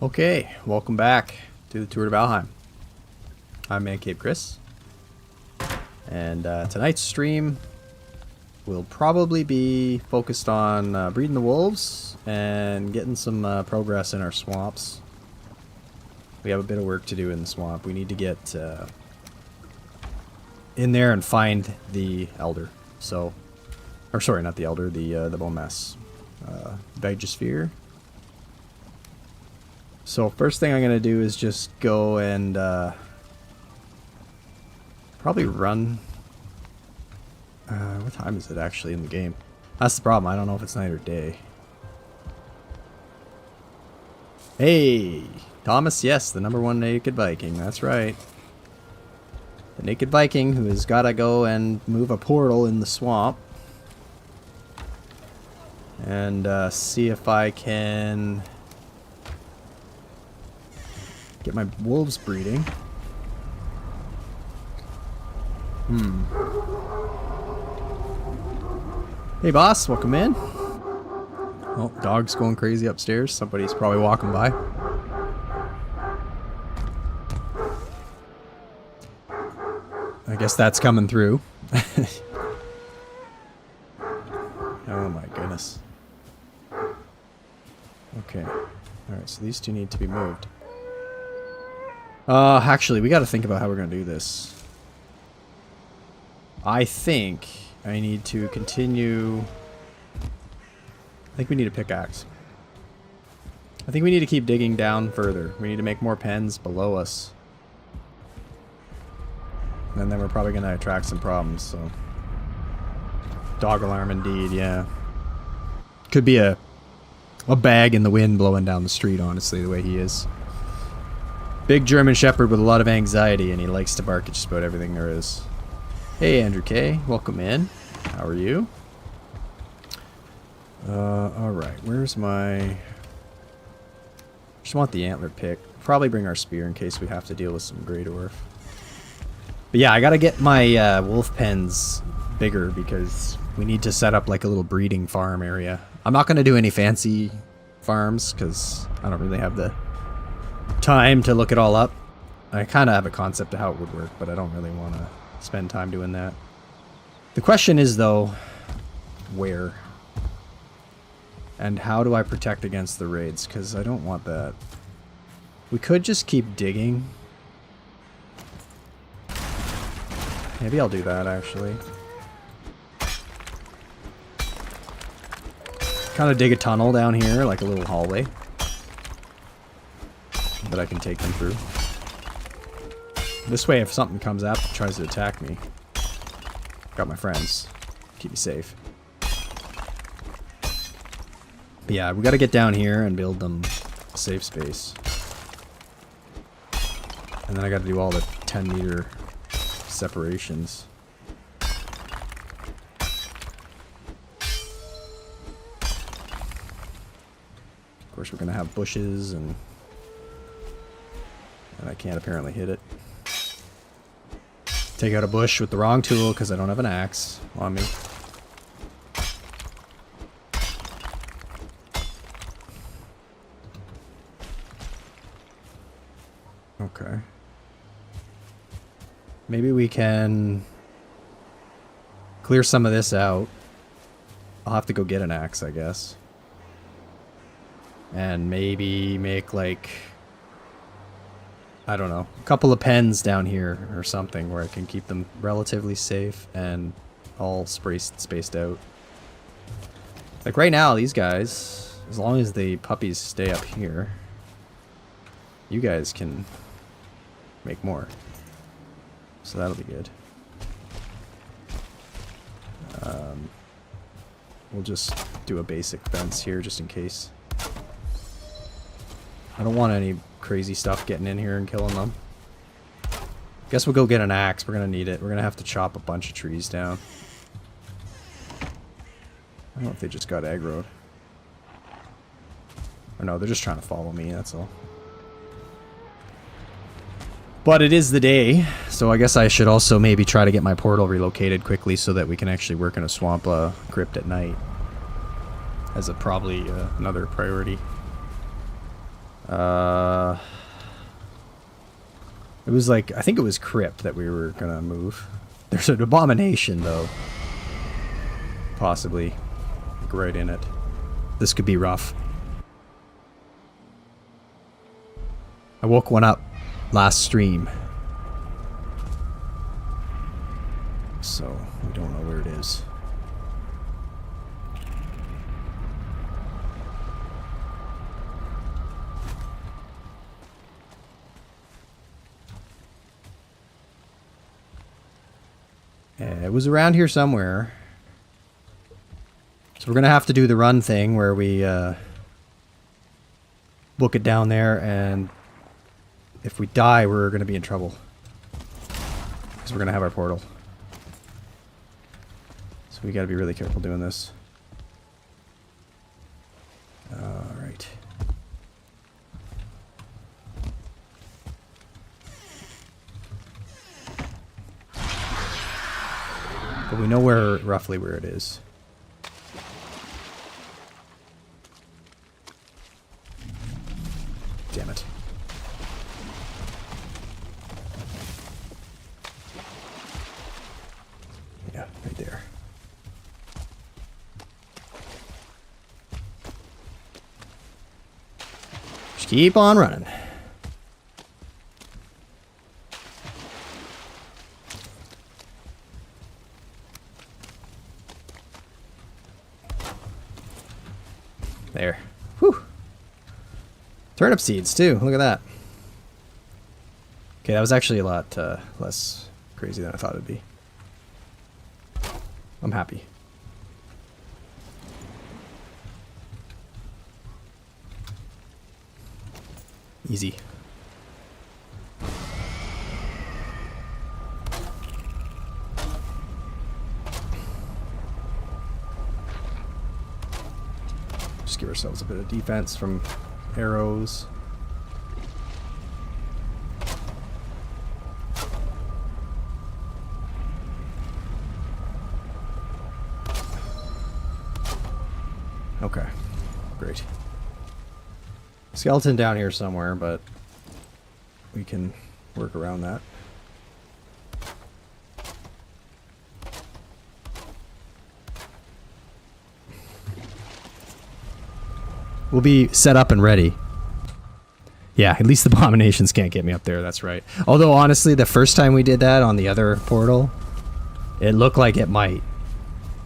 Okay, welcome back to the tour to Valheim. I'm ManCaveChris, and tonight's stream will probably be focused on breeding the wolves and getting some progress in our swamps. We have a bit of work to do in the swamp. We need to get in there and find the elder. So, or sorry, not the elder, the bone mass, Vegosphere. So first thing I'm going to do is just go and probably run. What time is it actually in the game? That's the problem. I don't know if it's night or day. Hey, Thomas, yes, the #1 naked Viking. That's right. The naked Viking who has got to go and move a portal in the swamp. And see if I can get my wolves breeding. Hey boss, welcome in. Oh, dog's going crazy upstairs. Somebody's probably walking by. I guess that's coming through. Oh my goodness. Okay. Alright, so these two need to be moved. Actually, we gotta think about how we're gonna do this. I think I need to continue. I think we need a pickaxe. I think we need to keep digging down further. We need to make more pens below us. And then we're probably gonna attract some problems, so. Dog alarm indeed, yeah. Could be a bag in the wind blowing down the street, honestly, the way he is. Big German Shepherd with a lot of anxiety, and he likes to bark at just about everything there is. Hey, Andrew K. Welcome in. How are you? Alright. Where's my... Just want the antler pick. Probably bring our spear in case we have to deal with some Grey Dwarf. But yeah, I gotta get my wolf pens bigger because we need to set up like a little breeding farm area. I'm not gonna do any fancy farms because I don't really have the time to look it all up. I kind of have a concept of how it would work, but I don't really want to spend time doing that. The question is, though, where? And how do I protect against the raids? Because I don't want that. We could just keep digging. Maybe I'll do that, actually. Kind of dig a tunnel down here, like a little hallway. That I can take them through. This way, if something comes up and tries to attack me, got my friends. Keep me safe. But yeah, we gotta get down here and build them a safe space. And then I gotta do all the 10-meter separations. Of course, we're gonna have bushes and I can't apparently hit it. Take out a bush with the wrong tool because I don't have an axe on me. Okay. Maybe we can clear some of this out. I'll have to go get an axe, I guess. And maybe make like... I don't know, a couple of pens down here or something where I can keep them relatively safe and all spaced out. Like right now, these guys, as long as the puppies stay up here, you guys can make more. So that'll be good. We'll just do a basic fence here just in case. I don't want any crazy stuff getting in here and killing them. Guess we'll go get an axe. We're gonna need it. We're gonna have to chop a bunch of trees down. I don't know if they just got aggroed. Or no, they're just trying to follow me, that's all. But it is the day, so I guess I should also maybe try to get my portal relocated quickly so that we can actually work in a swamp crypt at night. As a probably another priority. It was like, I think it was Crypt that we were gonna move. There's an abomination though. Possibly. Like right in it. This could be rough. I woke one up last stream. So, we don't know where it is. It was around here somewhere. So we're going to have to do the run thing where we book it down there, and if we die, we're going to be in trouble. Because we're going to have our portal. So we got to be really careful doing this. Alright. But we know roughly where it is. Damn it. Yeah, right there. Just keep on running. There. Whew. Turnip seeds, too. Look at that. Okay, that was actually a lot less crazy than I thought it'd be. I'm happy. Easy. Just give ourselves a bit of defense from arrows. Okay, great. Skeleton down here somewhere, but we can work around that. We'll be set up and ready. Yeah, at least the abominations can't get me up there, that's right. Although, honestly, the first time we did that on the other portal, it looked like it might.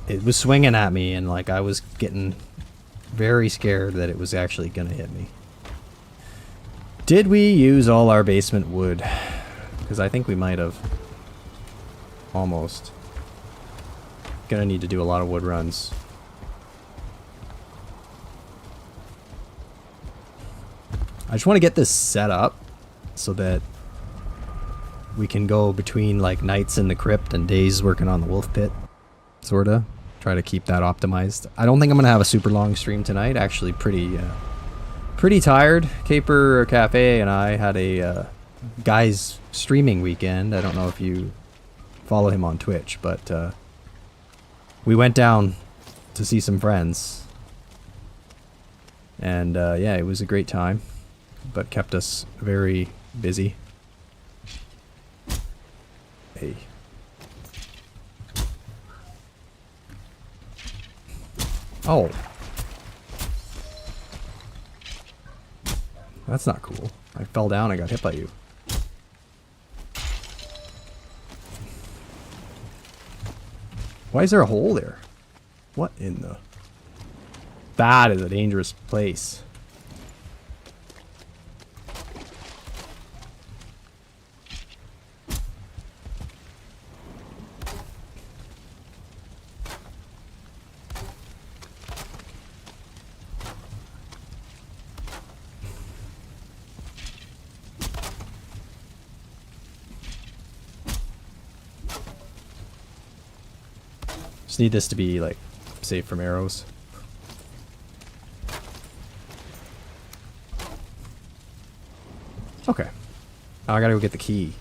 It was swinging at me, and like I was getting very scared that it was actually going to hit me. Did we use all our basement wood? Because I think we might have. Almost. Gonna need to do a lot of wood runs. I just want to get this set up so that we can go between like nights in the crypt and days working on the wolf pit. Sorta. Try to keep that optimized. I don't think I'm gonna have a super long stream tonight. Actually pretty tired. CaperCafe and I had a guys streaming weekend. I don't know if you follow him on Twitch, but we went down to see some friends. And yeah, it was a great time, but kept us very busy. Hey. Oh. That's not cool. I fell down and got hit by you. Why is there a hole there? What in the... That is a dangerous place. Just need this to be like safe from arrows. Okay. Oh, I gotta go get the key.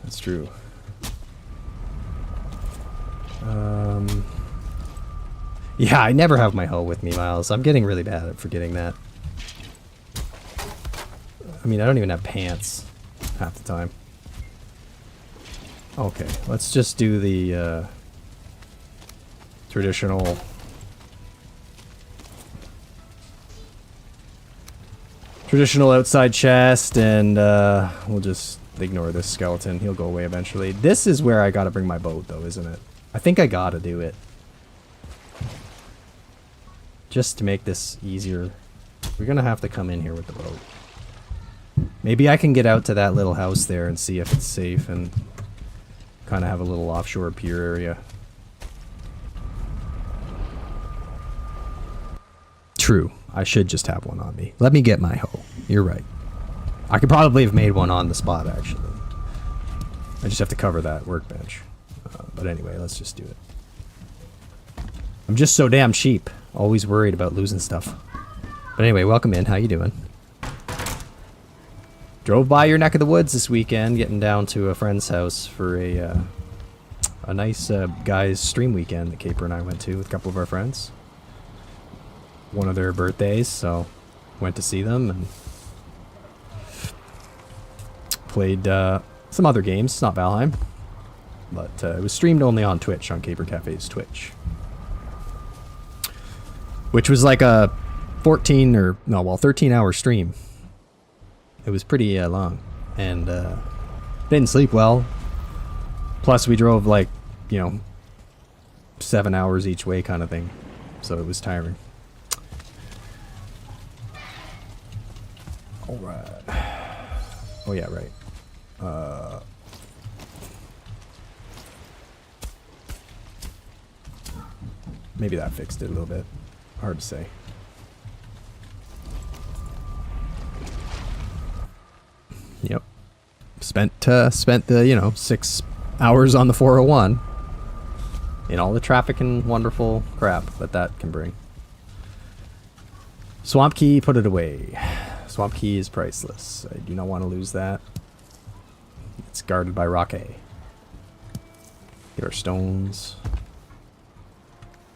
That's true. Yeah, I never have my hoe with me, Miles. I'm getting really bad at forgetting that. mean, I don't even have pants half the time. Okay, let's just do the traditional outside chest, and we'll just ignore this skeleton. He'll go away eventually. This is where I gotta bring my boat, though, isn't it? I think I gotta do it. Just to make this easier. We're gonna have to come in here with the boat. Maybe I can get out to that little house there and see if it's safe and kind of have a little offshore pier area. True. I should just have one on me. Let me get my hoe. You're right. I could probably have made one on the spot, actually. I just have to cover that workbench. But anyway, let's just do it. I'm just so damn cheap. Always worried about losing stuff. But anyway, welcome in. How you doing? Drove by your neck of the woods this weekend, getting down to a friend's house for a nice guys stream weekend that Caper and I went to with a couple of our friends. One of their birthdays, so went to see them and played some other games, not Valheim, but it was streamed only on Twitch, on Caper Cafe's Twitch, which was like a 13-hour stream. It was pretty long, and didn't sleep well. Plus, we drove like, 7 hours each way kind of thing, so it was tiring. Alright. Oh yeah, right. Maybe that fixed it a little bit. Hard to say. Yep. Spent the, 6 hours on the 401 in all the traffic and wonderful crap that can bring. Swamp key, put it away. Swamp key is priceless. I do not want to lose that. It's guarded by rock A. Get our stones.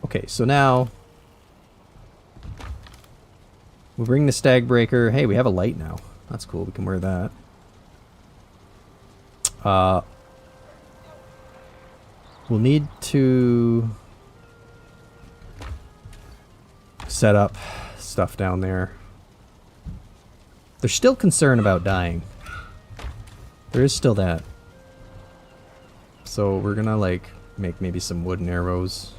Okay, so now we'll bring the stag breaker. Hey, we have a light now. That's cool. We can wear that. We'll need to set up stuff down there. There's still concern about dying. There is still that. So we're gonna make maybe some wooden arrows.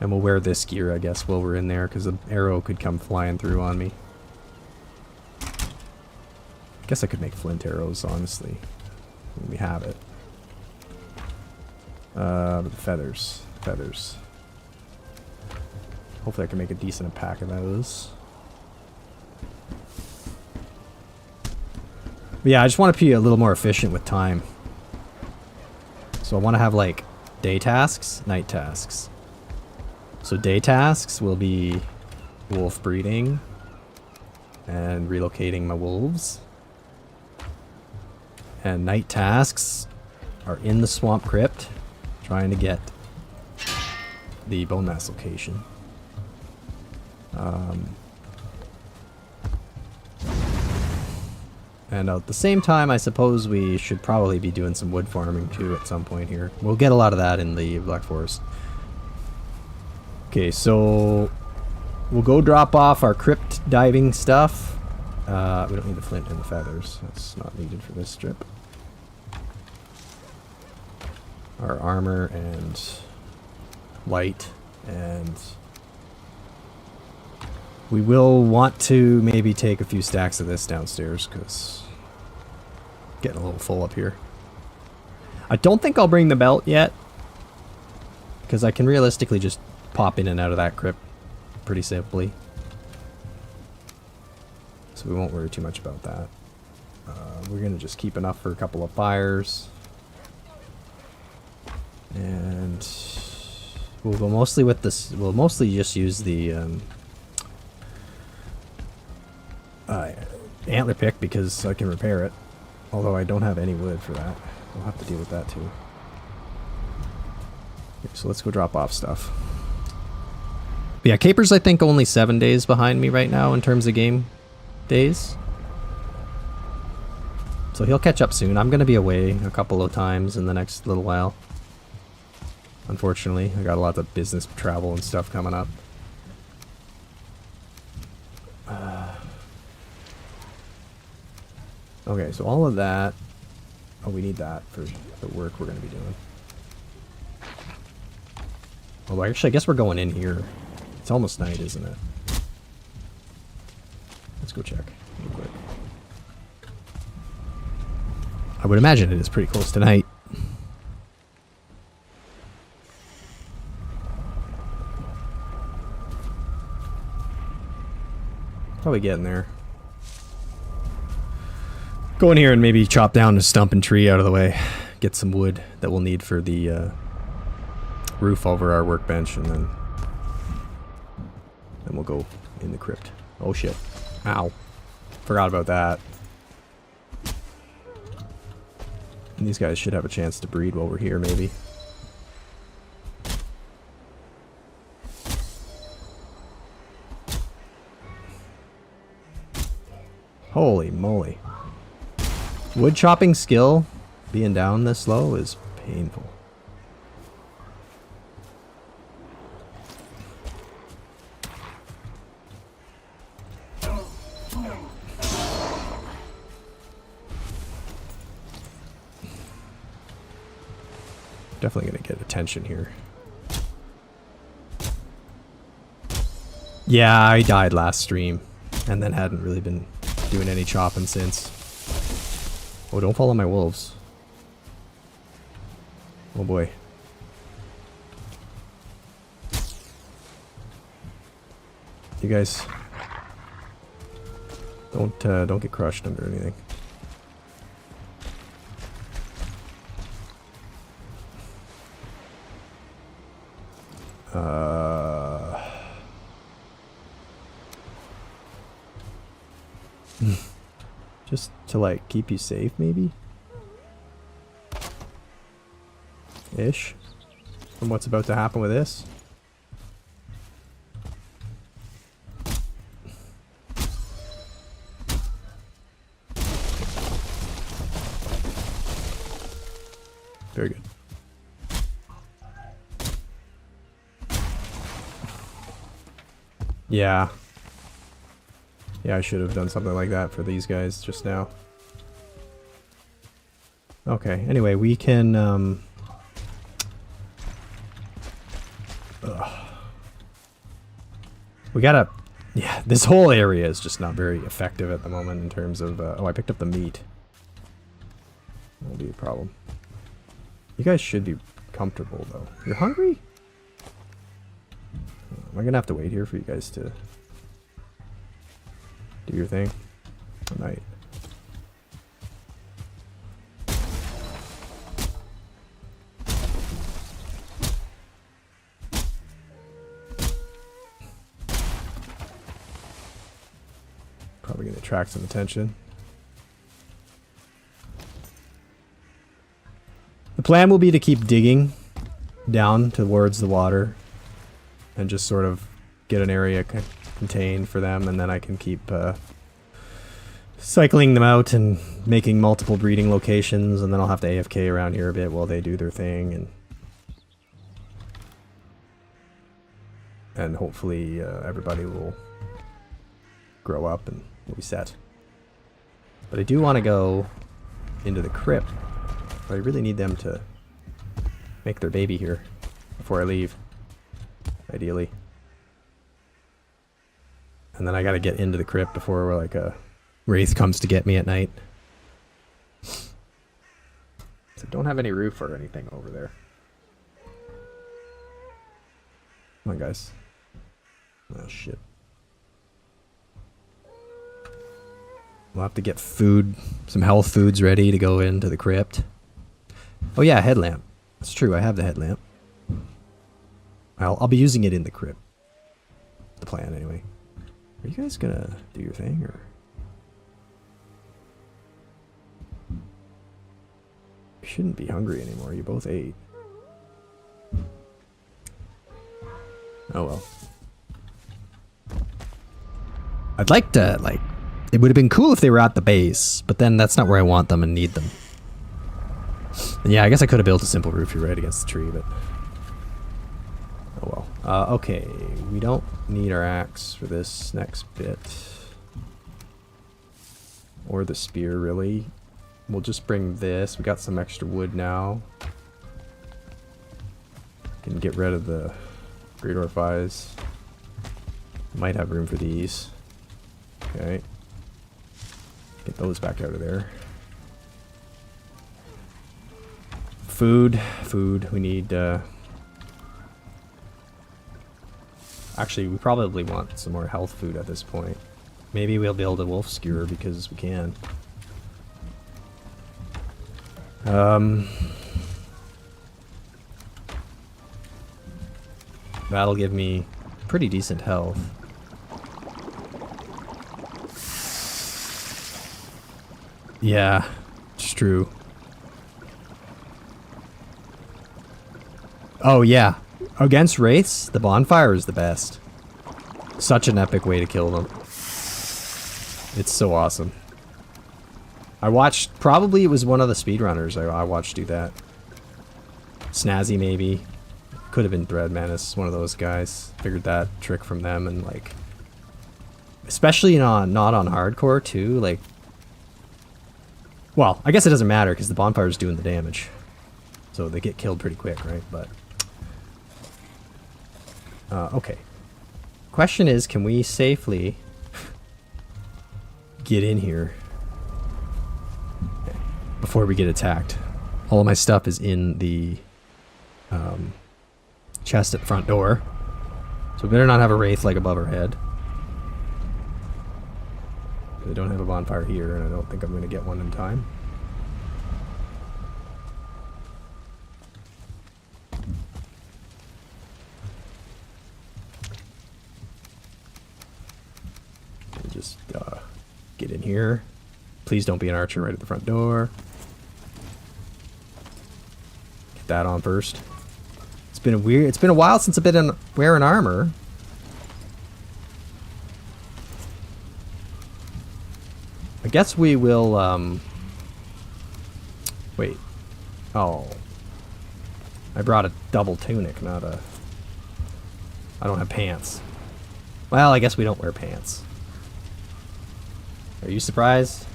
And we'll wear this gear, I guess, while we're in there, because an arrow could come flying through on me. I guess I could make flint arrows, honestly. We have it. But the feathers. Hopefully I can make a decent pack of those. But yeah, I just want to be a little more efficient with time. So I want to have day tasks, night tasks. So day tasks will be wolf breeding and relocating my wolves. And night tasks are in the swamp crypt, trying to get the bone mass location. And at the same time, I suppose we should probably be doing some wood farming too at some point here. We'll get a lot of that in the Black Forest. Okay, so we'll go drop off our crypt diving stuff. We don't need the flint and the feathers. That's not needed for this strip. Our armor and light, and we will want to maybe take a few stacks of this downstairs because getting a little full up here. I don't think I'll bring the belt yet because I can realistically just pop in and out of that crypt pretty simply. So we won't worry too much about that. We're going to just keep enough for a couple of fires. And we'll go mostly with this. We'll mostly just use the antler pick because I can repair it. Although I don't have any wood for that. We'll have to deal with that too. Okay, so let's go drop off stuff. But yeah, Caper's I think only 7 days behind me right now in terms of game days. So he'll catch up soon. I'm going to be away a couple of times in the next little while. Unfortunately, I got a lot of business travel and stuff coming up. Okay, so all of that. Oh, we need that for the work we're going to be doing. Oh, actually, I guess we're going in here. It's almost night, isn't it? Let's go check real quick. I would imagine it is pretty close to night. Probably getting there. Go in here and maybe chop down a stump and tree out of the way. Get some wood that we'll need for the roof over our workbench, and then we'll go in the crypt. Oh shit. Ow. Forgot about that. And these guys should have a chance to breed while we're here, maybe. Holy moly. Wood chopping skill being down this low is painful. Definitely gonna get attention here. Yeah, I died last stream and then hadn't really been doing any chopping since. Oh, don't follow my wolves. Oh boy. You guys don't get crushed under anything. Just to like keep you safe, maybe? Ish. From what's about to happen with this. Very good. Yeah. Yeah, I should have done something like that for these guys just now. Okay, anyway, we can, we gotta... Yeah, this whole area is just not very effective at the moment in terms of... oh, I picked up the meat. That'll be a problem. You guys should be comfortable, though. You're hungry? Am I gonna have to wait here for you guys to... do your thing? I might. Probably gonna attract some attention. The plan will be to keep digging down towards the water and just sort of get an area contained for them, and then I can keep cycling them out and making multiple breeding locations, and then I'll have to AFK around here a bit while they do their thing, and hopefully everybody will grow up and we'll be set. But I do want to go into the crypt, but I really need them to make their baby here before I leave, ideally. And then I gotta get into the crypt before like a wraith comes to get me at night. So don't have any roof or anything over there. Come on, guys. Oh shit. We'll have to get food, some health foods ready to go into the crypt. Oh yeah, headlamp. That's true, I have the headlamp. I'll be using it in the crypt. The plan, anyway. Are you guys gonna do your thing, or? You shouldn't be hungry anymore, you both ate. Oh well. I'd like to, like, It would have been cool if they were at the base, but then that's not where I want them and need them. And yeah, I guess I could have built a simple roof, you're right, against the tree, but... Oh well. Okay, we don't need our axe for this next bit. Or the spear, really. We'll just bring this. We got some extra wood now. Can get rid of the Great Dwarf Eyes. Might have room for these. Okay. Get those back out of there. Food. Food. We need, Actually, we probably want some more health food at this point. Maybe we'll build a wolf skewer because we can. That'll give me pretty decent health. Yeah, it's true. Oh yeah, against wraiths, the bonfire is the best. Such an epic way to kill them. It's so awesome. I watched, probably it was one of the speedrunners I watched do that. Snazzy maybe. Could have been Thread Menace, one of those guys. Figured that trick from them and like... Especially not on hardcore too, like... Well, I guess it doesn't matter because the bonfire's doing the damage. So they get killed pretty quick, right? But... okay. Question is, can we safely get in here before we get attacked? All of my stuff is in the chest at the front door. So we better not have a wraith like above our head. They don't have a bonfire here, and I don't think I'm going to get one in time. Just get in here. Please don't be an archer right at the front door. Get that on first. It's been a while since I've been wearing armor. I guess we will wait. Oh. I brought a double tunic, not a... I don't have pants. Well, I guess we don't wear pants. Are you surprised?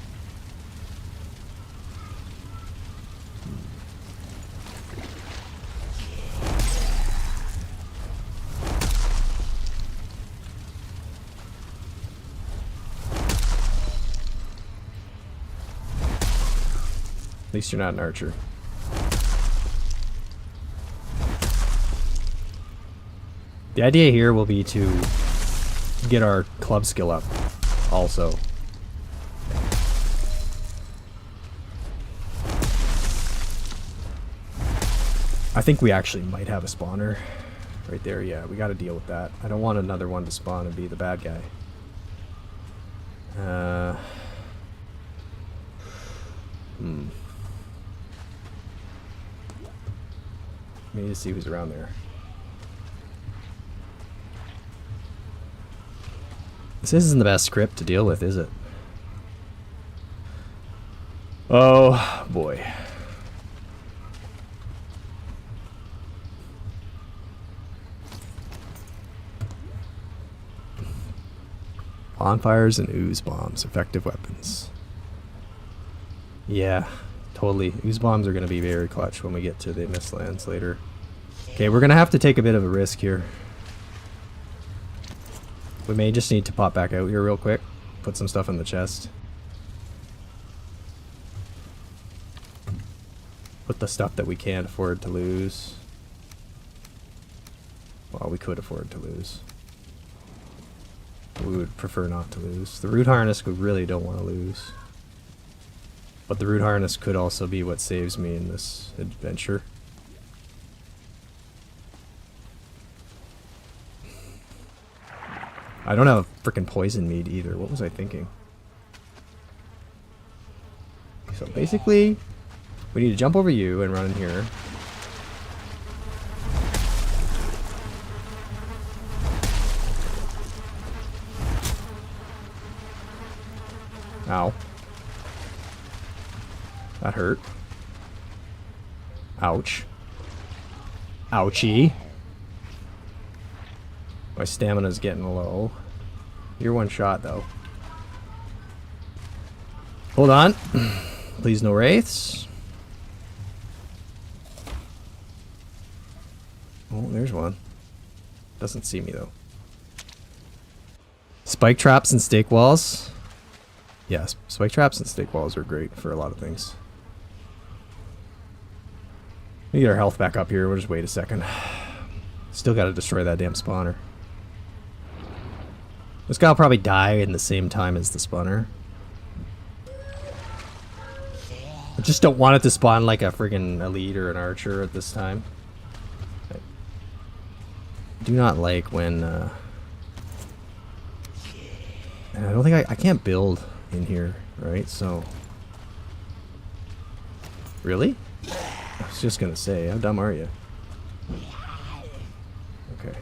At least you're not an archer. The idea here will be to get our club skill up also. I think we actually might have a spawner right there. Yeah, we got to deal with that. I don't want another one to spawn and be the bad guy. We need to see who's around there. This isn't the best script to deal with, is it? Oh, boy. Bonfires and ooze bombs, effective weapons. Yeah, totally. Ooze bombs are going to be very clutch when we get to the Mistlands later. Okay, we're going to have to take a bit of a risk here. We may just need to pop back out here real quick. Put some stuff in the chest. Put the stuff that we can't afford to lose. Well, we could afford to lose. We would prefer not to lose. The root harness we really don't want to lose. But the root harness could also be what saves me in this adventure. I don't have a freaking poison mead either. What was I thinking? So basically, we need to jump over you and run in here. Ow. That hurt. Ouch. Ouchie. My stamina's getting low. You're one shot, though. Hold on. Please, no wraiths. Oh, there's one. Doesn't see me, though. Spike traps and stake walls. Yes, spike traps and stake walls are great for a lot of things. We get our health back up here. We'll just wait a second. Still got to destroy that damn spawner. This guy will probably die in the same time as the spawner. I just don't want it to spawn like a friggin' elite or an archer at this time. I do not like when... I don't think I can't build in here, right? So... Really? I was just gonna say, how dumb are you? Okay.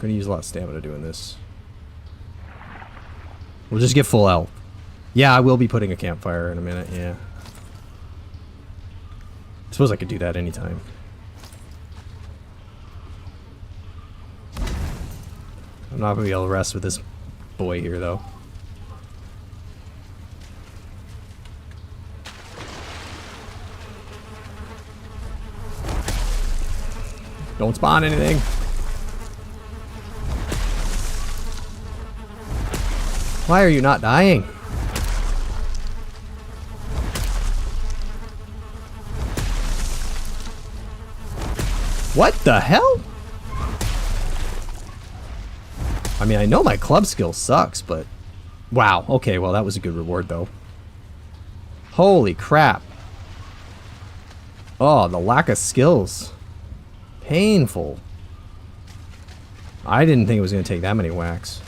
Gonna use a lot of stamina doing this. We'll just get full health. Yeah, I will be putting a campfire in a minute, yeah. I suppose I could do that anytime. I'm not gonna be able to rest with this boy here, though. Don't spawn anything. Why are you not dying? What the hell? I mean, I know my club skill sucks, but... Wow, okay, well that was a good reward, though. Holy crap. Oh, the lack of skills. Painful. I didn't think it was going to take that many whacks.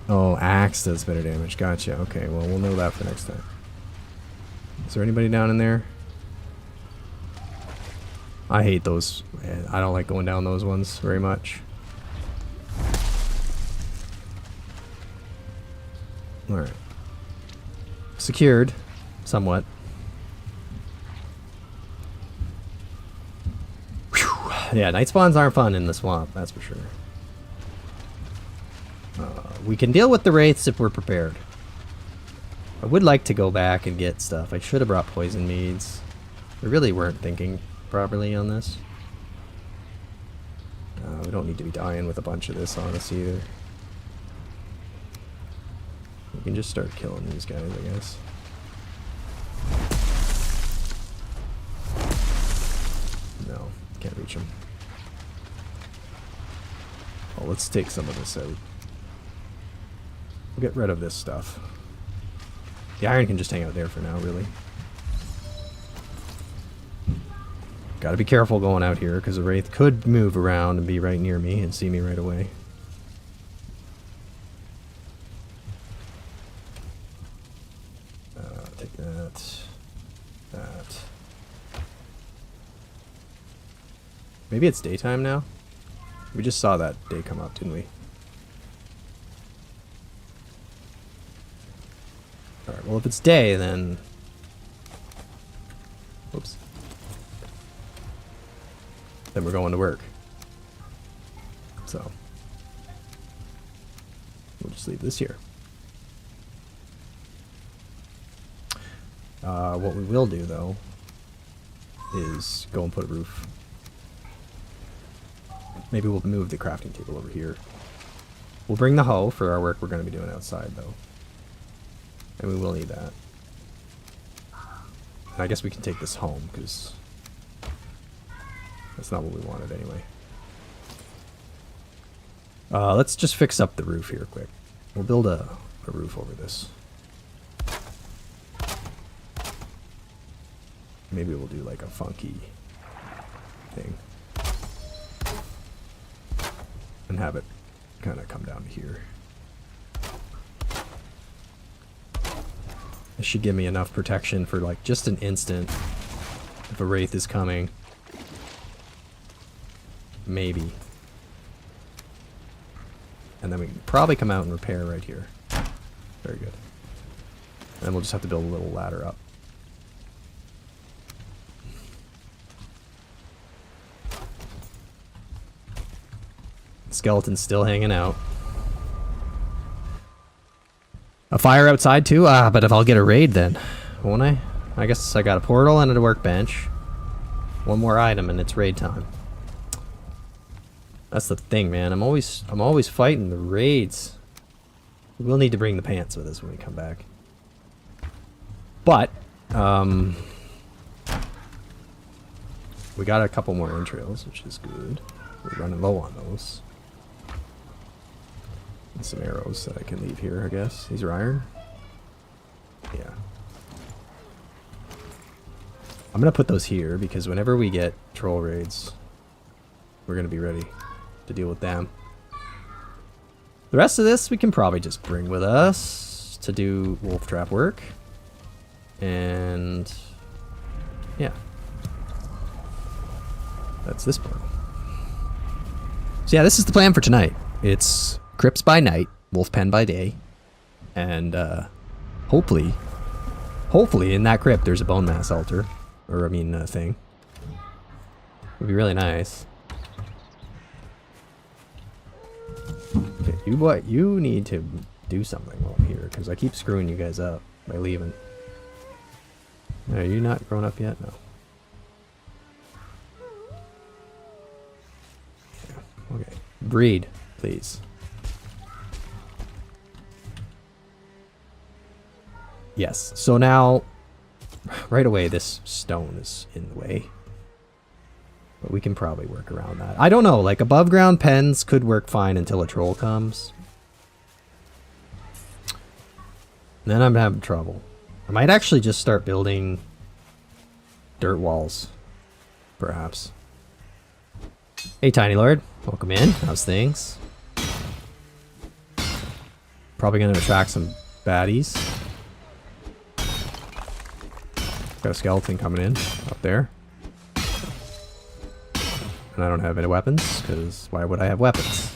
Oh, axe does better damage. Gotcha. Okay, well, we'll know that for next time. Is there anybody down in there? I hate those. I don't like going down those ones very much. Alright. Secured. Somewhat. Whew. Yeah, night spawns aren't fun in the swamp, that's for sure. We can deal with the wraiths if we're prepared. I would like to go back and get stuff. I should have brought poison meads. We really weren't thinking properly on this. We don't need to be dying with a bunch of this on us either. We can just start killing these guys, I guess. No, can't reach them. Oh, let's take some of this out. We'll get rid of this stuff. The iron can just hang out there for now, really. Gotta be careful going out here, because the wraith could move around and be right near me and see me right away. Take that. That. Maybe it's daytime now? We just saw that day come up, didn't we? Alright, well if it's day, then... Whoops. Then we're going to work. So... We'll just leave this here. What we will do, though, is go and put a roof. Maybe we'll move the crafting table over here. We'll bring the hoe for our work we're going to be doing outside, though. And we will need that. And I guess we can take this home, because that's not what we wanted anyway. Let's just fix up the roof here quick. We'll build a roof over this. Maybe we'll do like a funky thing. And have it kind of come down to here. This should give me enough protection for like just an instant if a wraith is coming. Maybe. And then we can probably come out and repair right here. Very good. And then we'll just have to build a little ladder up. Skeleton's still hanging out. A fire outside too? Ah, but if I'll get a raid then, won't I? I guess I got a portal and a workbench. One more item and it's raid time. That's the thing, man. I'm always fighting the raids. We'll need to bring the pants with us when we come back. But we got a couple more entrails, which is good. We're running low on those. And some arrows that I can leave here, I guess. These are iron? Yeah. I'm gonna put those here because whenever we get troll raids, we're gonna be ready to deal with them. The rest of this we can probably just bring with us to do wolf trap work. And yeah. That's this part. So yeah, this is the plan for tonight. It's crypts by night, wolf pen by day, and hopefully in that crypt there's a bone mass altar, or I mean thing. Would be really nice. Okay, you need to do something while I'm here, because I keep screwing you guys up by leaving. Are you not grown up yet? No. Yeah, okay. Breed, please. Yes, so now, right away this stone is in the way. But we can probably work around that. I don't know, like above ground pens could work fine until a troll comes. Then I'm having trouble. I might actually just start building dirt walls, perhaps. Hey Tiny Lord, welcome in. How's things? Probably gonna attract some baddies. Got a skeleton coming in up there. And I don't have any weapons, because why would I have weapons?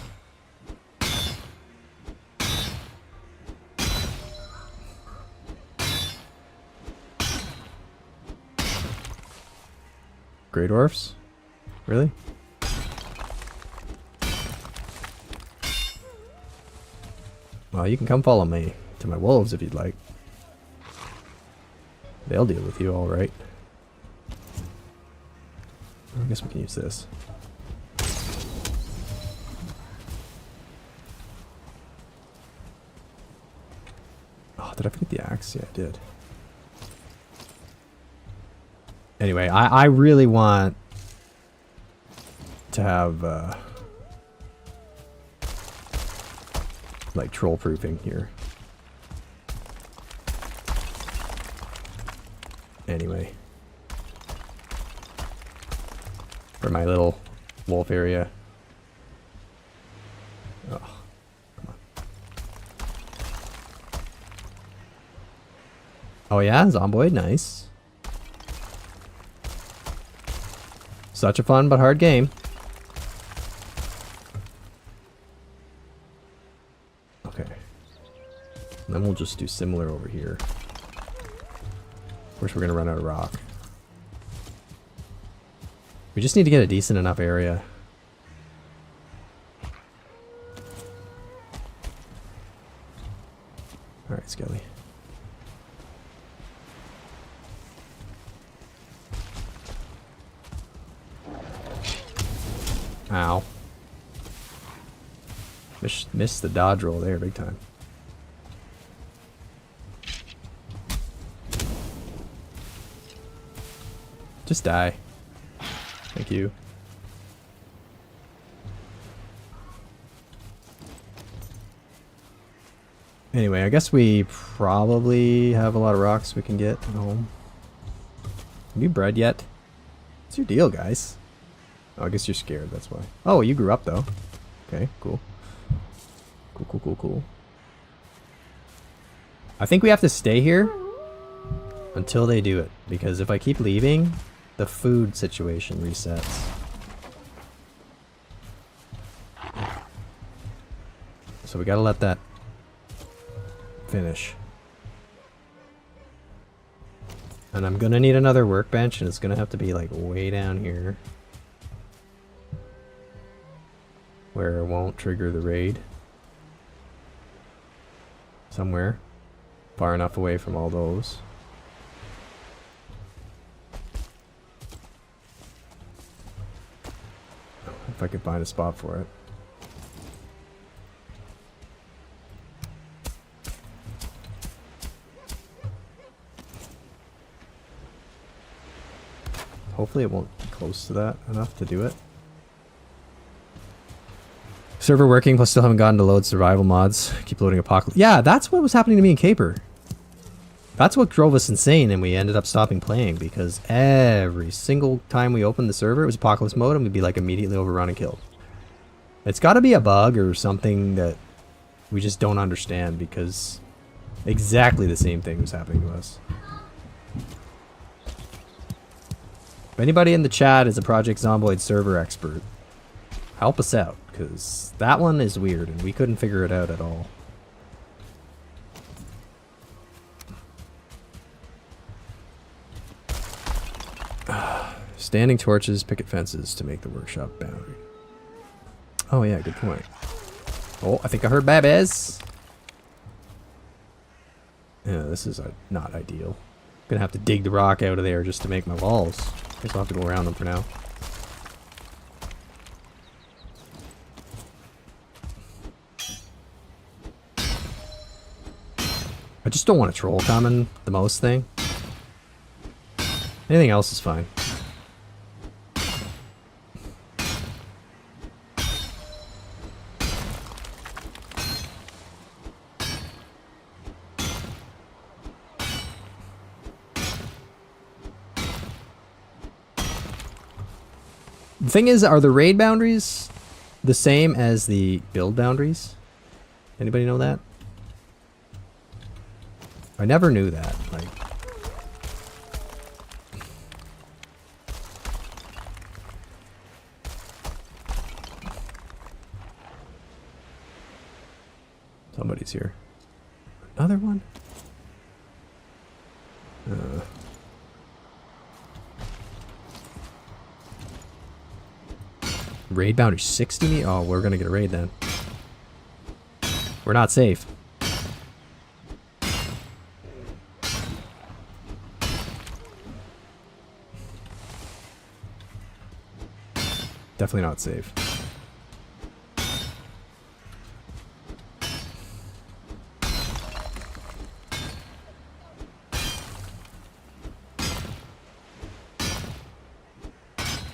Grey dwarfs? Really? Well, you can come follow me to my wolves if you'd like. They'll deal with you all right. I guess we can use this. Oh, did I forget the axe? Yeah, I did. Anyway, I really want to have like troll proofing here. Anyway, for my little wolf area. Oh, come on. Oh yeah, Zomboid, nice. Such a fun but hard game. Okay. And then we'll just do similar over here. Of course, we're gonna run out of rock. We just need to get a decent enough area. Alright, Skelly. Ow. Missed the dodge roll there big time. Just die. Thank you. Anyway, I guess we probably have a lot of rocks we can get at home. Have you bred yet? What's your deal, guys? Oh, I guess you're scared, that's why. Oh, you grew up though. Okay, cool. Cool. I think we have to stay here until they do it, because if I keep leaving, the food situation resets. So we gotta let that finish. And I'm gonna need another workbench, and it's gonna have to be like way down here, where it won't trigger the raid. Somewhere far enough away from all those. If I could find a spot for it. Hopefully it won't be close to that enough to do it. Server working, plus still haven't gotten to load survival mods. Keep loading Apocalypse. Yeah, that's what was happening to me in Caper. That's what drove us insane, and we ended up stopping playing, because every single time we opened the server, it was Apocalypse mode, and we'd be like immediately overrun and killed. It's got to be a bug or something that we just don't understand, because exactly the same thing was happening to us. If anybody in the chat is a Project Zomboid server expert, help us out, because that one is weird, and we couldn't figure it out at all. Standing torches, picket fences to make the workshop boundary. Oh yeah, good point. Oh, I think I heard babies. Yeah, this is not ideal. I'm gonna have to dig the rock out of there just to make my walls. Guess I'll have to go around them for now. I just don't want a troll coming, the most thing. Anything else is fine. The thing is, are the raid boundaries the same as the build boundaries? Anybody know that? I never knew that. Like, somebody's here. Another one? Raid boundary 60 meters? Oh, we're gonna get a raid then. We're not safe. Definitely not safe.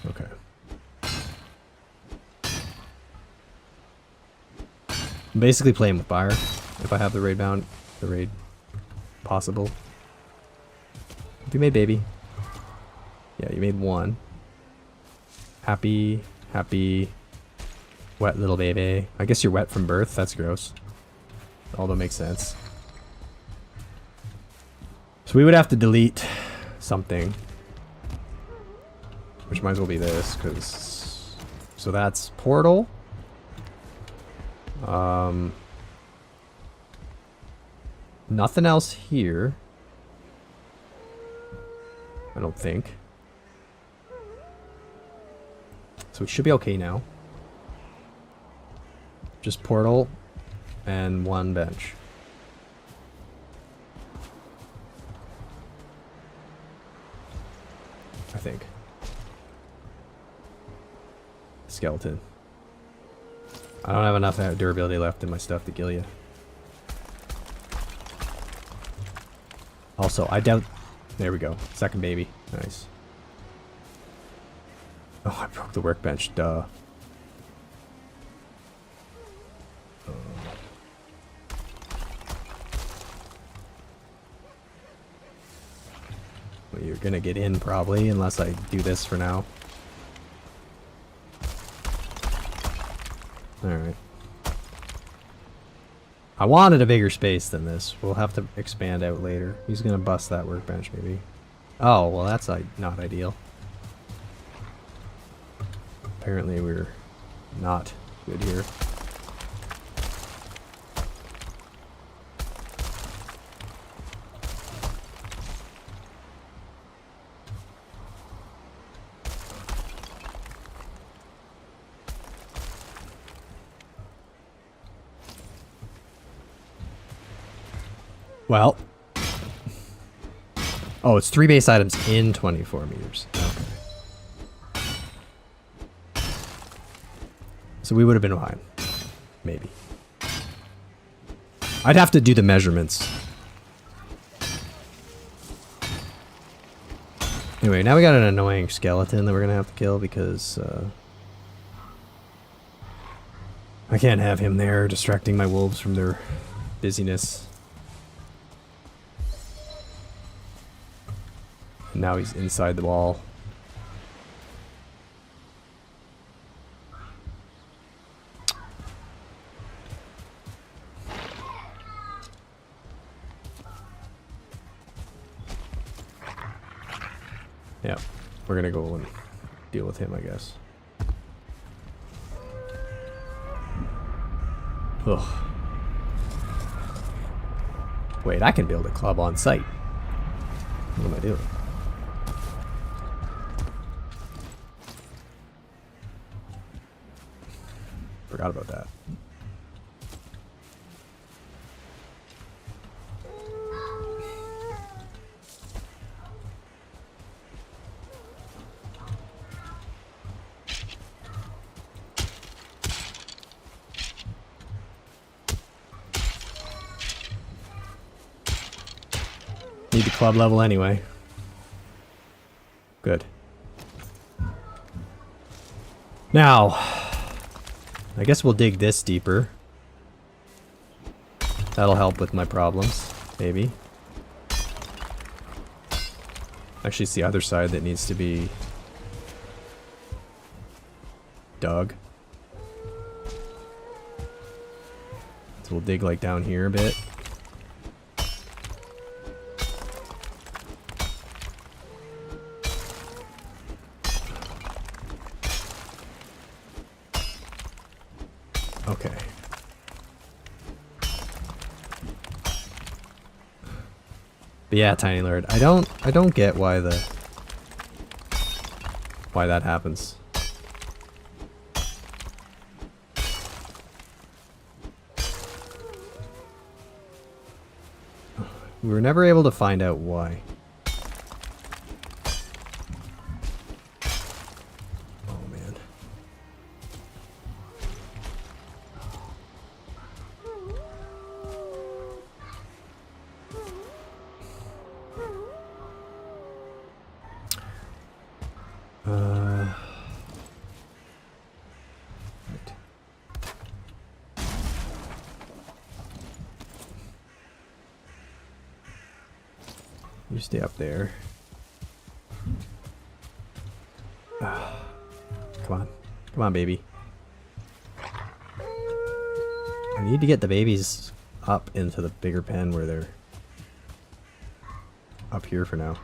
Okay. I'm basically playing with fire if I have the raid possible. Have you made baby? Yeah, you made one. Happy, wet little baby. I guess you're wet from birth. That's gross. Although it makes sense. So we would have to delete something. Which might as well be this, because... So that's portal. Nothing else here. I don't think. So we should be okay now. Just portal and one bench. I think. Skeleton. I don't have enough durability left in my stuff to kill you. Also, I doubt... There we go. Second baby. Nice. Oh, I broke the workbench. Duh. Well, you're gonna get in probably, unless I do this for now. Alright. I wanted a bigger space than this. We'll have to expand out later. He's gonna bust that workbench maybe. Oh, well that's not ideal. Apparently we're not good here. Well. Oh, it's 3 base items in 24 meters. Okay. So we would have been behind. Maybe. I'd have to do the measurements. Anyway, now we got an annoying skeleton that we're gonna have to kill because I can't have him there distracting my wolves from their busyness. And now he's inside the wall. Yeah, we're gonna go and deal with him, I guess. Ugh. Wait, I can build a club on site. What am I doing? Forgot about that. Need the club level anyway. Good. Now, I guess we'll dig this deeper. That'll help with my problems, maybe. Actually, it's the other side that needs to be dug. So we'll dig like down here a bit. Okay. But yeah, Tiny Lord, I don't get why that happens. We were never able to find out why. Oh man. Right. You stay up there. Come on. Come on, baby. I need to get the babies up into the bigger pen where they're up here for now.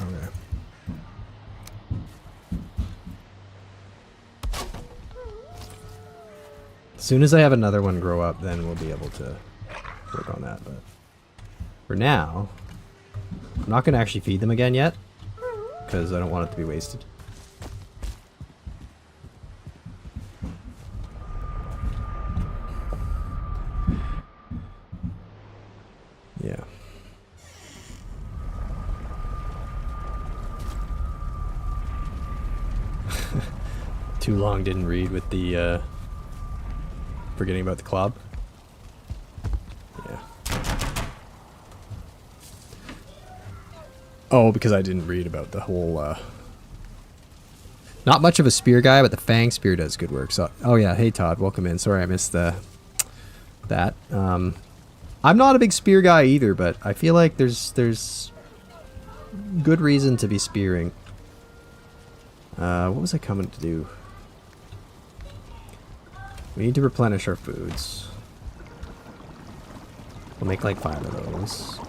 Okay. As soon as I have another one grow up, then we'll be able to work on that. But for now, I'm not going to actually feed them again yet, because I don't want it to be wasted. Yeah. Too long didn't read with the forgetting about the club. Yeah. Oh, because I didn't read about the whole not much of a spear guy, but the fang spear does good work. So oh yeah, hey Todd, welcome in. Sorry I missed that. I'm not a big spear guy either, but I feel like there's good reason to be spearing. What was I coming to do? We need to replenish our foods. We'll make like 5 of those.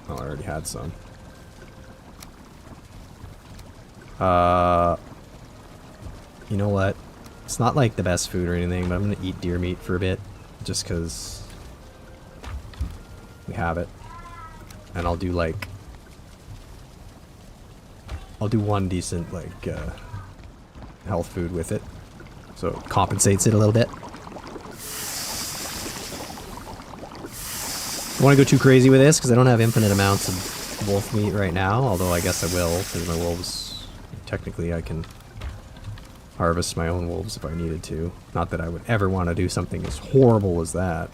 Oh, I already had some. You know what? It's not like the best food or anything, but I'm gonna eat deer meat for a bit, just 'cause we have it. And I'll do like I'll do one decent, like, health food with it. So it compensates it a little bit. I want to go too crazy with this because I don't have infinite amounts of wolf meat right now, although I guess I will, because my wolves, technically I can harvest my own wolves if I needed to. Not that I would ever want to do something as horrible as that,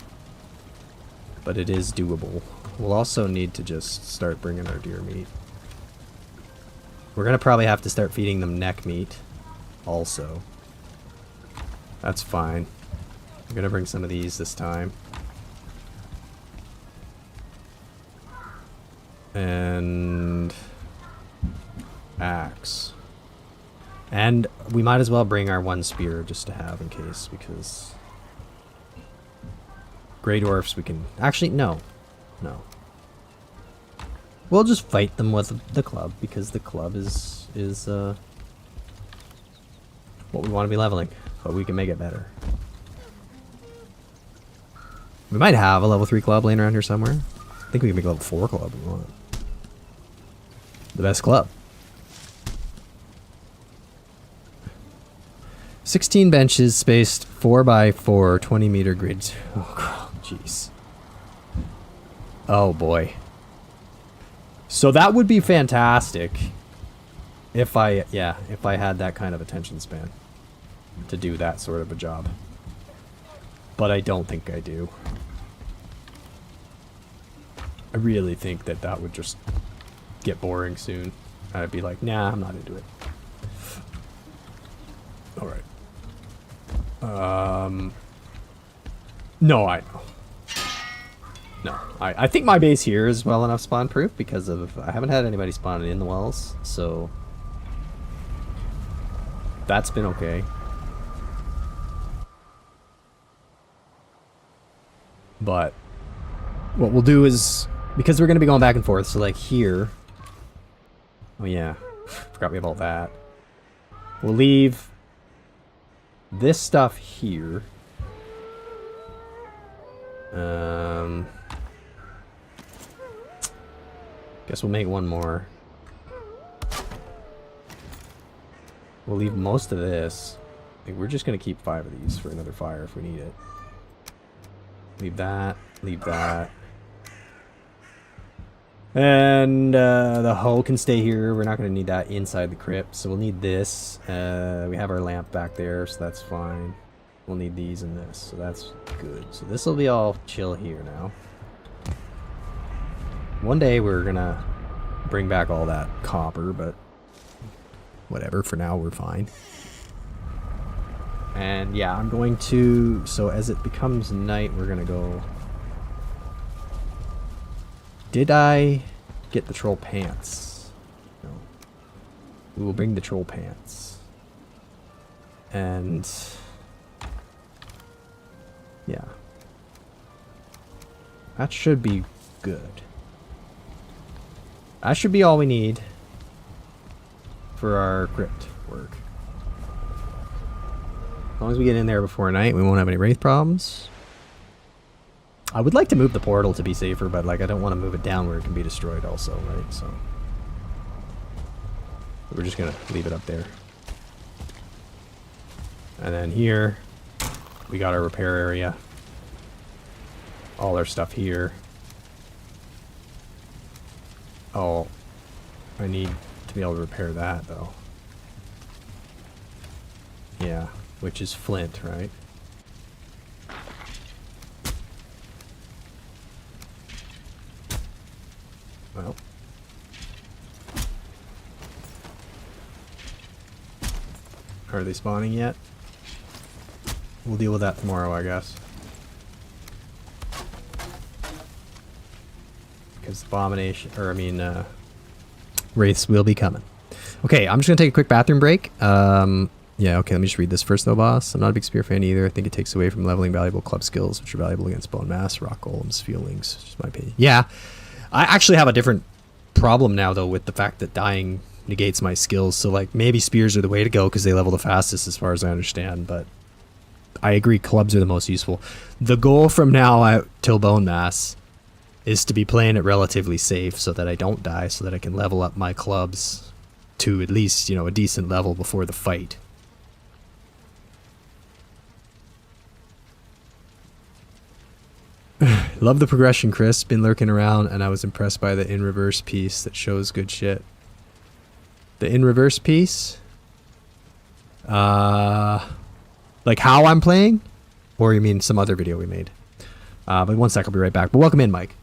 but it is doable. We'll also need to just start bringing our deer meat. We're going to probably have to start feeding them neck meat also. That's fine. I'm going to bring some of these this time. And axe. And we might as well bring our one spear just to have in case, because Grey Dwarfs we can... Actually, no. No. We'll just fight them with the club, because the club is what we want to be leveling, but we can make it better. We might have a level 3 club laying around here somewhere. I think we can make a level 4 club if we want. The best club. 16 benches spaced 4x4, 20-meter grids. Oh, jeez. Oh, boy. So that would be fantastic if I had that kind of attention span to do that sort of a job. But I don't think I do. I really think that that would just get boring soon. I'd be like, nah, I'm not into it. All right. No, I know. No, I think my base here is well enough spawn proof because of I haven't had anybody spawn in the wells, so that's been okay. But what we'll do is, because we're going to be going back and forth, so like here, oh yeah, forgot we have all that. We'll leave this stuff here. Guess we'll make one more. We'll leave most of this. Like, we're just gonna keep 5 of these for another fire if we need it. Leave that. Leave that. And the hoe can stay here. We're not going to need that inside the crypt, so we'll need this. We have our lamp back there, so that's fine. We'll need these and this, so that's good. So this will be all chill here now. One day we're going to bring back all that copper, but whatever. For now, we're fine. And yeah, I'm going to... So as it becomes night, we're going to go... Did I get the troll pants? No. We will bring the troll pants. And... yeah. That should be good. That should be all we need for our crypt work. As long as we get in there before night, we won't have any wraith problems. I would like to move the portal to be safer, but like I don't want to move it down where it can be destroyed also, right? So we're just gonna leave it up there. And then here we got our repair area. All our stuff here. Oh, I need to be able to repair that though. Yeah, which is flint, right? Well, are they spawning yet? We'll deal with that tomorrow, I guess. Because abomination, or I mean, wraiths will be coming. Okay, I'm just gonna take a quick bathroom break. Yeah, okay, let me just read this first though, boss. I'm not a big spear fan either. I think it takes away from leveling valuable club skills, which are valuable against bone mass, rock golems, feelings. Just my opinion. Yeah. I actually have a different problem now, though, with the fact that dying negates my skills. So, like, maybe spears are the way to go because they level the fastest as far as I understand. But I agree clubs are the most useful. The goal from now out till bone mass is to be playing it relatively safe so that I don't die, so that I can level up my clubs to at least, you know, a decent level before the fight. Love the progression, Chris. Been lurking around, and I was impressed by the in reverse piece that shows good shit. The in reverse piece? Like how I'm playing? Or you mean some other video we made? But one sec, I'll be right back. But welcome in, Mike.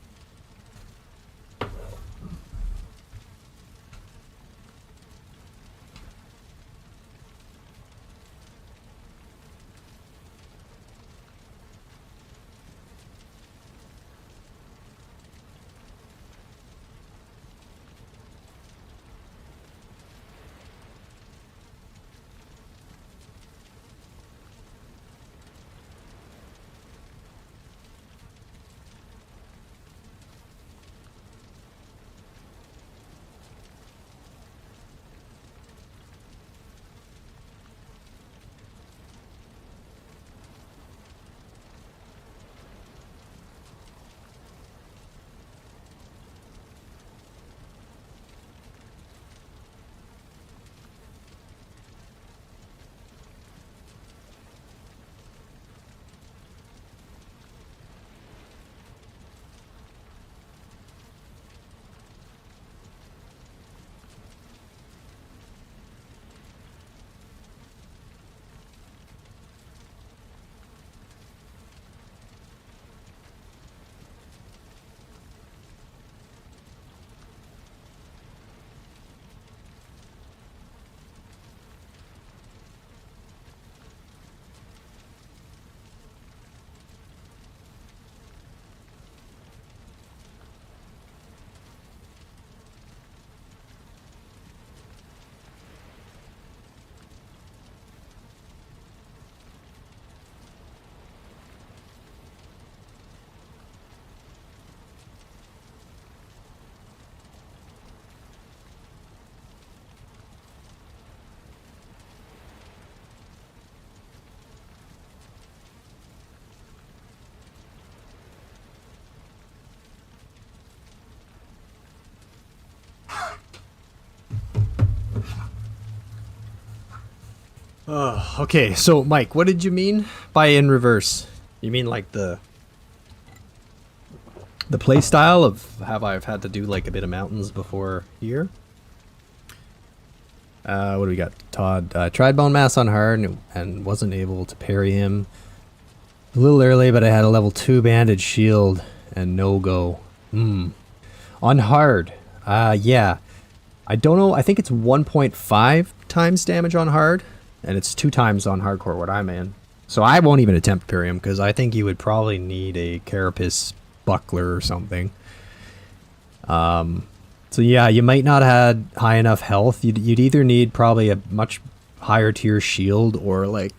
Okay, so Mike, what did you mean by in reverse? You mean like the play style of have I've had to do like a bit of mountains before here? What do we got? Todd tried bone mass on hard and wasn't able to parry him a little early, but I had a level 2 bandage shield and no go. On hard, yeah. I don't know. I think it's 1.5 times damage on hard, and it's 2 times on hardcore what I'm in. So I won't even attempt parry him because I think you would probably need a carapace buckler or something. So yeah, you might not have had high enough health. You'd either need probably a much higher tier shield or like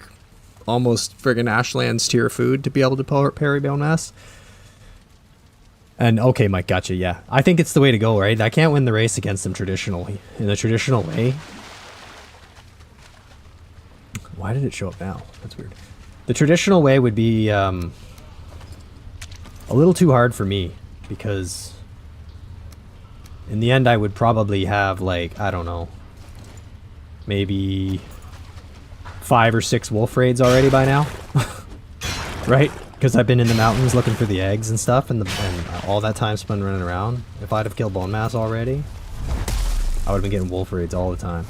almost friggin' Ashlands tier food to be able to parry bone mass. And okay, Mike, gotcha. Yeah, I think it's the way to go, right? I can't win the race against them traditionally in the traditional way. Why did it show up now? That's weird. The traditional way would be a little too hard for me because in the end I would probably have like, I don't know, maybe 5 or 6 wolf raids already by now. Right? Because I've been in the mountains looking for the eggs and stuff, and all that time spent running around. If I'd have killed bone mass already, I would have been getting wolf raids all the time.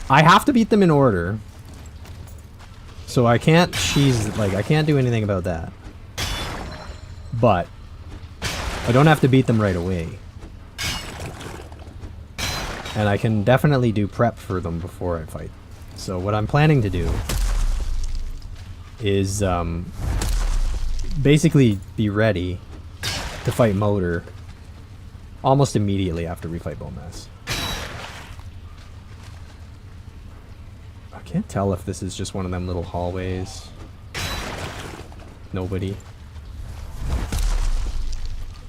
I have to beat them in order, so I can't I can't do anything about that. But I don't have to beat them right away, and I can definitely do prep for them before I fight. So what I'm planning to do is basically be ready to fight Motor almost immediately after we fight Bone Mass. I can't tell if this is just one of them little hallways. Nobody.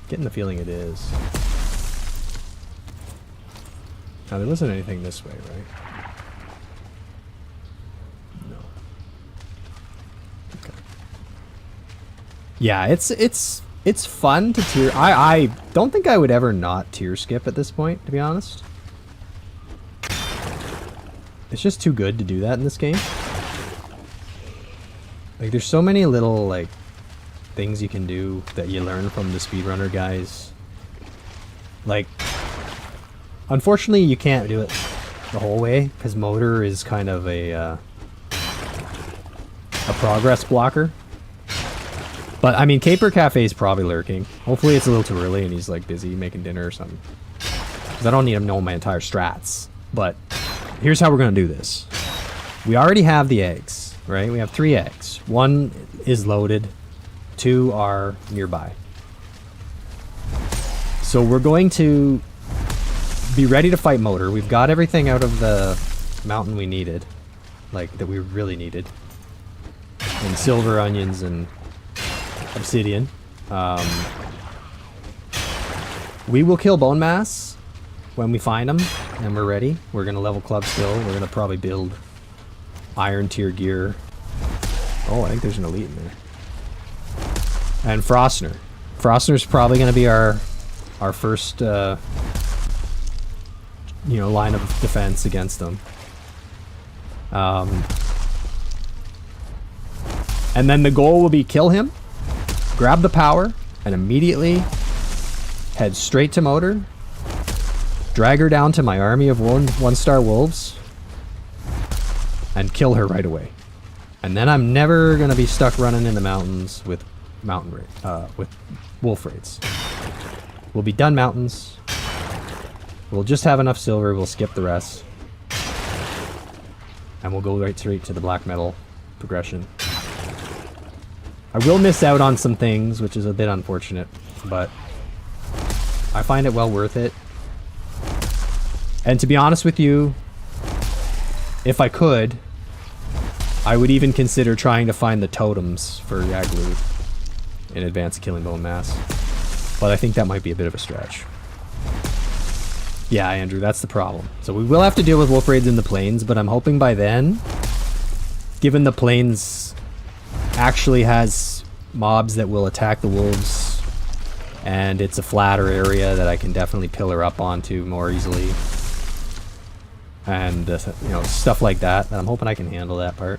Getting the feeling it is. Now there wasn't anything this way, right? Yeah, it's It's fun to tier. I don't think I would ever not tier skip at this point, to be honest. It's just too good to do that in this game. Like, there's so many little, like, things you can do that you learn from the speedrunner guys. Like, unfortunately, you can't do it the whole way, because motor is kind of a progress blocker. But, I mean, CaperCafe is probably lurking. Hopefully it's a little too early and he's, like, busy making dinner or something. Because I don't need him knowing my entire strats. But, here's how we're going to do this. We already have the eggs, right? We have 3 eggs. 1 is loaded. 2 are nearby. So we're going to be ready to fight motor. We've got everything out of the mountain we needed. Like, that we really needed. And silver, onions, and obsidian. We will kill bone mass when we find them and we're ready. We're gonna level club still. We're gonna probably build iron tier gear. Oh, I think there's an elite in there. And Frostner. Frostner's probably gonna be our first line of defense against them. And then the goal will be kill him, grab the power, and immediately head straight to motor, drag her down to my army of one-star wolves, and kill her right away. And then I'm never gonna be stuck running in the mountains with with wolf raids. We'll be done mountains. We'll just have enough silver. We'll skip the rest, and we'll go right straight to the black metal progression. I will miss out on some things, which is a bit unfortunate, but I find it well worth it. And to be honest with you, if I could, I would even consider trying to find the totems for Yaglu in advance of killing bone mass. But I think that might be a bit of a stretch. Yeah, Andrew, that's the problem. So we will have to deal with wolf raids in the plains, but I'm hoping by then, given the plains actually has mobs that will attack the wolves, and it's a flatter area that I can definitely pillar up onto more easily, and stuff like that, I'm hoping I can handle that part.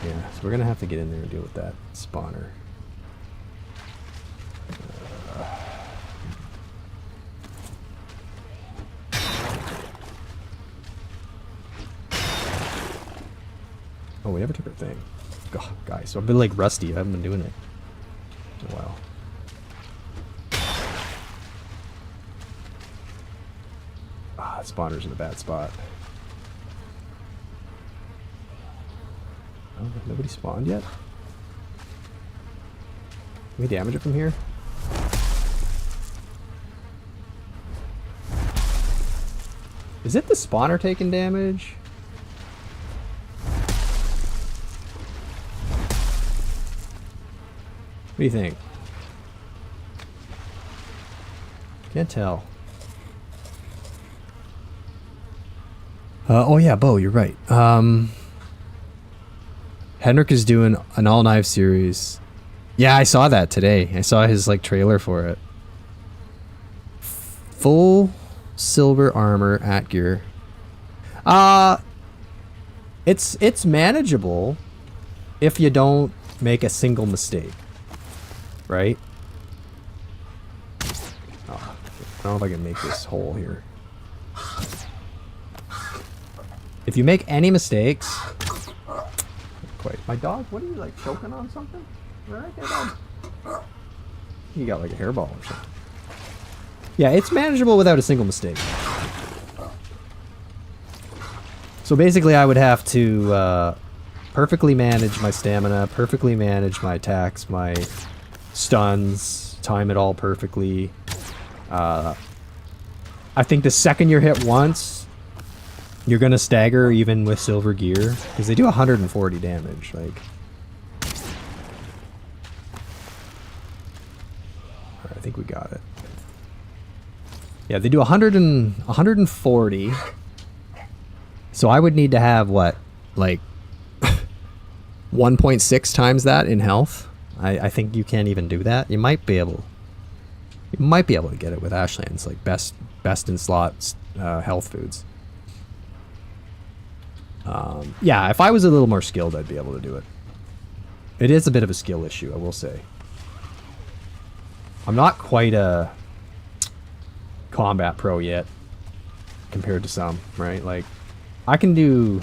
Yeah, so we're gonna have to get in there and deal with that spawner. Oh, we never took our thing. God, guys, so I've been like rusty. I haven't been doing it in a while. Ah, that spawner's in a bad spot. Oh, nobody spawned yet? Can we damage it from here? Is it the spawner taking damage? What do you think? Can't tell. Oh yeah, Bo, you're right. Henrik is doing an all knife series. Yeah, I saw that today. I saw his like trailer for it. Full silver armor at gear. It's manageable if you don't make a single mistake. Right? Oh, I don't know if I can make this hole here. If you make any mistakes... Quite. My dog, what are you, like, choking on something? Alright, dog. You got, like, a hairball or something. Yeah, it's manageable without a single mistake. So basically I would have to perfectly manage my stamina, perfectly manage my attacks, my stuns, time it all perfectly. I think the second you're hit once, you're gonna stagger even with silver gear, because they do 140 damage. Like, I think we got it. Yeah, they do 140. So I would need to have what, like 1.6 times that in health I think you can't even do that. You might be able to get it with Ashlands, like best in slots health foods. Yeah, if I was a little more skilled, I'd be able to do it. It is a bit of a skill issue, I will say. I'm not quite a combat pro yet, compared to some, right? Like, I can do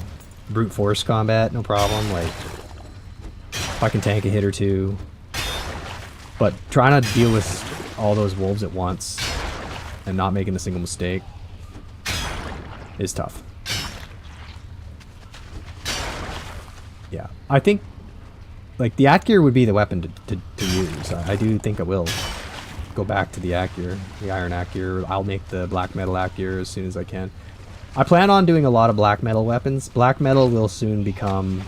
brute force combat, no problem. Like, if I can tank a hit or two. But trying to deal with all those wolves at once and not making a single mistake is tough. Yeah, I think, like, the Atgear would be the weapon to use. I do think I will go back to the Atgear, the Iron Atgear. I'll make the Black Metal Atgear as soon as I can. I plan on doing a lot of Black Metal weapons. Black Metal will soon become,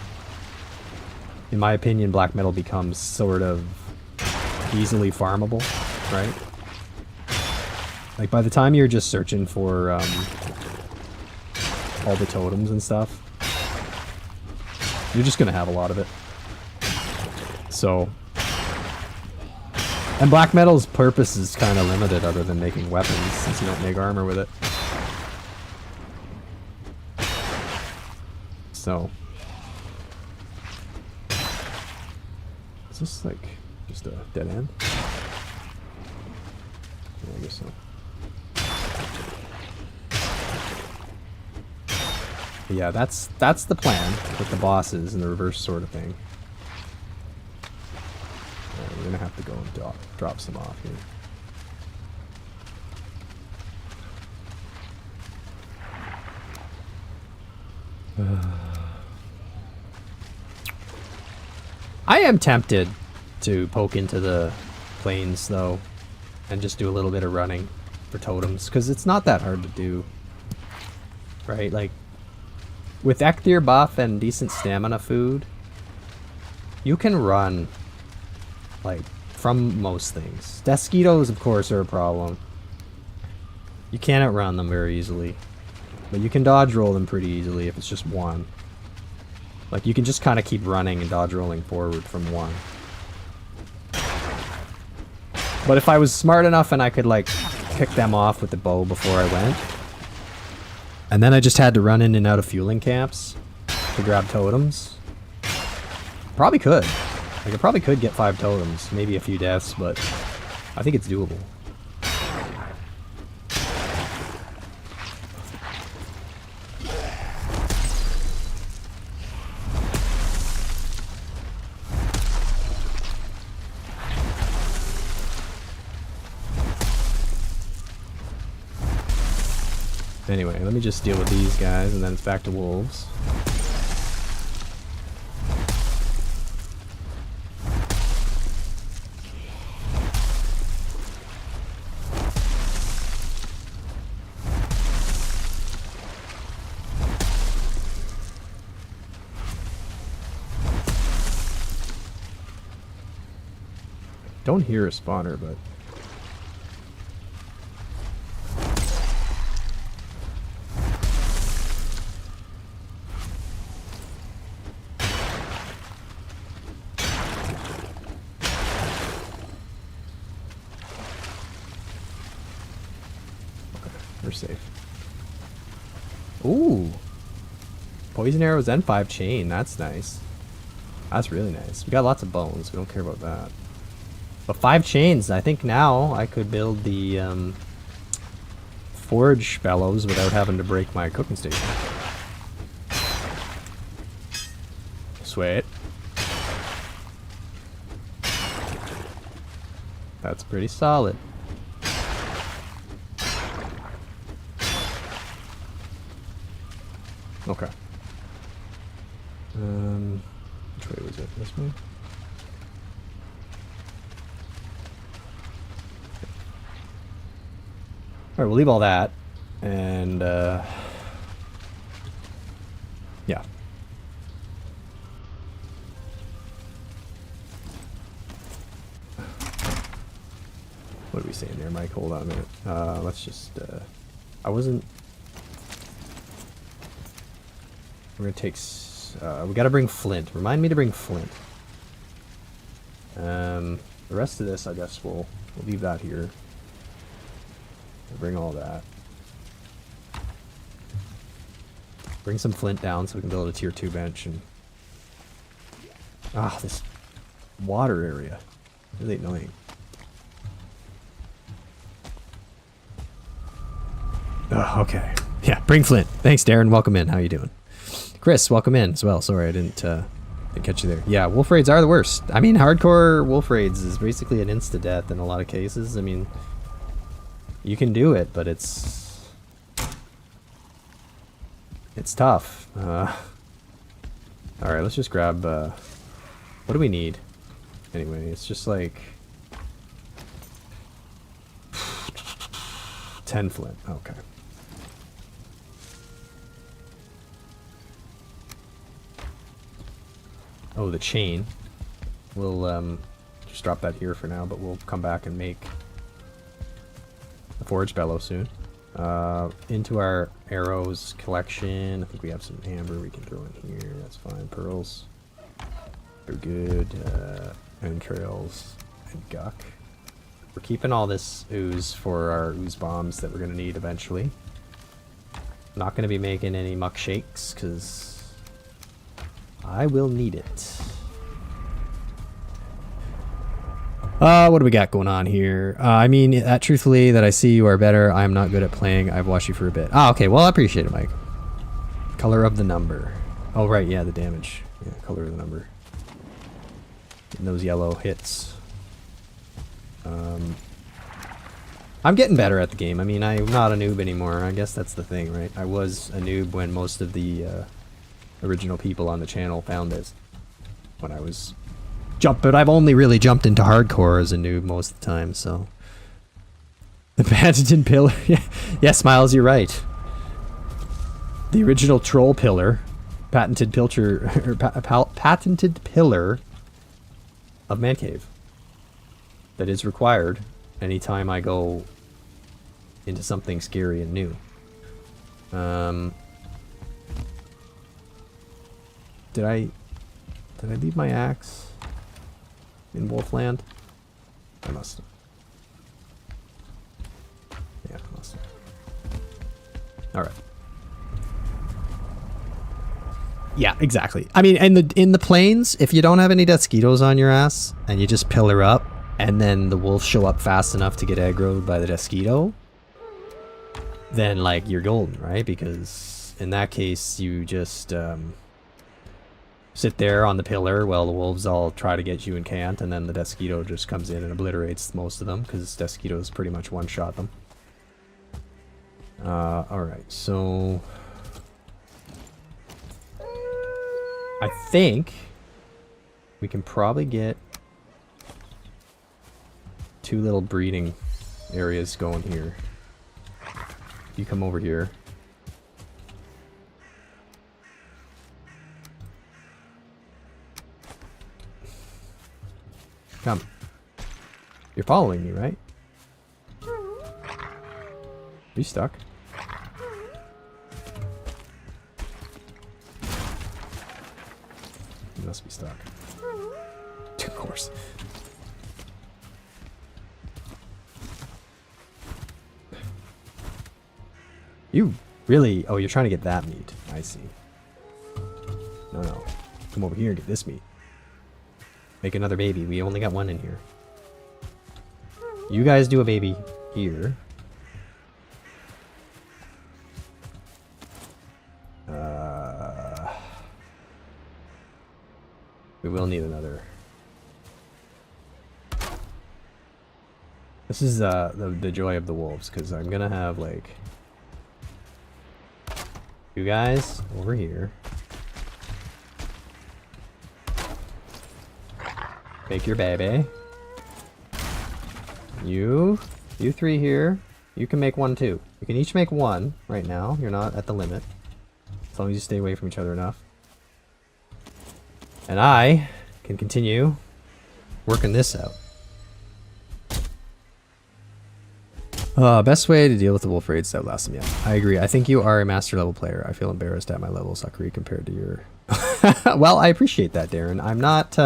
in my opinion, Black Metal becomes sort of easily farmable, right? Like, by the time you're just searching for all the totems and stuff, you're just gonna have a lot of it. So, and Black Metal's purpose is kind of limited other than making weapons, since you don't make armor with it. So, is this like just a dead end? Yeah, I guess so. But yeah, that's the plan with the bosses and the reverse sort of thing. We're gonna have to go and drop some off here. I am tempted to poke into the plains though, and just do a little bit of running for totems, because it's not that hard to do, right? Like, with Ectir buff and decent stamina food, you can run, like, from most things. Desquitos, of course, are a problem. You can't outrun them very easily. But you can dodge roll them pretty easily if it's just one. Like, you can just kind of keep running and dodge rolling forward from one. But if I was smart enough and I could, like, pick them off with the bow before I went, and then I just had to run in and out of fueling camps to grab totems, probably could. Like, I probably could get 5 totems, maybe a few deaths, but I think it's doable. Anyway, let me just deal with these guys, and then it's back to wolves. Don't hear a spawner, but we're safe. Ooh, poison arrows and 5 chain. That's nice. That's really nice. We got lots of bones. We don't care about that. But 5 chains, I think now I could build the forge bellows without having to break my cooking station. Sweet. That's pretty solid. Okay. Which way was it? This way? Alright, we'll leave all that, and, yeah. What are we saying there, Mike? Hold on a minute. Let's just, I wasn't... We're gonna take, we gotta bring flint. Remind me to bring flint. The rest of this, I guess we'll leave that here. We'll bring all that. Bring some flint down so we can build a tier 2 bench. And this water area, really annoying. Oh, okay. Yeah, bring flint. Thanks, Darren. Welcome in. How you doing? Chris, welcome in as well. Sorry, I didn't catch you there. Yeah, wolf raids are the worst. I mean, hardcore wolf raids is basically an insta-death in a lot of cases. I mean, you can do it, but it's tough. Alright, let's just grab... what do we need? Anyway, it's just like... 10 flint. Okay. Oh, the chain. We'll just drop that here for now, but we'll come back and make a forge bellow soon. Into our arrows collection. I think we have some amber we can throw in here. That's fine. Pearls. They're good. Entrails and guck. We're keeping all this ooze for our ooze bombs that we're going to need eventually. Not going to be making any muck shakes because I will need it. What do we got going on here? I mean, truthfully, that I see you are better. I'm not good at playing. I've watched you for a bit. Okay. Well, I appreciate it, Mike. Color of the number. Oh, right. Yeah, the damage. Yeah, color of the number. And those yellow hits. I'm getting better at the game. I mean, I'm not a noob anymore. I guess that's the thing, right? I was a noob when most of the original people on the channel found this. When I was but I've only really jumped into hardcore as a noob most of the time, so. The patented pillar. Yeah, Smiles, you're right. The original troll pillar. Patented pillar of Man Cave. That is required anytime I go into something scary and new. Did I leave my axe in Wolfland? I must have. Yeah, I must have. Alright. Yeah, exactly. I mean, in the plains, if you don't have any Desquitos on your ass, and you just pillar up, and then the wolves show up fast enough to get aggroed by the Desquito, then, like, you're golden, right? Because in that case, you just sit there on the pillar while the wolves all try to get you and can't, and then the Desquito just comes in and obliterates most of them, because Desquitos pretty much one-shot them. Alright, so... I think we can probably get 2 little breeding areas going here. You come over here. Come. You're following me, right? Are you stuck? You must be stuck. Of course. You really... Oh, you're trying to get that meat. I see. No. Come over here and get this meat. Make another baby. We only got one in here. You guys do a baby here. We will need another. This is the joy of the wolves, because I'm gonna have like you guys over here. Make your baby. You 3 here. You can make 1 too. You can each make 1 right now. You're not at the limit. As long as you stay away from each other enough. And I can continue working this out. Best way to deal with the wolf raids that outlast them. Yeah, I agree. I think you are a master level player. I feel embarrassed at my level, Sakuri, compared to your... Well, I appreciate that, Darren. I'm not...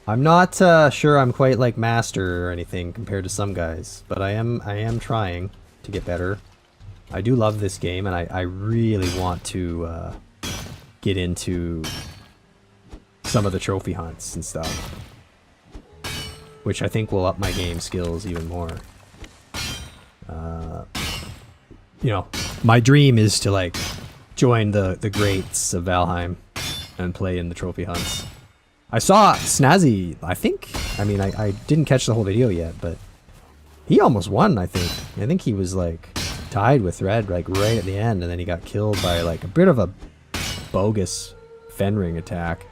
I'm not sure I'm quite like master or anything compared to some guys, but I am trying to get better. I do love this game, and I really want to get into some of the trophy hunts and stuff, which I think will up my game skills even more. You know, my dream is to like join the greats of Valheim and play in the trophy hunts. I saw Snazzy, I mean, I didn't catch the whole video yet, but he almost won, I think. I think he was like tied with Red like right at the end, and then he got killed by like a bit of a bogus Fenring attack.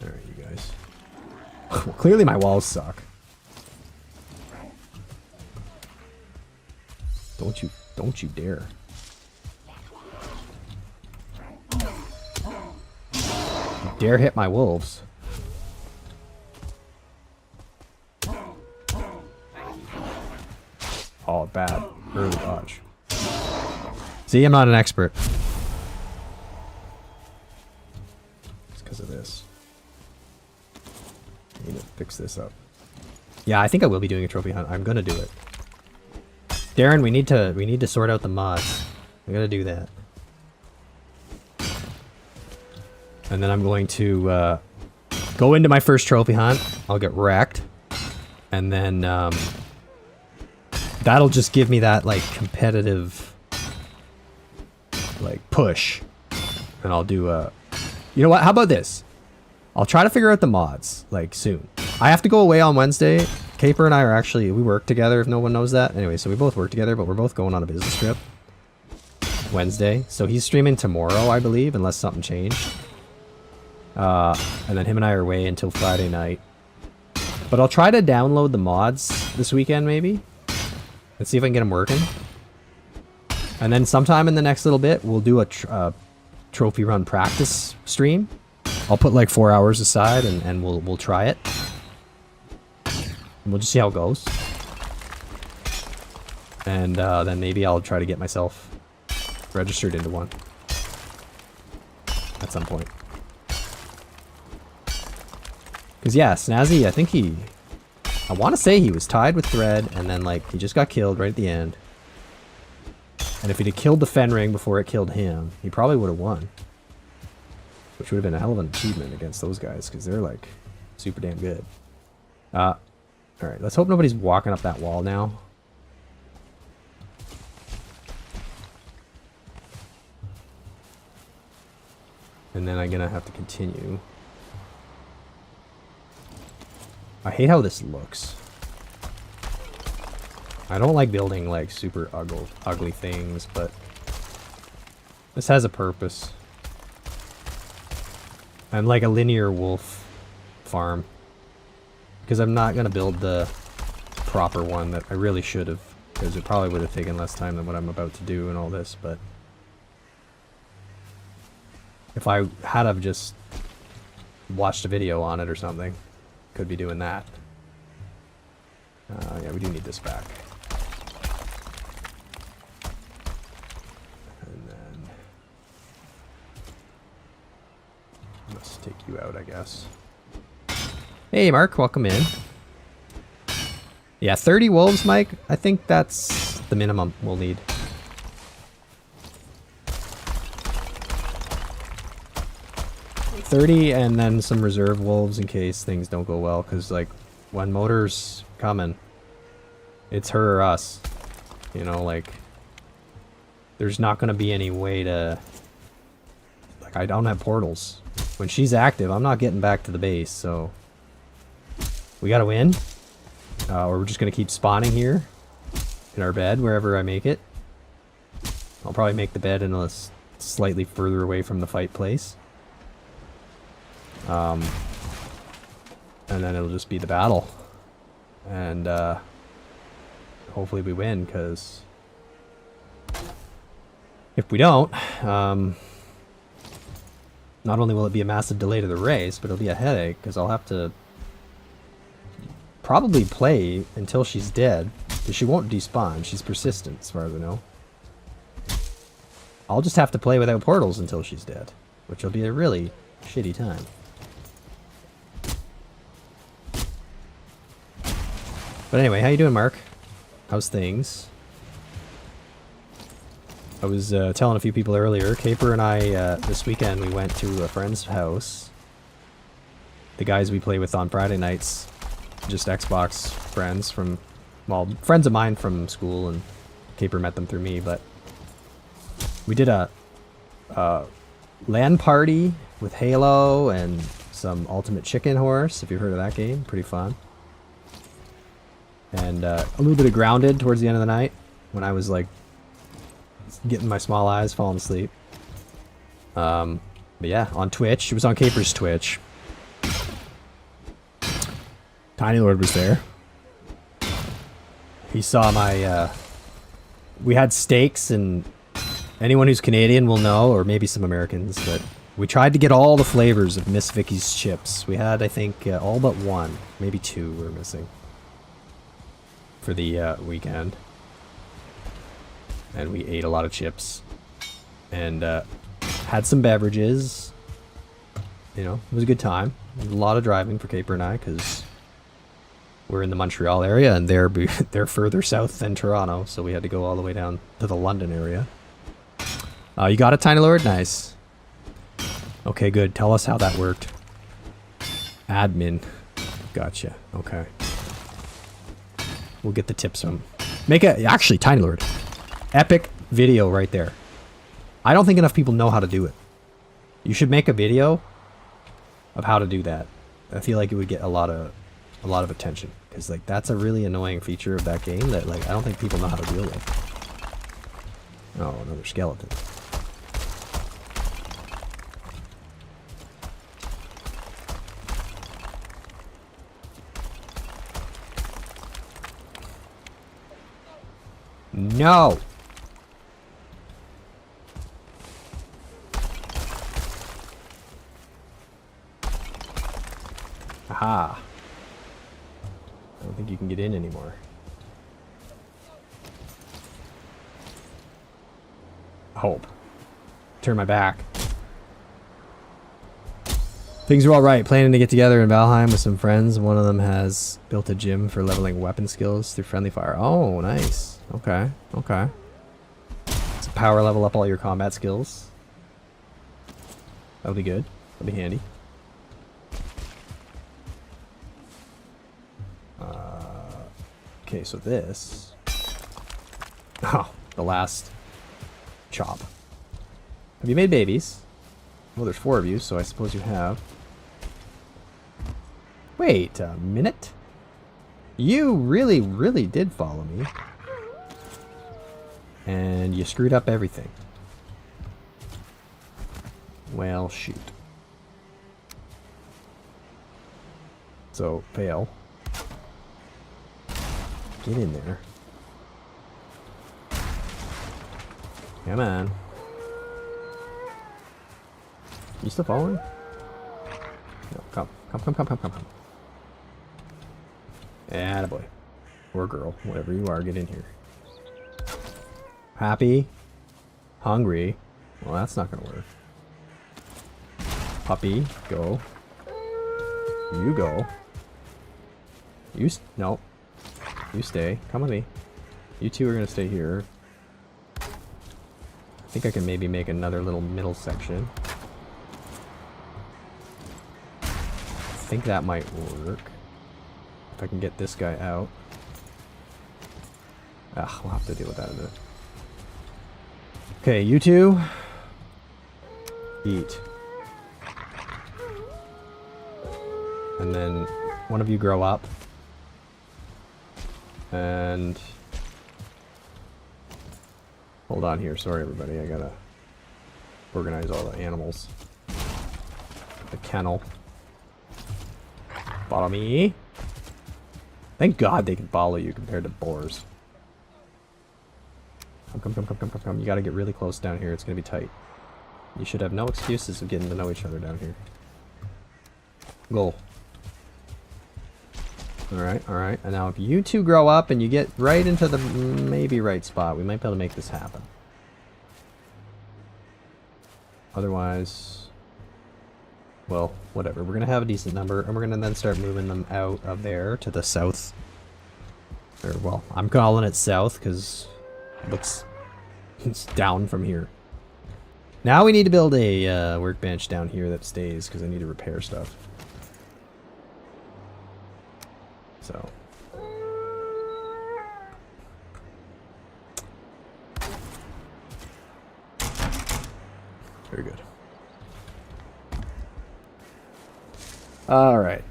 Alright, you guys. Well, clearly my walls suck. Don't you dare. You dare hit my wolves. Oh, bad. Early dodge. See, I'm not an expert. It's because of this. I need to fix this up. Yeah, I think I will be doing a trophy hunt. I'm gonna do it. Darren, we need to sort out the mods. We gotta do that. And then I'm going to go into my first trophy hunt. I'll get wrecked. And then that'll just give me that like competitive like push. And I'll do you know what? How about this? I'll try to figure out the mods like soon. I have to go away on Wednesday. Caper and I are actually, we work together if no one knows that. Anyway, so we both work together, but we're both going on a business trip Wednesday. So he's streaming tomorrow, I believe, unless something changed. And then him and I are away until Friday night. But I'll try to download the mods this weekend maybe. And see if I can get them working. And then sometime in the next little bit, we'll do a trophy run practice stream. I'll put like 4 hours aside and we'll try it. And we'll just see how it goes. And then maybe I'll try to get myself registered into one. At some point. Because yeah, Snazzy, I think I want to say he was tied with Thread, and then like he just got killed right at the end. And if he'd have killed the Fenring before it killed him, he probably would have won. Which would have been a hell of an achievement against those guys, because they're like super damn good. Alright, let's hope nobody's walking up that wall now. And then I'm gonna have to continue. I hate how this looks. I don't like building like super ugly things, but this has a purpose. I'm like a linear wolf farm. Because I'm not going to build the proper one that I really should have. Because it probably would have taken less time than what I'm about to do and all this, but if I had have just watched a video on it or something, could be doing that. Yeah, we do need this back. And then let's take you out, I guess. Hey, Mark, welcome in. Yeah, 30 wolves, Mike. I think that's the minimum we'll need. $30 and then some reserve wolves in case things don't go well. Because, like, when Motor's coming, it's her or us. You know, like, there's not going to be any way to... Like, I don't have portals. When she's active, I'm not getting back to the base, so... We gotta win. Or we're just gonna keep spawning here. In our bed, wherever I make it. I'll probably make the bed in a slightly further away from the fight place. And then it'll just be the battle. And hopefully we win, because if we don't, not only will it be a massive delay to the race, but it'll be a headache, because I'll have to probably play until she's dead. Because she won't despawn. She's persistent, as far as I know. I'll just have to play without portals until she's dead. Which will be a really shitty time. But anyway, how you doing, Mark? How's things? I was telling a few people earlier, Caper and I, this weekend, we went to a friend's house. The guys we play with on Friday nights, just Xbox friends from, well, friends of mine from school, and Caper met them through me, but we did a LAN party with Halo and some Ultimate Chicken Horse, if you've heard of that game. Pretty fun. And a little bit of Grounded towards the end of the night, when I was like getting my small eyes, falling asleep. But yeah, on Twitch. It was on Caper's Twitch. Tiny Lord was there. He saw my, we had steaks, and anyone who's Canadian will know, or maybe some Americans, but we tried to get all the flavors of Miss Vicky's chips. We had, I think, all but one, maybe two were missing for the weekend. And we ate a lot of chips and had some beverages. You know, it was a good time. A lot of driving for Caper and I, because we're in the Montreal area, and they're further south than Toronto, so we had to go all the way down to the London area. You got it, Tiny Lord? Nice. Okay, good. Tell us how that worked. Admin. Gotcha. Okay. We'll get the tips from... Actually, Tiny Lord. Epic video right there. I don't think enough people know how to do it. You should make a video of how to do that. I feel like it would get a lot of attention, because like that's a really annoying feature of that game that like I don't think people know how to deal with. Oh, another skeleton. No. Aha. I don't think you can get in anymore. Hope. Turn my back. Things are all right. Planning to get together in Valheim with some friends. One of them has built a gym for leveling weapon skills through friendly fire. Oh, nice. Okay. Okay. So power level up all your combat skills. That'll be good. That'll be handy. Okay, so this... Oh, the last chop. Have you made babies? Well, there's 4 of you, so I suppose you have. Wait a minute. You really, really did follow me. And you screwed up everything. Well, shoot. So, fail. Get in there. Come on. You still following? No, come. Come. Attaboy. Or girl, whatever you are, get in here. Happy? Hungry? Well, that's not gonna work. Puppy, go. You go. No. You stay. Come with me. You two are gonna stay here. I think I can maybe make another little middle section. I think that might work. If I can get this guy out. Ah, we'll have to deal with that in a minute. Okay, you two. Eat. And then one of you grow up. And hold on here, sorry everybody, I gotta organize all the animals. The kennel. Follow me. Thank God they can follow you compared to boars. Come. You gotta get really close down here, it's gonna be tight. You should have no excuses of getting to know each other down here. Go. Alright, alright. And now if you two grow up and you get right into the maybe right spot, we might be able to make this happen. Otherwise, well, whatever. We're going to have a decent number, and we're going to then start moving them out of there to the south. Or, well, I'm calling it south because it looks it's down from here. Now we need to build a workbench down here that stays because I need to repair stuff. So. Very good. Alright.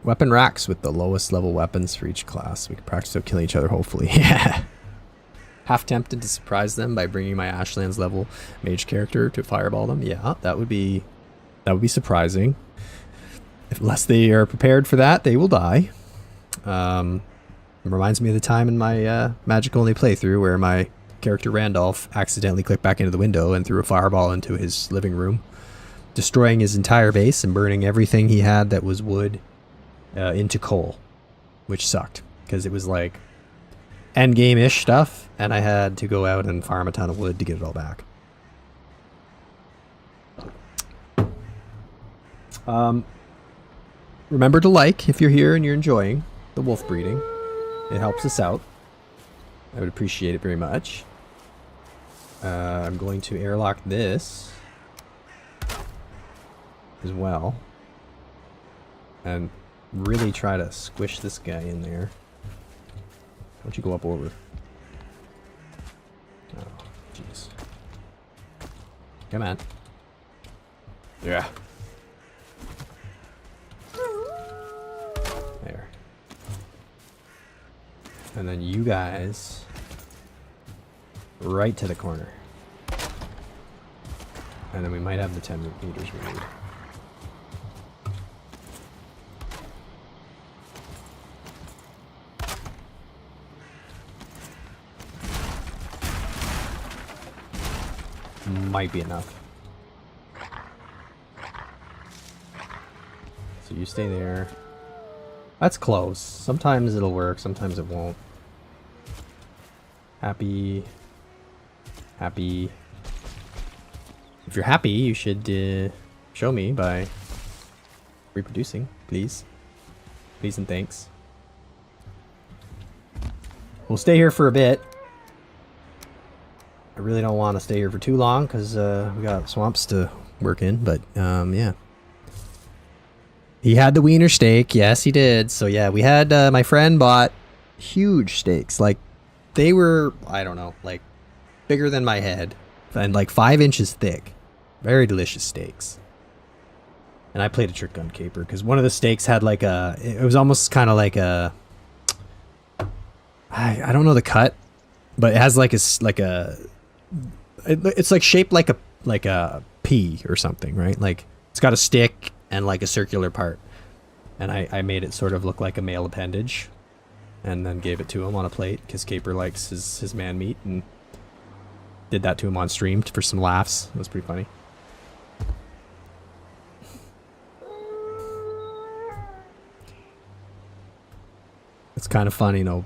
Weapon racks with the lowest level weapons for each class. We can practice out killing each other, hopefully. Yeah. Half tempted to surprise them by bringing my Ashlands level mage character to fireball them. Yeah, that would be surprising. Unless they are prepared for that, they will die. It reminds me of the time in my magic only playthrough where my character Randolph accidentally clicked back into the window and threw a fireball into his living room, destroying his entire base and burning everything he had that was wood into coal, which sucked because it was like end game-ish stuff, and I had to go out and farm a ton of wood to get it all back. Remember to like if you're here and you're enjoying the wolf breeding. It helps us out. I would appreciate it very much. I'm going to airlock this as well. And really try to squish this guy in there. Why don't you go up over? Oh, jeez. Come on. Yeah. There. And then you guys right to the corner. And then we might have the 10 meters we need. Might be enough. So you stay there. That's close. Sometimes it'll work, sometimes it won't. Happy. Happy. If you're happy, you should show me by reproducing, please. Please and thanks. We'll stay here for a bit. I really don't want to stay here for too long because we got swamps to work in, but yeah. He had the wiener steak. Yes, he did. So yeah, we had, my friend bought huge steaks. Like, they were, I don't know, like bigger than my head and like 5 inches thick. Very delicious steaks. And I played a trick on Caper because one of the steaks had like a, it was almost kind of like a, I don't know the cut, but it has like a, it's like shaped like a pea or something, right? Like it's got a stick and like a circular part. And I made it sort of look like a male appendage and then gave it to him on a plate because Caper likes his man meat and did that to him on stream for some laughs. It was pretty funny. It's kind of funny, no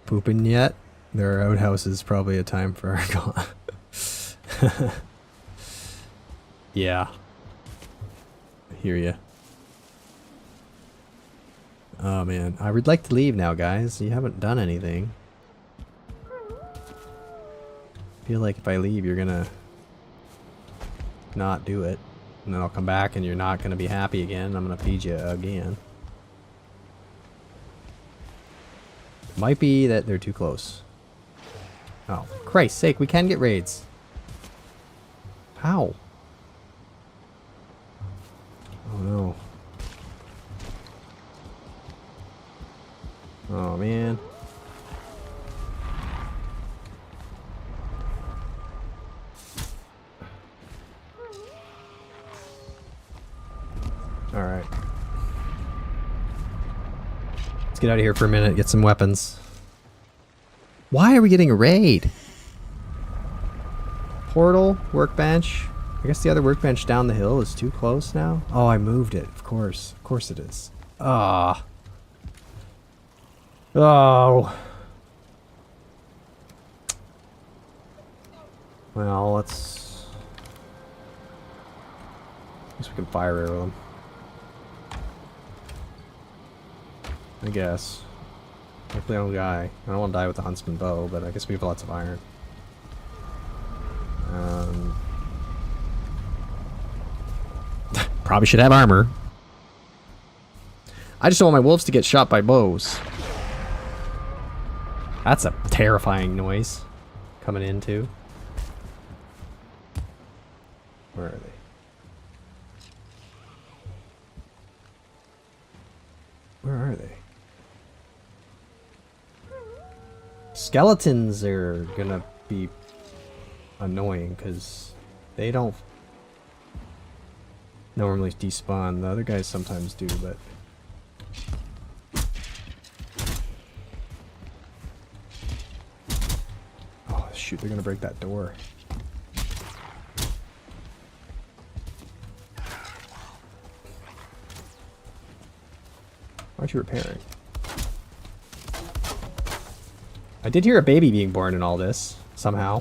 pooping yet. There are outhouses, probably a time for our yeah. I hear ya. Oh man, I would like to leave now, guys. You haven't done anything. I feel like if I leave, you're gonna not do it. And then I'll come back and you're not gonna be happy again. I'm gonna feed you again. Might be that they're too close. Oh, Christ's sake, we can get raids. How? Oh no. Oh man. Alright. Let's get out of here for a minute, get some weapons. Why are we getting a raid? Portal, workbench. I guess the other workbench down the hill is too close now. Oh, I moved it. Of course it is. Ah. Oh. Well, let's... I guess we can fire arrow them. I guess. Hopefully I don't die. I don't want to die with the huntsman bow, but I guess we have lots of iron. Probably should have armor. I just don't want my wolves to get shot by bows. That's a terrifying noise coming in too. Where are they? Where are they? Skeletons are gonna be annoying because they don't normally despawn. The other guys sometimes do, but oh shoot, they're gonna break that door. Why aren't you repairing? I did hear a baby being born in all this, somehow.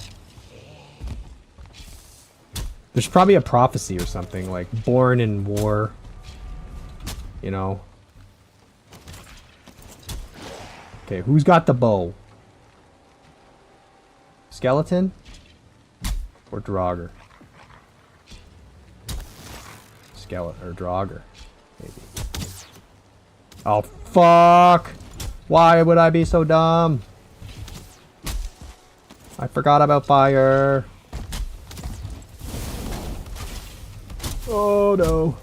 There's probably a prophecy or something, like born in war. You know? Okay, who's got the bow? Skeleton? Or Draugr? Skeleton, or Draugr, maybe. Oh, fuck! Why would I be so dumb? I forgot about fire. Oh no.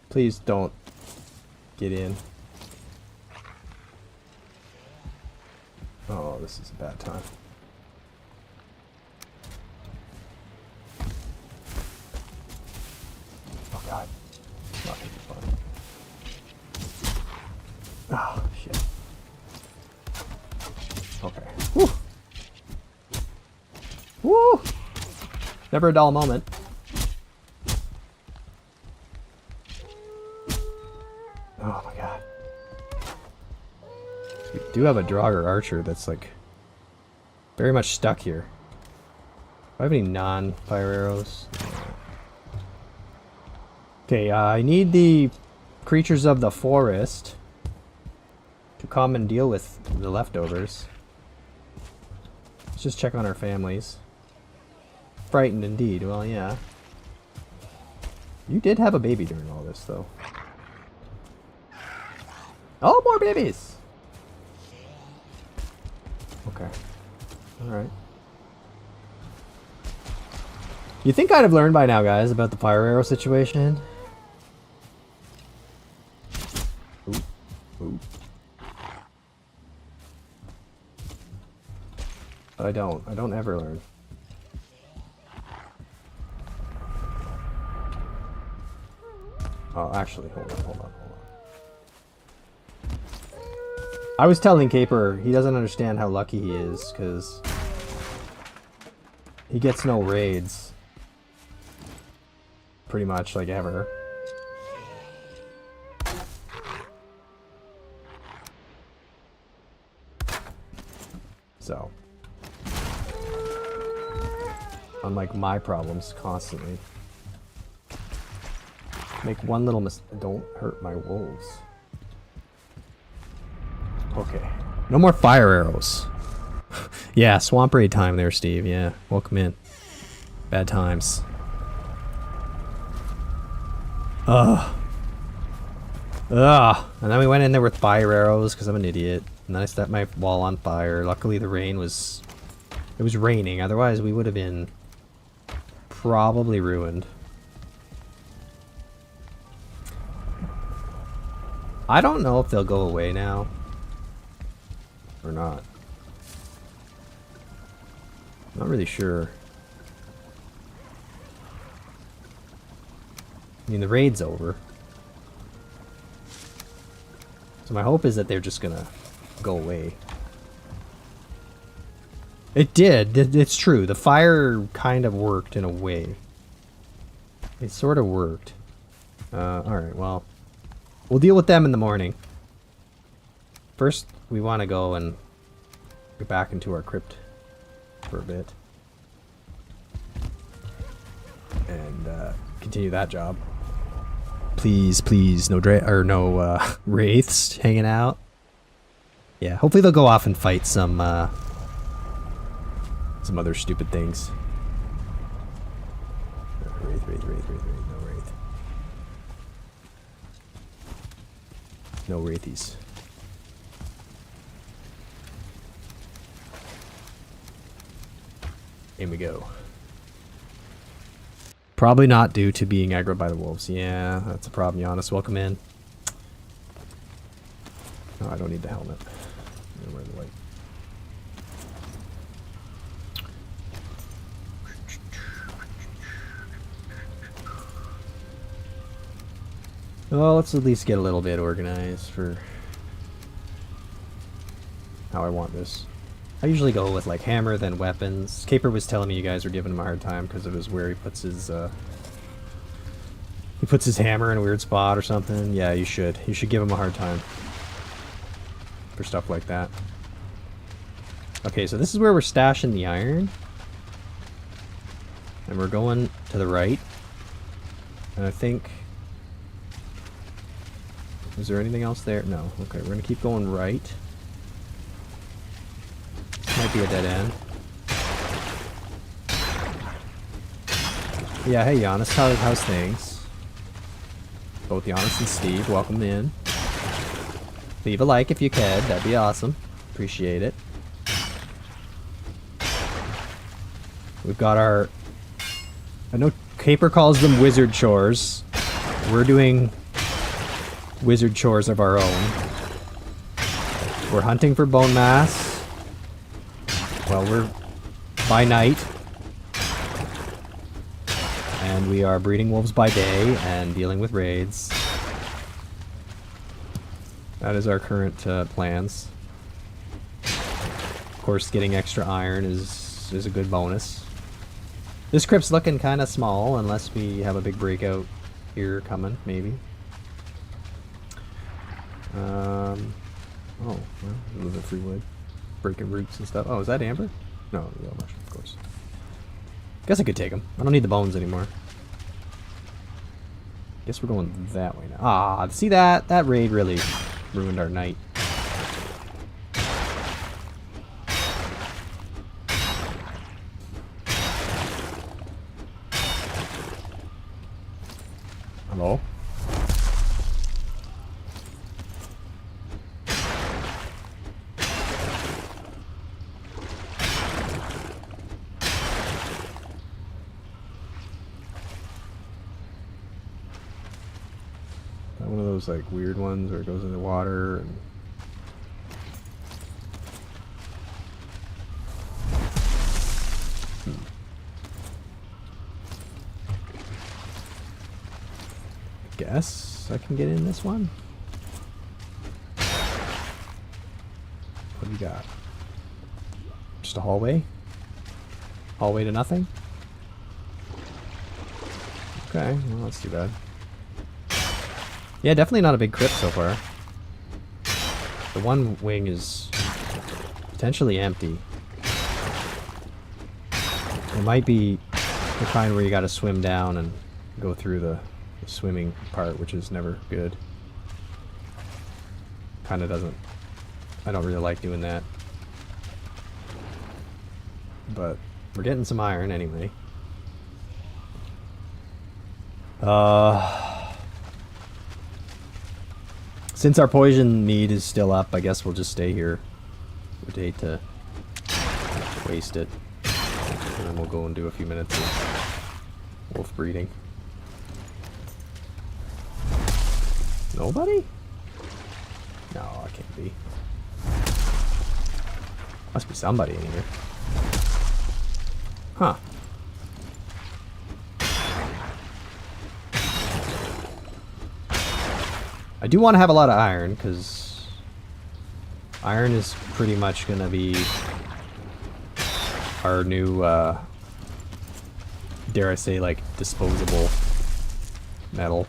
Please don't get in. Oh, this is a bad time. Oh god. It's not gonna be fun. Oh, shit. Okay. Woo! Woo! Never a dull moment. Oh my god. We do have a Draugr archer that's like very much stuck here. Do I have any non-fire arrows? Okay, I need the creatures of the forest to come and deal with the leftovers. Let's just check on our families. Frightened indeed. Well, yeah. You did have a baby during all this, though. Oh, more babies! Okay. Alright. You think I'd have learned by now, guys, about the fire arrow situation? Ooh. Ooh. But I don't. I don't ever learn. Oh, actually, hold on. I was telling Caper he doesn't understand how lucky he is, because he gets no raids. Pretty much, like, ever. So. Unlike my problems, constantly. Make one little mistake. Don't hurt my wolves. Okay. No more fire arrows. Yeah, swamp raid time there, Steve. Yeah, welcome in. Bad times. Ugh. Ugh. And then we went in there with fire arrows because I'm an idiot. And then I set my wall on fire. Luckily the rain was... It was raining. Otherwise we would have been probably ruined. I don't know if they'll go away now. Or not. Not really sure. I mean, the raid's over. So my hope is that they're just gonna go away. It did. It's true. The fire kind of worked in a way. It sort of worked. Alright, well. We'll deal with them in the morning. First, we want to go and get back into our crypt for a bit. And continue that job. Please, please, no wraiths hanging out. Yeah, hopefully they'll go off and fight some other stupid things. Wraith, no wraith. No wraithies. In we go. Probably not due to being aggroed by the wolves. Yeah, that's a problem, Giannis. Welcome in. No, I don't need the helmet. I'm gonna wear the light. Well, let's at least get a little bit organized for how I want this. I usually go with like hammer, then weapons. Caper was telling me you guys were giving him a hard time because of where he puts his hammer in a weird spot or something. Yeah, you should. You should give him a hard time for stuff like that. Okay, so this is where we're stashing the iron. And we're going to the right. And I think... Is there anything else there? No. Okay, we're going to keep going right. Might be a dead end. Yeah, hey Giannis, how's things? Both Giannis and Steve, welcome in. Leave a like if you could, that'd be awesome. Appreciate it. We've got our... I know Caper calls them wizard chores. We're doing wizard chores of our own. We're hunting for bone mass. Well, we're by night. And we are breeding wolves by day and dealing with raids. That is our current plans. Of course, getting extra iron is a good bonus. This crypt's looking kind of small unless we have a big breakout here coming, maybe. Oh, well, a little bit of free wood. Breaking roots and stuff. Oh, is that amber? No, yellow mushroom, of course. Guess I could take them. I don't need the bones anymore. Guess we're going that way now. Ah, see that? That raid really ruined our night. Hello? One of those like weird ones where it goes in the water and guess I can get in this one. What do you got? Just a hallway? Hallway to nothing? Okay, well that's too bad. Yeah, definitely not a big crypt so far. The one wing is potentially empty. It might be the kind where you gotta swim down and go through the swimming part, which is never good. Kinda doesn't... I don't really like doing that. But we're getting some iron anyway. Since our poison mead is still up, I guess we'll just stay here. Would hate to waste it. And then we'll go and do a few minutes of wolf breeding. Nobody? No, I can't be. Must be somebody in here. Huh. I do want to have a lot of iron, because iron is pretty much going to be our new, dare I say, like, disposable metal.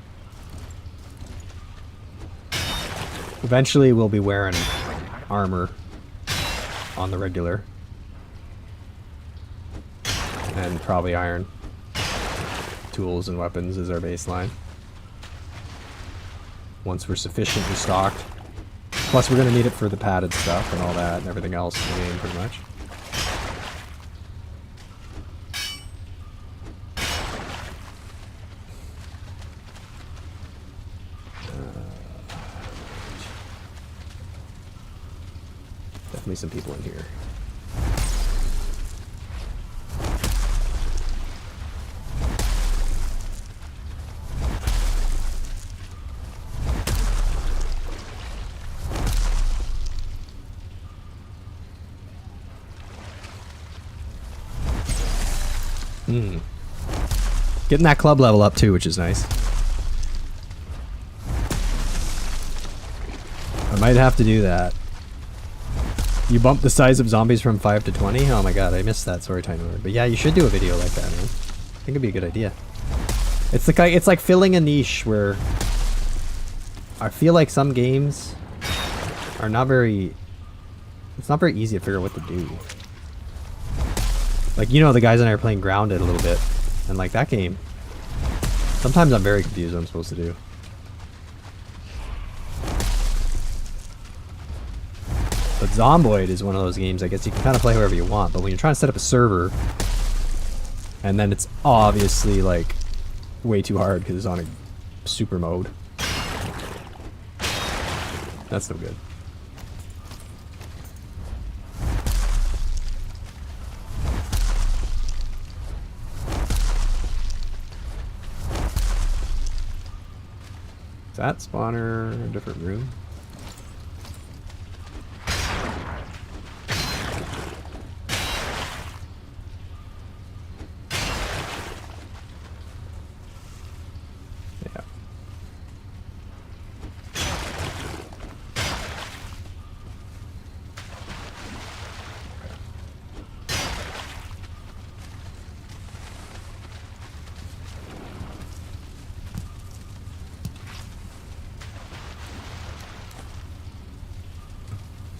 Eventually we'll be wearing armor on the regular. And probably iron. Tools and weapons is our baseline. Once we're sufficiently stocked. Plus we're gonna need it for the padded stuff and all that and everything else in the game pretty much. Definitely some people in here. Getting that club level up too, which is nice. I might have to do that. You bump the size of zombies from 5 to 20? Oh my god, I missed that. Sorry, Tiny Lord. But yeah, you should do a video like that, man. I think it'd be a good idea. It's like filling a niche where I feel like some games are not very... It's not very easy to figure out what to do. Like, you know, the guys and I are playing Grounded a little bit. And like that game, sometimes I'm very confused what I'm supposed to do. But Zomboid is one of those games, I guess you can kind of play however you want, but when you're trying to set up a server, and then it's obviously like way too hard because it's on a super mode. That's no good. Is that spawner a different room? Yeah.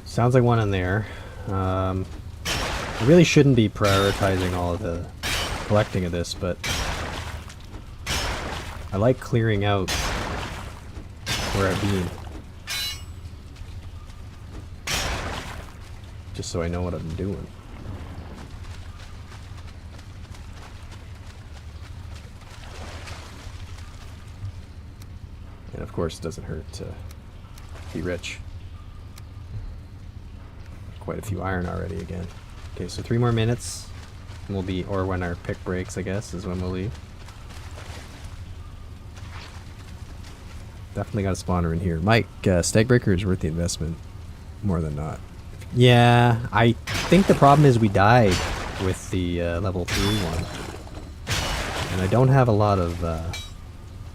Sounds like one in there. I really shouldn't be prioritizing all of the collecting of this, but I like clearing out where I've been. Just so I know what I'm doing. And of course it doesn't hurt to be rich. Quite a few iron already again. Okay, so 3 more minutes and we'll be, or when our pick breaks, I guess, is when we'll leave. Definitely got a spawner in here. Mike, Stagbreaker is worth the investment more than not. Yeah, I think the problem is we died with the level 3 one. And I don't have a lot of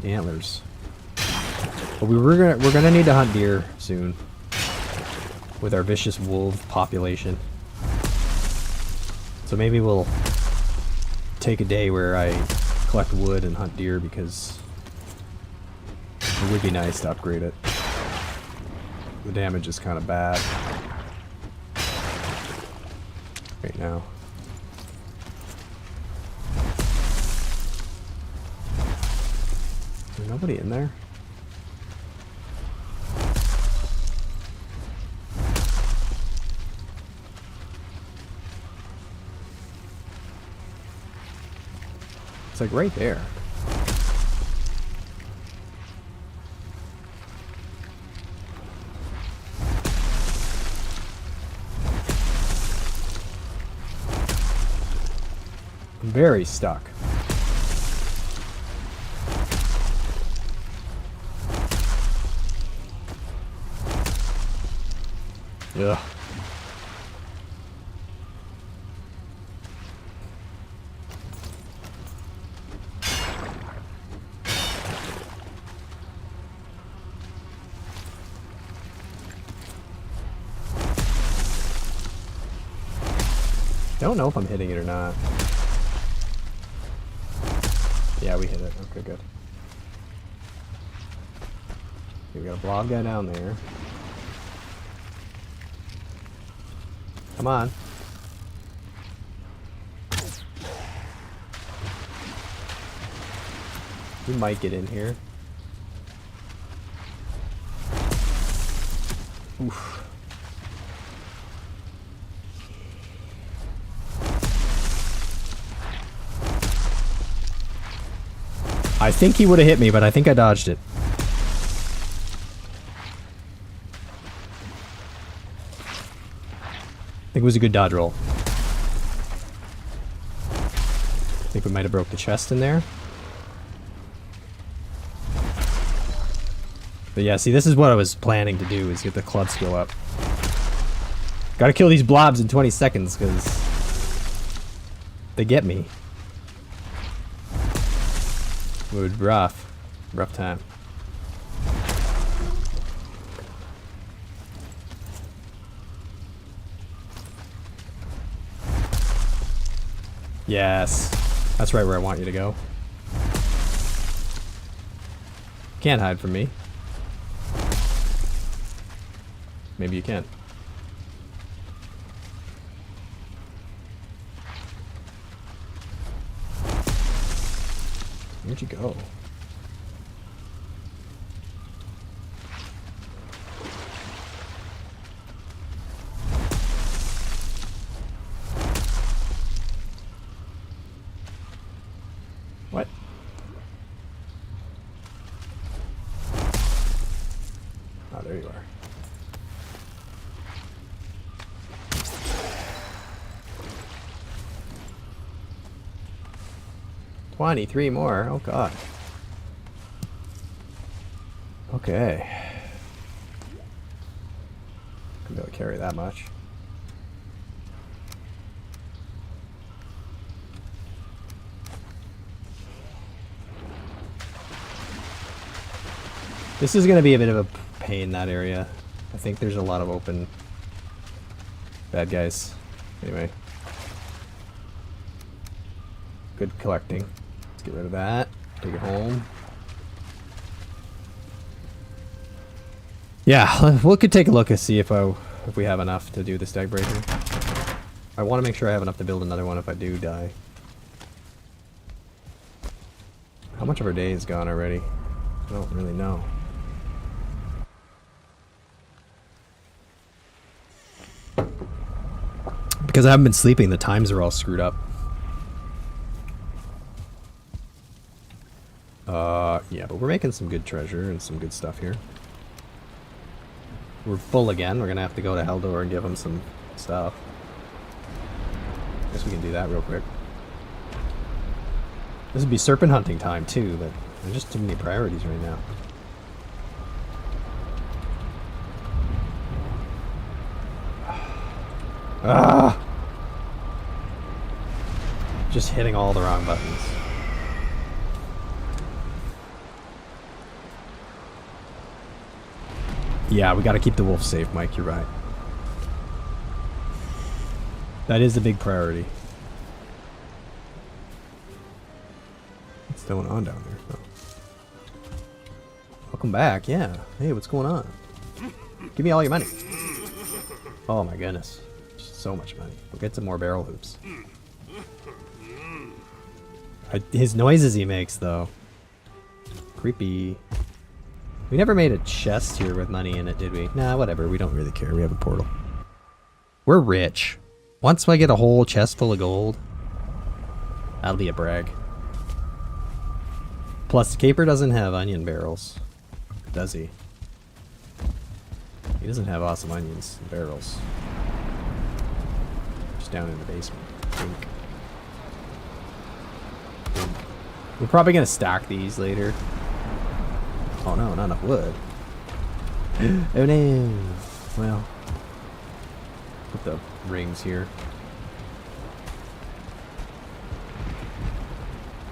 antlers. But we're gonna need to hunt deer soon. With our vicious wolf population. So maybe we'll take a day where I collect wood and hunt deer because it would be nice to upgrade it. The damage is kind of bad right now. Is there nobody in there? It's like right there. I'm very stuck. Ugh. don't know if I'm hitting it or not. Yeah, we hit it. Okay, good. Okay, we got a blob guy down there. Come on. You might get in here. Oof. I think he would have hit me, but I think I dodged it. I think it was a good dodge roll. I think we might have broke the chest in there. But yeah, see, this is what I was planning to do, is get the club skill up. Gotta kill these blobs in 20 seconds, because they get me. It would be rough. Rough time. Yes. That's right where I want you to go. Can't hide from me. Maybe you can. Where'd you go? What? Oh, there you are. $23 more. Oh god. Okay. Could be able to carry that much. This is going to be a bit of a pain, that area. I think there's a lot of open bad guys. Anyway. Good collecting. Let's get rid of that. Take it home. Yeah, we could take a look and see if we have enough to do the stag breaker. I want to make sure I have enough to build another one if I do die. How much of our day is gone already? I don't really know. Because I haven't been sleeping, the times are all screwed up. Yeah, but we're making some good treasure and some good stuff here. We're full again. We're gonna have to go to Heldor and give him some stuff. Guess we can do that real quick. This would be serpent hunting time too, but there's just too many priorities right now. Ah! Just hitting all the wrong buttons. Yeah, we gotta keep the wolf safe, Mike, you're right. That is a big priority. What's going on down there? Oh. Welcome back, yeah. Hey, what's going on? Give me all your money. Oh my goodness. So much money. We'll get some more barrel hoops. His noises he makes, though. Creepy. We never made a chest here with money in it, did we? Nah, whatever. We don't really care. We have a portal. We're rich. Once I get a whole chest full of gold, that'll be a brag. Plus, Caper doesn't have onion barrels. Does he? He doesn't have awesome onions and barrels. Just down in the basement. Think. We're probably going to stack these later. Oh no, not enough wood. Oh no. Well, put the rings here.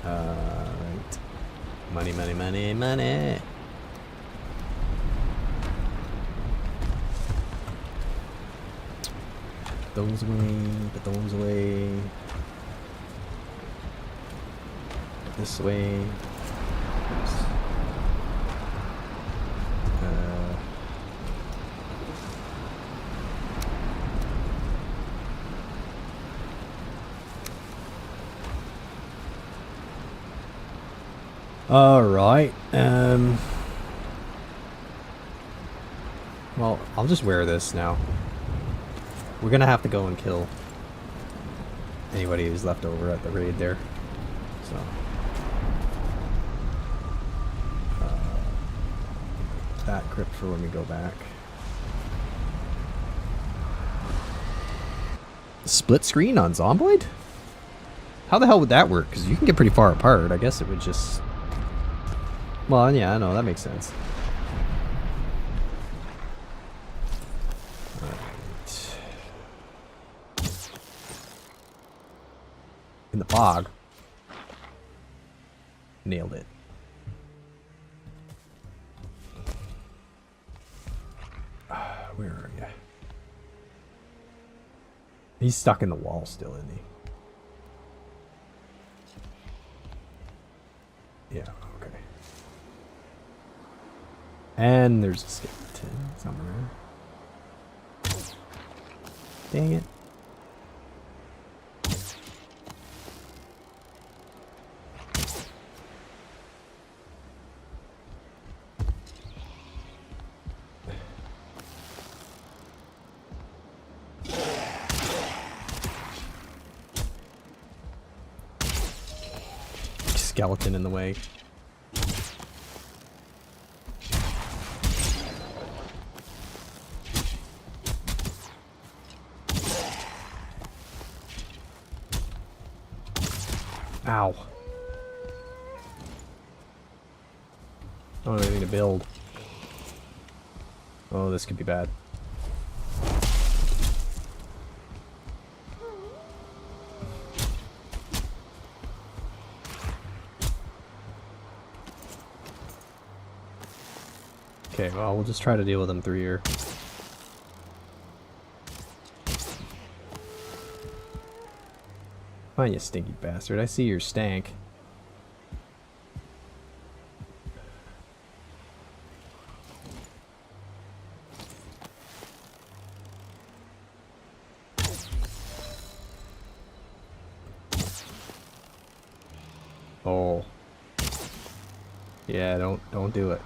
Right. Money, money, money, money. those away, put those away. This way. Oops. Alright, well, I'll just wear this now. We're gonna have to go and kill anybody who's left over at the raid there, so. That crypt for when we go back. Split screen on Zomboid? How the hell would that work? Because you can get pretty far apart. I guess it would just... Well, yeah, I know. That makes sense. Alright. In the fog. Nailed it. Where are you? He's stuck in the wall still, isn't he? Yeah, okay. And there's a skeleton somewhere. Dang it. Skeleton in the way. Ow. I don't have anything to build. Oh, this could be bad. Okay, well, we'll just try to deal with them through here. Fine, you stinky bastard. I see your stank. Oh. Yeah, don't do it.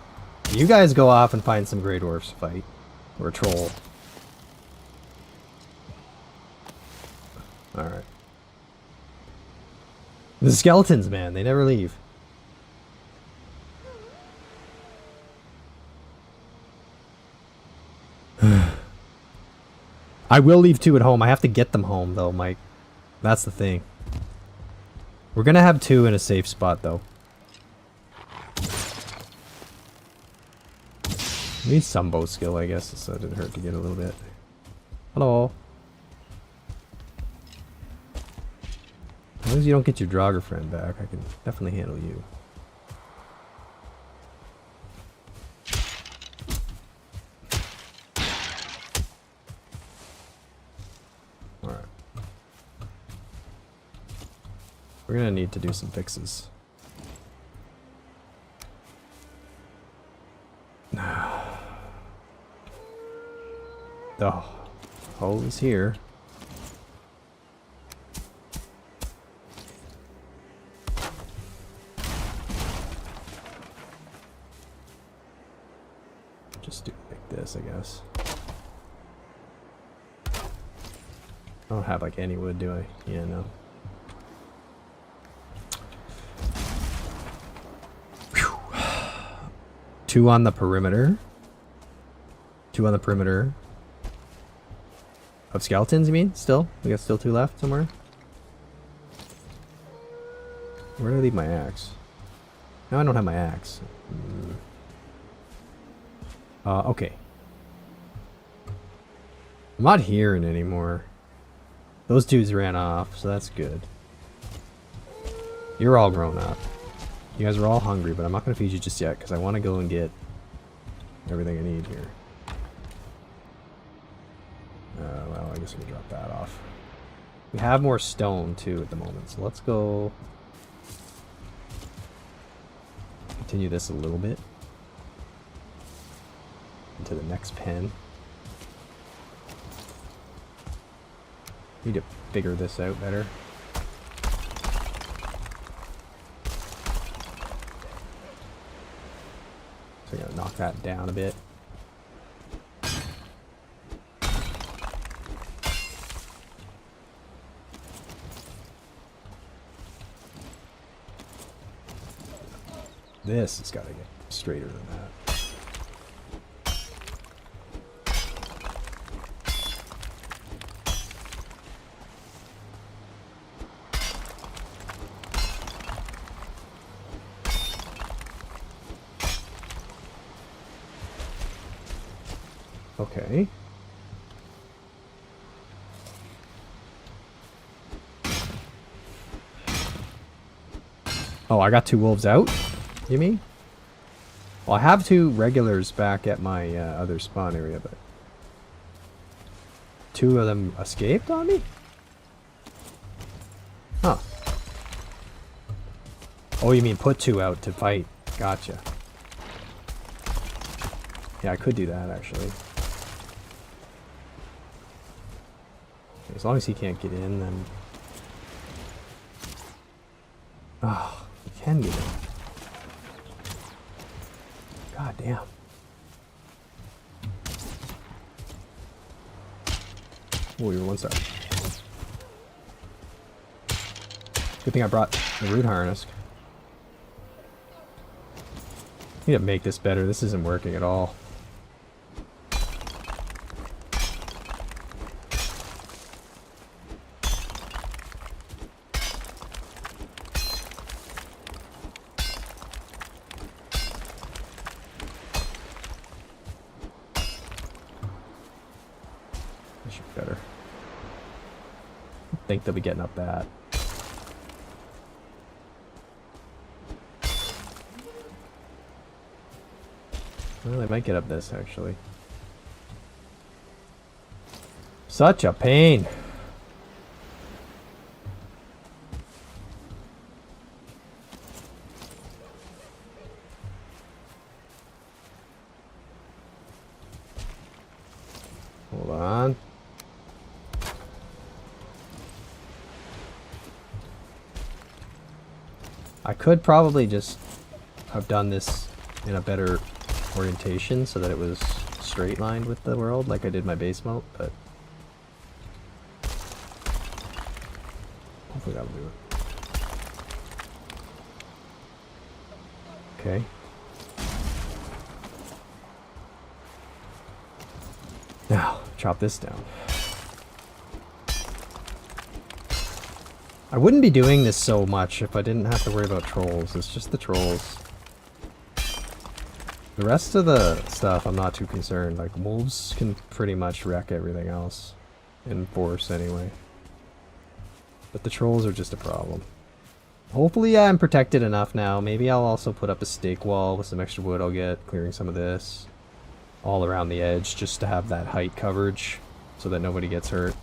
You guys go off and find some Grey Dwarfs to fight. Or a troll. Alright. The skeletons, man. They never leave. I will leave 2 at home. I have to get them home, though, Mike. That's the thing. We're gonna have 2 in a safe spot, though. Need some bow skill, I guess, so it didn't hurt to get a little bit. Hello. As long as you don't get your Draugr friend back, I can definitely handle you. Alright. We're gonna need to do some fixes. Oh, hole is here. Just do it like this, I guess. I don't have like any wood, do I? Yeah, no. Whew. 2 on the perimeter. 2 on the perimeter. Of skeletons, you mean? Still? We got still 2 left somewhere? Where did I leave my axe? No, I don't have my axe. Okay. I'm not hearing anymore. Those dudes ran off, so that's good. You're all grown up. You guys are all hungry, but I'm not going to feed you just yet, because I want to go and get everything I need here. Well, I guess we can drop that off. We have more stone too at the moment, so let's go continue this a little bit into the next pen. Need to figure this out better. So I gotta knock that down a bit. This has got to get straighter than that. Okay. Oh, I got 2 wolves out? You mean? Well, I have 2 regulars back at my other spawn area, but 2 of them escaped on me? Huh. Oh, you mean put 2 out to fight. Gotcha. Yeah, I could do that, actually. As long as he can't get in, then... Oh, he can get in. God damn. Oh, you're 1 star. Good thing I brought the root harness. I need to make this better. This isn't working at all. Better. I think they'll be getting up that. Well, they might get up this, actually. Such a pain. Hold on. I could probably just have done this in a better orientation so that it was straight lined with the world like I did my base mode, but hopefully that'll do it. Okay. Now, chop this down. I wouldn't be doing this so much if I didn't have to worry about trolls. It's just the trolls. The rest of the stuff, I'm not too concerned. Like, wolves can pretty much wreck everything else. In force, anyway. But the trolls are just a problem. Hopefully I'm protected enough now. Maybe I'll also put up a stake wall with some extra wood I'll get, clearing some of this. All around the edge, just to have that height coverage, so that nobody gets hurt.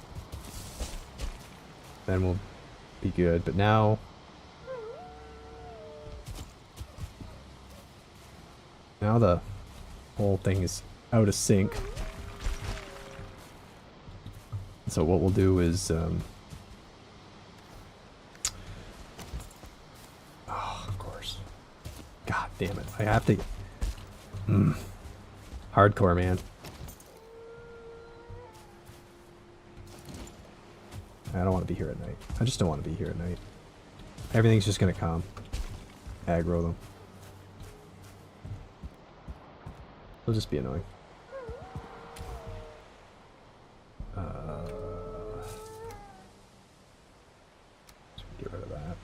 Then we'll be good, but now the whole thing is out of sync. So what we'll do is oh, of course, god damn it, I have to hardcore, man. I don't want to be here at night. I just don't want to be here at night. Everything's just gonna come. Aggro them. It'll just be annoying. Get rid of that.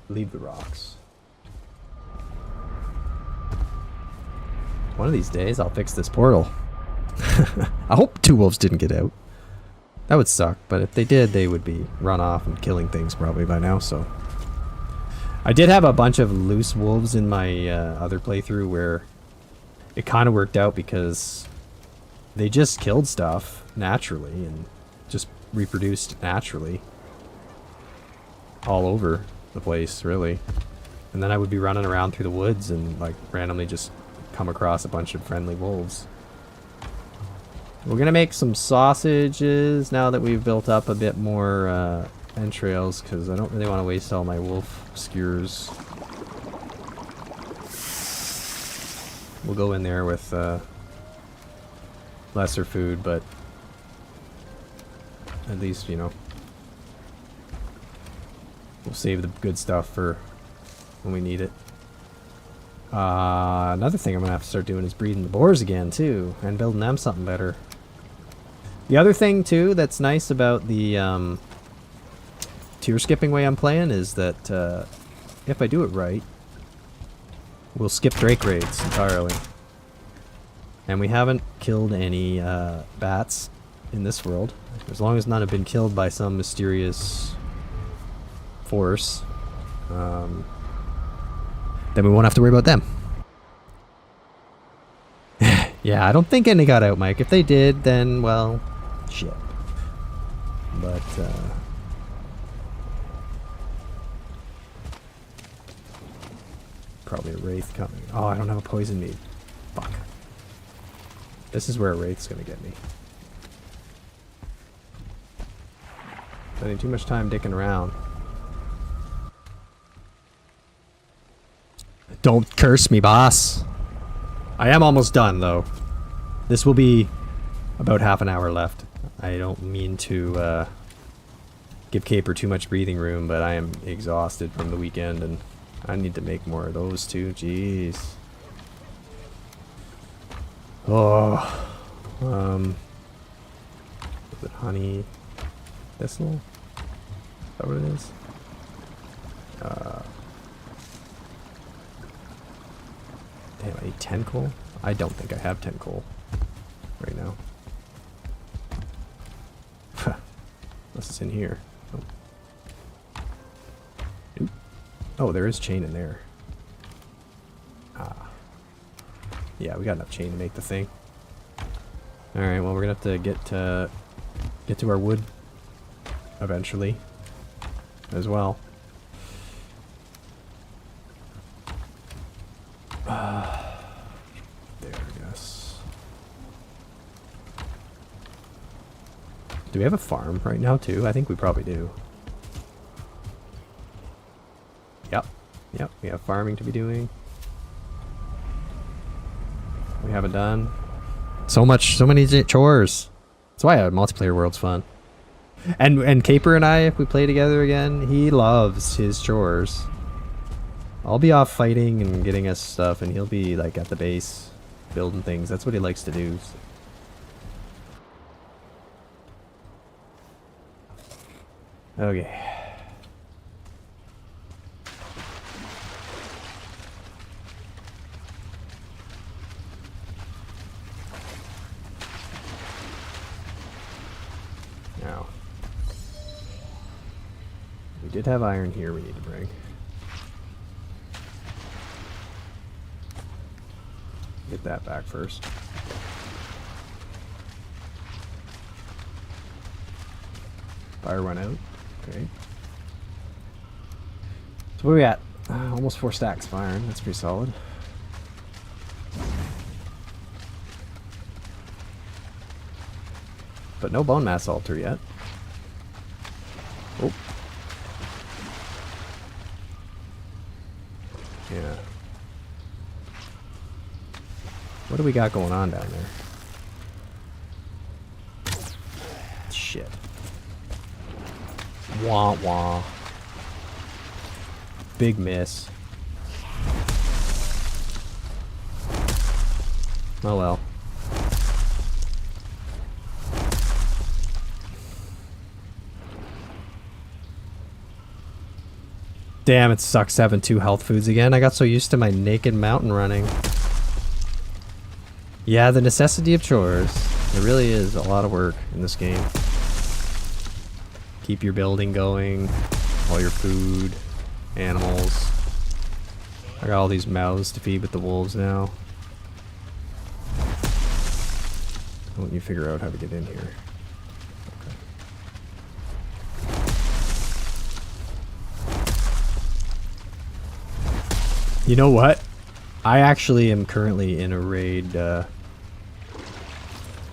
Leave the rocks. One of these days I'll fix this portal. I hope 2 wolves didn't get out. That would suck, but if they did, they would be run off and killing things probably by now, so. I did have a bunch of loose wolves in my other playthrough where it kind of worked out because they just killed stuff naturally, and just reproduced naturally. All over the place, really. And then I would be running around through the woods and like randomly just come across a bunch of friendly wolves. We're gonna make some sausages now that we've built up a bit more entrails, because I don't really want to waste all my wolf skewers. We'll go in there with lesser food, but at least, you know, we'll save the good stuff for when we need it. Another thing I'm gonna have to start doing is breeding the boars again too, and building them something better. The other thing too that's nice about the tier skipping way I'm playing is that if I do it right, we'll skip Drake raids entirely. And we haven't killed any bats in this world. As long as none have been killed by some mysterious force, then we won't have to worry about them. Yeah, I don't think any got out, Mike. If they did, then, well, shit. But, probably a wraith coming. Oh, I don't have a poison meat. Fuck. This is where a wraith's gonna get me. Spending too much time dicking around. Don't curse me, boss. I am almost done, though. This will be about half an hour left. I don't mean to give Caper too much breathing room, but I am exhausted from the weekend, and I need to make more of those too. Jeez. Oh. Is it honey thistle? Is that what it is? Damn, I need 10 coal? I don't think I have 10 coal right now. Unless it's in here. Oh. Oop. Oh, there is chain in there. Ah. Yeah, we got enough chain to make the thing. Alright, well, we're gonna have to get to our wood eventually as well. There, I guess. Do we have a farm right now too? I think we probably do. Yep. Yep, we have farming to be doing. We haven't done. So many chores. That's why a multiplayer world's fun. And Caper and I, if we play together again, he loves his chores. I'll be off fighting and getting us stuff, and he'll be like at the base building things. That's what he likes to do. Okay. Now, we did have iron here we need to bring. Get that back first. Fire went out. Okay. So what are we at? Almost 4 stacks of iron. That's pretty solid. But no bone mass altar yet. Oh. Yeah. What do we got going on down there? Shit. Wah wah. Big miss. Oh well. Damn, it sucks having 2 health foods again. I got so used to my naked mountain running. Yeah, the necessity of chores. It really is a lot of work in this game. Keep your building going, all your food, animals. I got all these mouths to feed with the wolves now. Why don't you figure out how to get in here? Okay. You know what? I actually am currently in a raid. I'm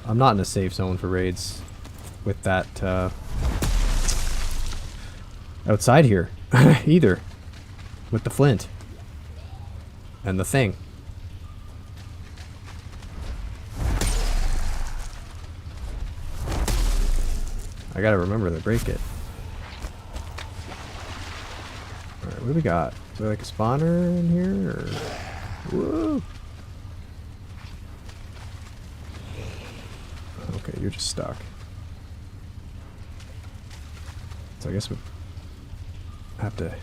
not in a safe zone for raids with that outside here either. With the flint and the thing. I gotta remember to break it. Alright, what do we got? Is there like a spawner in here? Or... Whoa! Okay, you're just stuck. So I guess we have to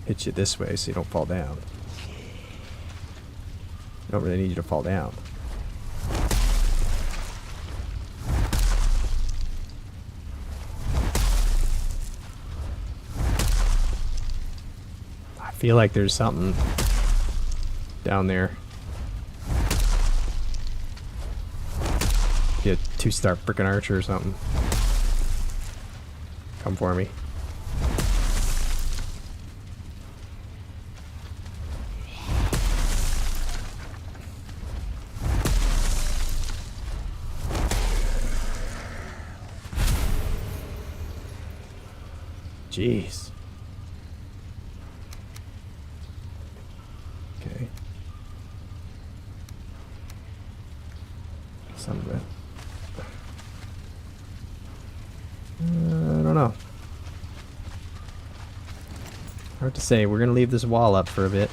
hit you this way so you don't fall down. I don't really need you to fall down. I feel like there's something down there. Be a 2-star frickin' archer or something. Come for me. Jeez. Okay. Some of it. I don't know. Hard to say. We're gonna leave this wall up for a bit.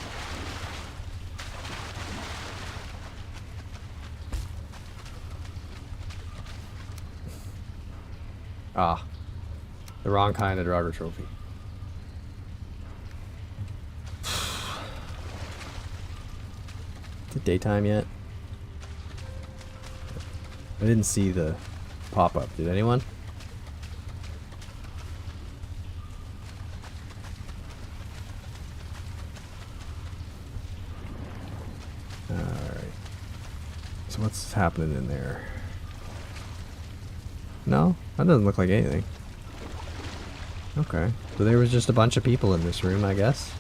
Ah. The wrong kind of Draugr trophy. Is it daytime yet? I didn't see the pop-up. Did anyone? Alright. So what's happening in there? No? That doesn't look like anything. Okay. So there was just a bunch of people in this room, I guess.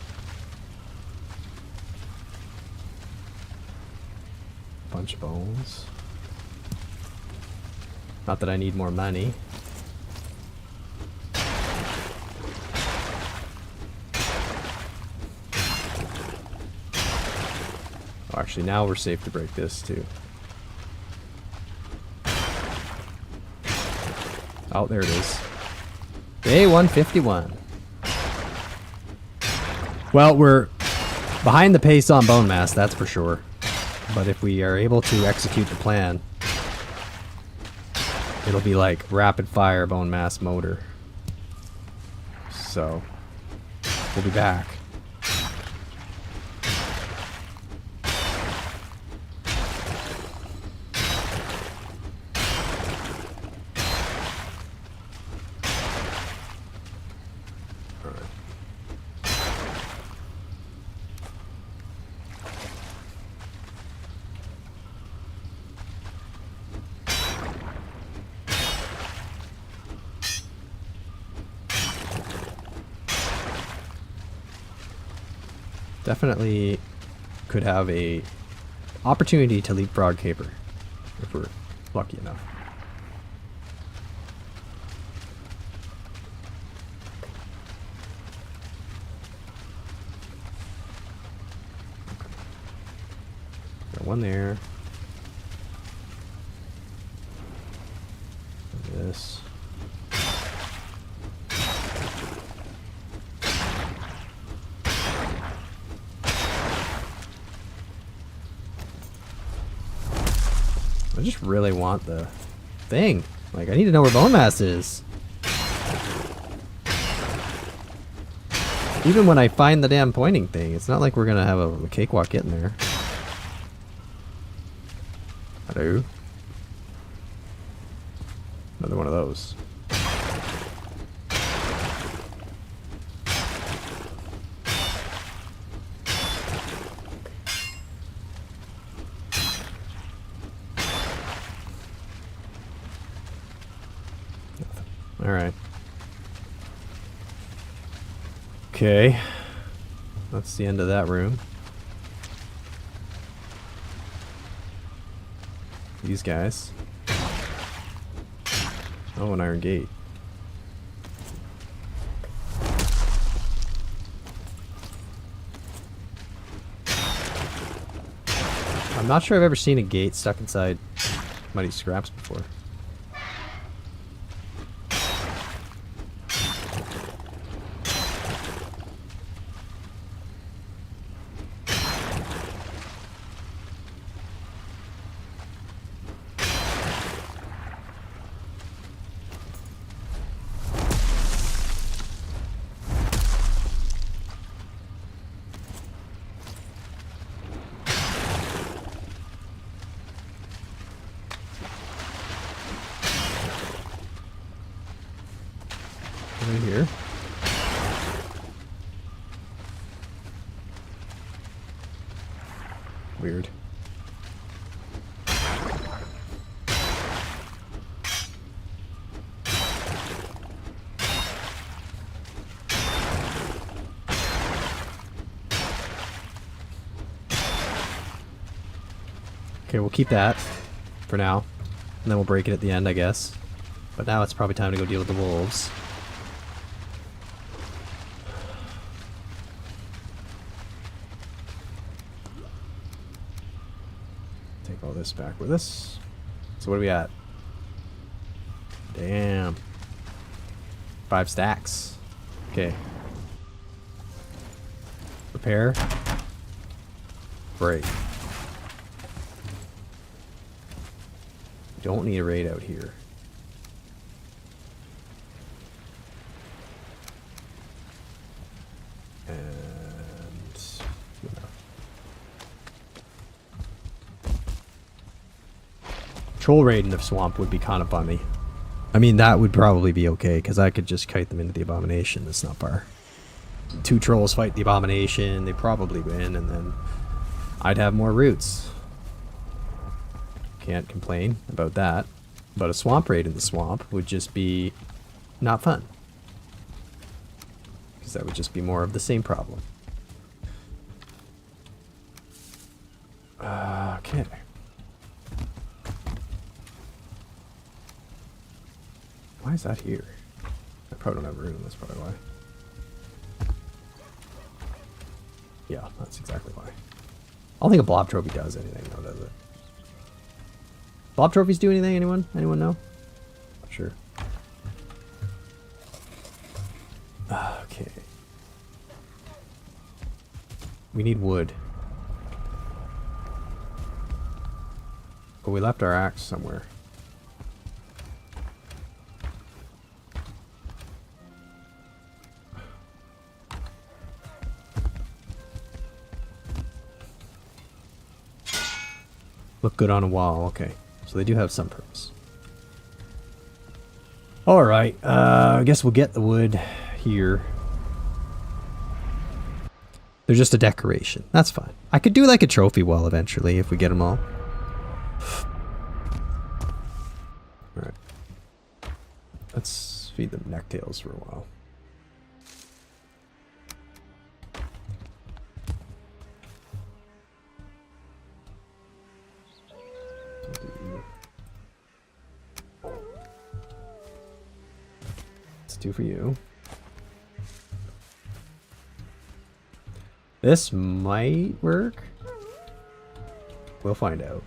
Bunch of bones. Not that I need more money. Oh, actually, now we're safe to break this, too. Oh, there it is. Day 151. Well, we're behind the pace on bone mass, that's for sure. But if we are able to execute the plan, it'll be like rapid fire bone mass motor. So, we'll be back. Definitely could have a opportunity to leapfrog Caper if we're lucky enough. Got one there. This. I just really want the thing. Like, I need to know where bone mass is. Even when I find the damn pointing thing, it's not like we're gonna have a cakewalk getting there. Hello? Another one of those. Alright. Okay. That's the end of that room. these guys. Oh, an iron gate. I'm not sure I've ever seen a gate stuck inside muddy scraps before. Right here. Weird. Okay, we'll keep that for now. And then we'll break it at the end, I guess. But now it's probably time to go deal with the wolves. Take all this back with us. So what are we at? Damn. 5 stacks. Okay. Repair. Break. Don't need a raid out here. And troll raid in the swamp would be kind of bummy. I mean, that would probably be okay because I could just kite them into the abomination. That's not far. 2 trolls fight the abomination. They probably win, and then I'd have more roots. Can't complain about that. But a swamp raid in the swamp would just be not fun. Because that would just be more of the same problem. Okay. Why is that here? I probably don't have room, that's probably why. Yeah, that's exactly why. I don't think a blob trophy does anything though, does it? Blob trophies do anything? Anyone? Anyone know? Not sure. Okay. We need wood. But we left our axe somewhere. Look good on a wall, okay. So they do have some purpose. Alright, I guess we'll get the wood here. They're just a decoration. That's fine. I could do like a trophy wall eventually if we get them all. Alright. Let's feed them necktails for a while. Let's do for you. This might work. We'll find out.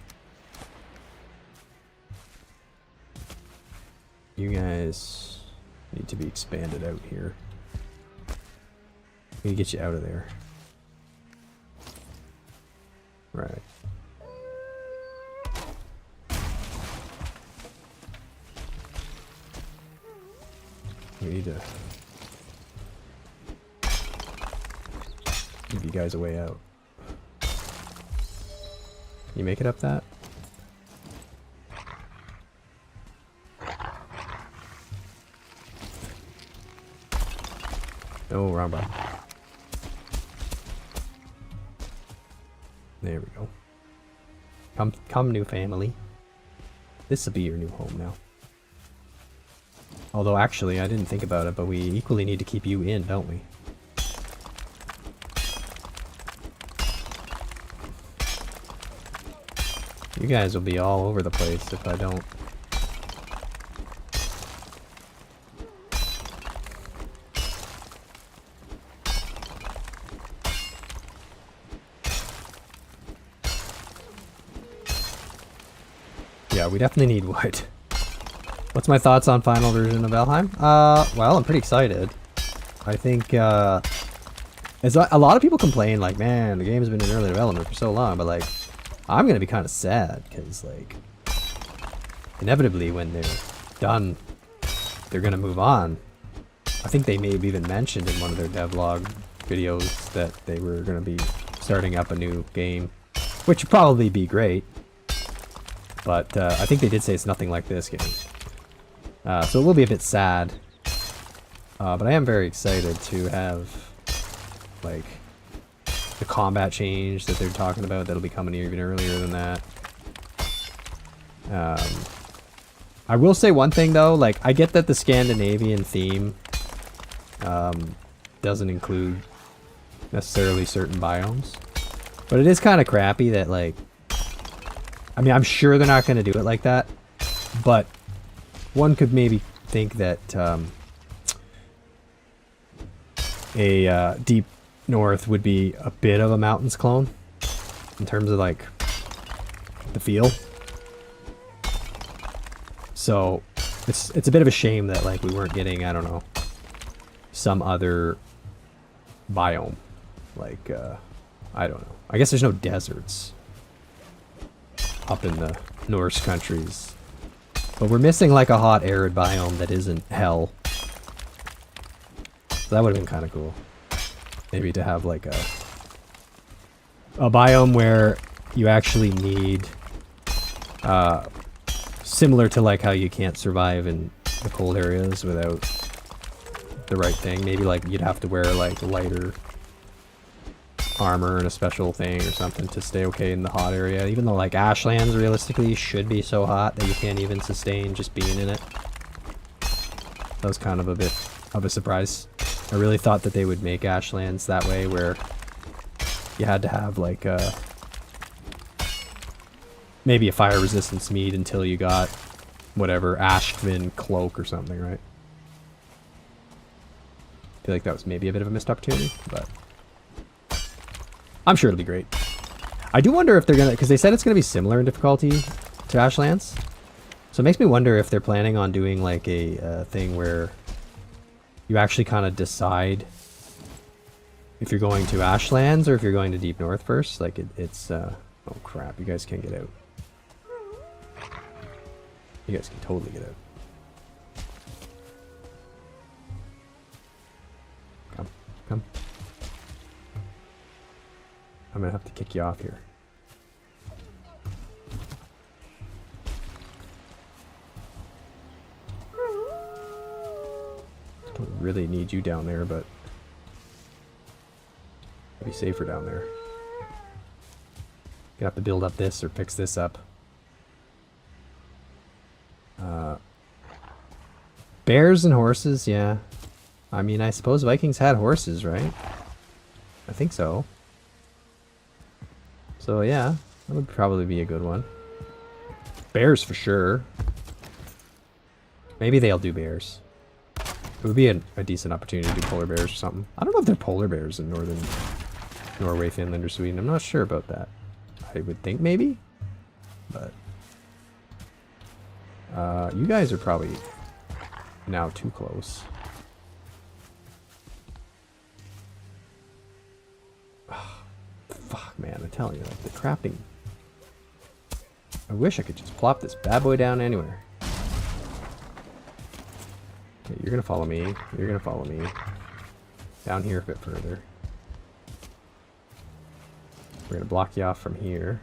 You guys need to be expanded out here. We need to get you out of there. Right. We need to give you guys a way out. You make it up that? Oh, wrong button. There we go. Come, new family. This will be your new home now. Although, actually, I didn't think about it, but we equally need to keep you in, don't we? You guys will be all over the place if I don't. Yeah, we definitely need wood. What's my thoughts on final version of Valheim? Well, I'm pretty excited. I think, as a lot of people complain, like, man, the game's been in early development for so long, but, like, I'm gonna be kind of sad, because, like, inevitably when they're done, they're gonna move on. I think they may have even mentioned in one of their devlog videos that they were gonna be starting up a new game, which would probably be great. But I think they did say it's nothing like this game. So it will be a bit sad. But I am very excited to have, like, the combat change that they're talking about. That'll be coming even earlier than that. I will say one thing, though. Like, I get that the Scandinavian theme doesn't include necessarily certain biomes. But it is kind of crappy that, like, I mean, I'm sure they're not going to do it like that, but one could maybe think that a Deep North would be a bit of a mountains clone in terms of, like, the feel. So it's a bit of a shame that, like, we weren't getting, I don't know, some other biome. Like, I don't know. I guess there's no deserts up in the Norse countries. But we're missing, like, a hot arid biome that isn't hell. So that would have been kind of cool. Maybe to have, like, a biome where you actually need, similar to, like, how you can't survive in the cold areas without the right thing. Maybe, like, you'd have to wear, like, lighter armor and a special thing or something to stay okay in the hot area, even though, like, Ashlands realistically should be so hot that you can't even sustain just being in it. That was kind of a bit of a surprise. I really thought that they would make Ashlands that way, where you had to have, like, maybe a fire resistance meat until you got whatever Ashtvin cloak or something, right? I feel like that was maybe a bit of a missed opportunity, but I'm sure it'll be great. I do wonder if they're gonna, because they said it's gonna be similar in difficulty to Ashlands. So it makes me wonder if they're planning on doing, like, a thing where you actually kind of decide if you're going to Ashlands or if you're going to Deep North first. Like, it's, oh crap, you guys can't get out. You guys can totally get out. Come, come. I'm gonna have to kick you off here. Don't really need you down there, but it'd be safer down there. Gonna have to build up this or fix this up. Bears and horses, yeah. I mean, I suppose Vikings had horses, right? I think so. So yeah, that would probably be a good one. Bears for sure. Maybe they'll do bears. It would be a decent opportunity to do polar bears or something. I don't know if there are polar bears in northern Norway, Finland, or Sweden. I'm not sure about that. I would think maybe, but you guys are probably now too close. Fuck, man, I'm telling you, like, the crafting. I wish I could just plop this bad boy down anywhere. Okay, you're gonna follow me. You're gonna follow me. Down here a bit further. We're gonna block you off from here.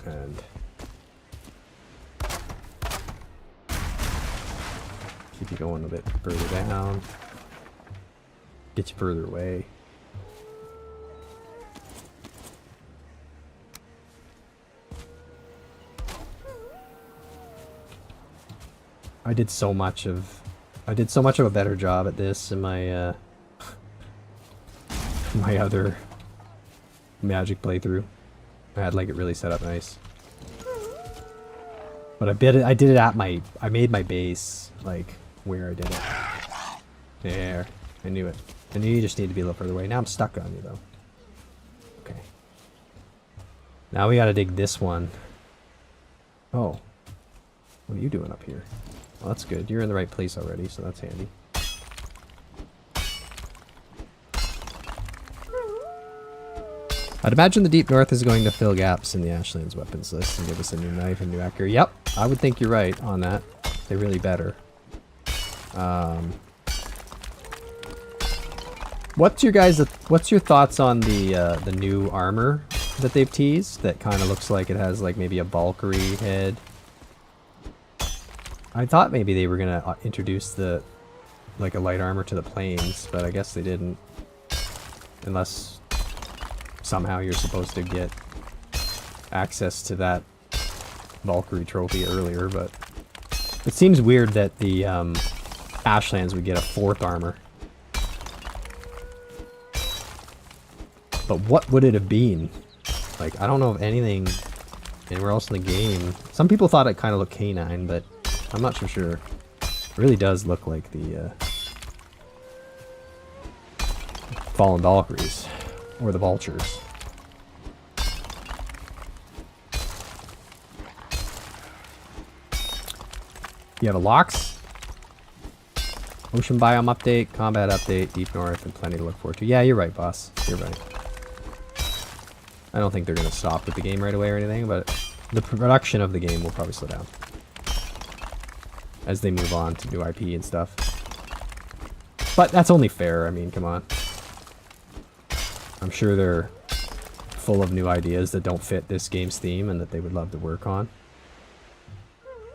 And keep you going a bit further down. Get you further away. I did so much of a better job at this in my my other Magic playthrough. I had like it really set up nice. But I did it at my, I made my base like where I did it. There, I knew it. I knew you just need to be a little further away. Now I'm stuck on you though. Okay. Now we gotta dig this one. Oh. What are you doing up here? Well, that's good. You're in the right place already, so that's handy. I'd imagine the Deep North is going to fill gaps in the Ashlands weapons list and give us a new knife and new accuracy. Yep, I would think you're right on that. They really better. What's your thoughts on the new armor that they've teased? That kind of looks like it has like maybe a Valkyrie head. I thought maybe they were gonna introduce the like a light armor to the planes, but I guess they didn't. Unless somehow you're supposed to get access to that Valkyrie trophy earlier, but it seems weird that the Ashlands would get a 4th armor. But what would it have been? Like, I don't know of anything anywhere else in the game. Some people thought it kind of looked canine, but I'm not so sure. It really does look like the Fallen Valkyries. Or the vultures. You have a locks, ocean biome update, combat update, Deep North, and plenty to look forward to. Yeah, you're right, boss. You're right. I don't think they're going to stop with the game right away or anything, but the production of the game will probably slow down as they move on to new IP and stuff. But that's only fair. I mean, come on. I'm sure they're full of new ideas that don't fit this game's theme and that they would love to work on.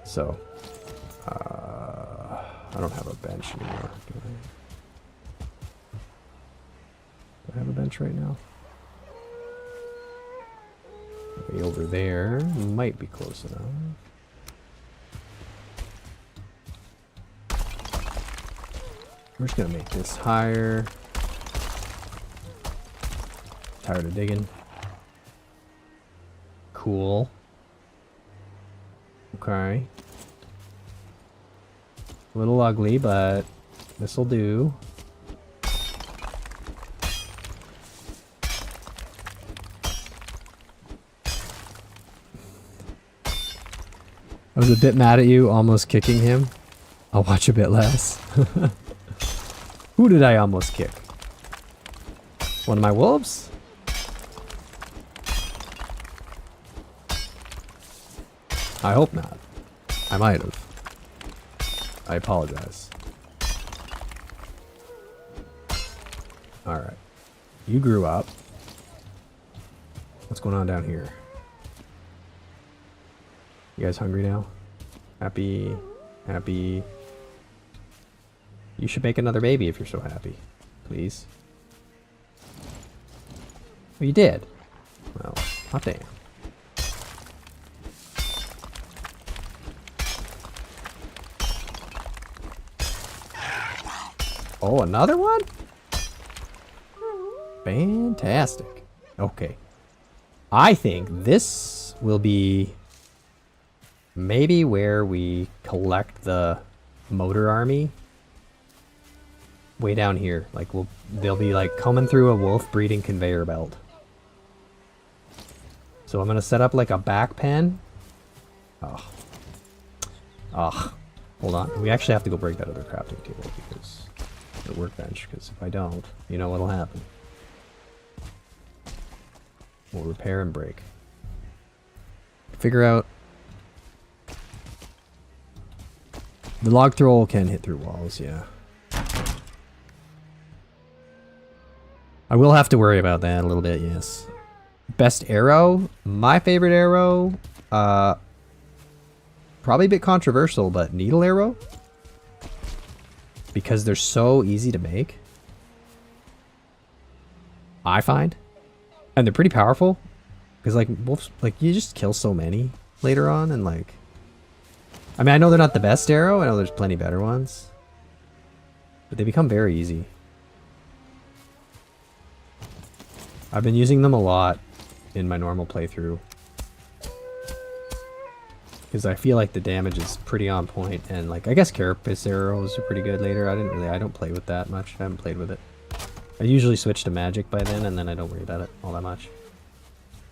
So, I don't have a bench anymore. Do I have a bench right now? Maybe over there might be close enough. We're just gonna make this higher. Tired of digging. Cool. Okay. A little ugly, but this'll do. I was a bit mad at you, almost kicking him. I'll watch a bit less. Who did I almost kick? One of my wolves? I hope not. I might have. I apologize. Alright. You grew up. What's going on down here? You guys hungry now? Happy? Happy? You should make another baby if you're so happy. Please. Well, you did. Well, hot damn. Oh, another one? Fantastic. Okay. I think this will be maybe where we collect the motor army. Way down here. Like they'll be like coming through a wolf breeding conveyor belt. So I'm gonna set up like a back pen. Oh. Oh. Hold on. We actually have to go break that other crafting table because the workbench, because if I don't, you know what'll happen. We'll repair and break. Figure out. The log throw can hit through walls, yeah. I will have to worry about that a little bit, yes. Best arrow? My favorite arrow, probably a bit controversial, but needle arrow? Because they're so easy to make. I find. And they're pretty powerful. Because like wolves, like you just kill so many later on and like... I mean, I know they're not the best arrow. I know there's plenty better ones. But they become very easy. I've been using them a lot in my normal playthrough. Because I feel like the damage is pretty on point, and like I guess carapace arrows are pretty good later. I don't play with that much. I haven't played with it. I usually switch to magic by then, and then I don't worry about it all that much.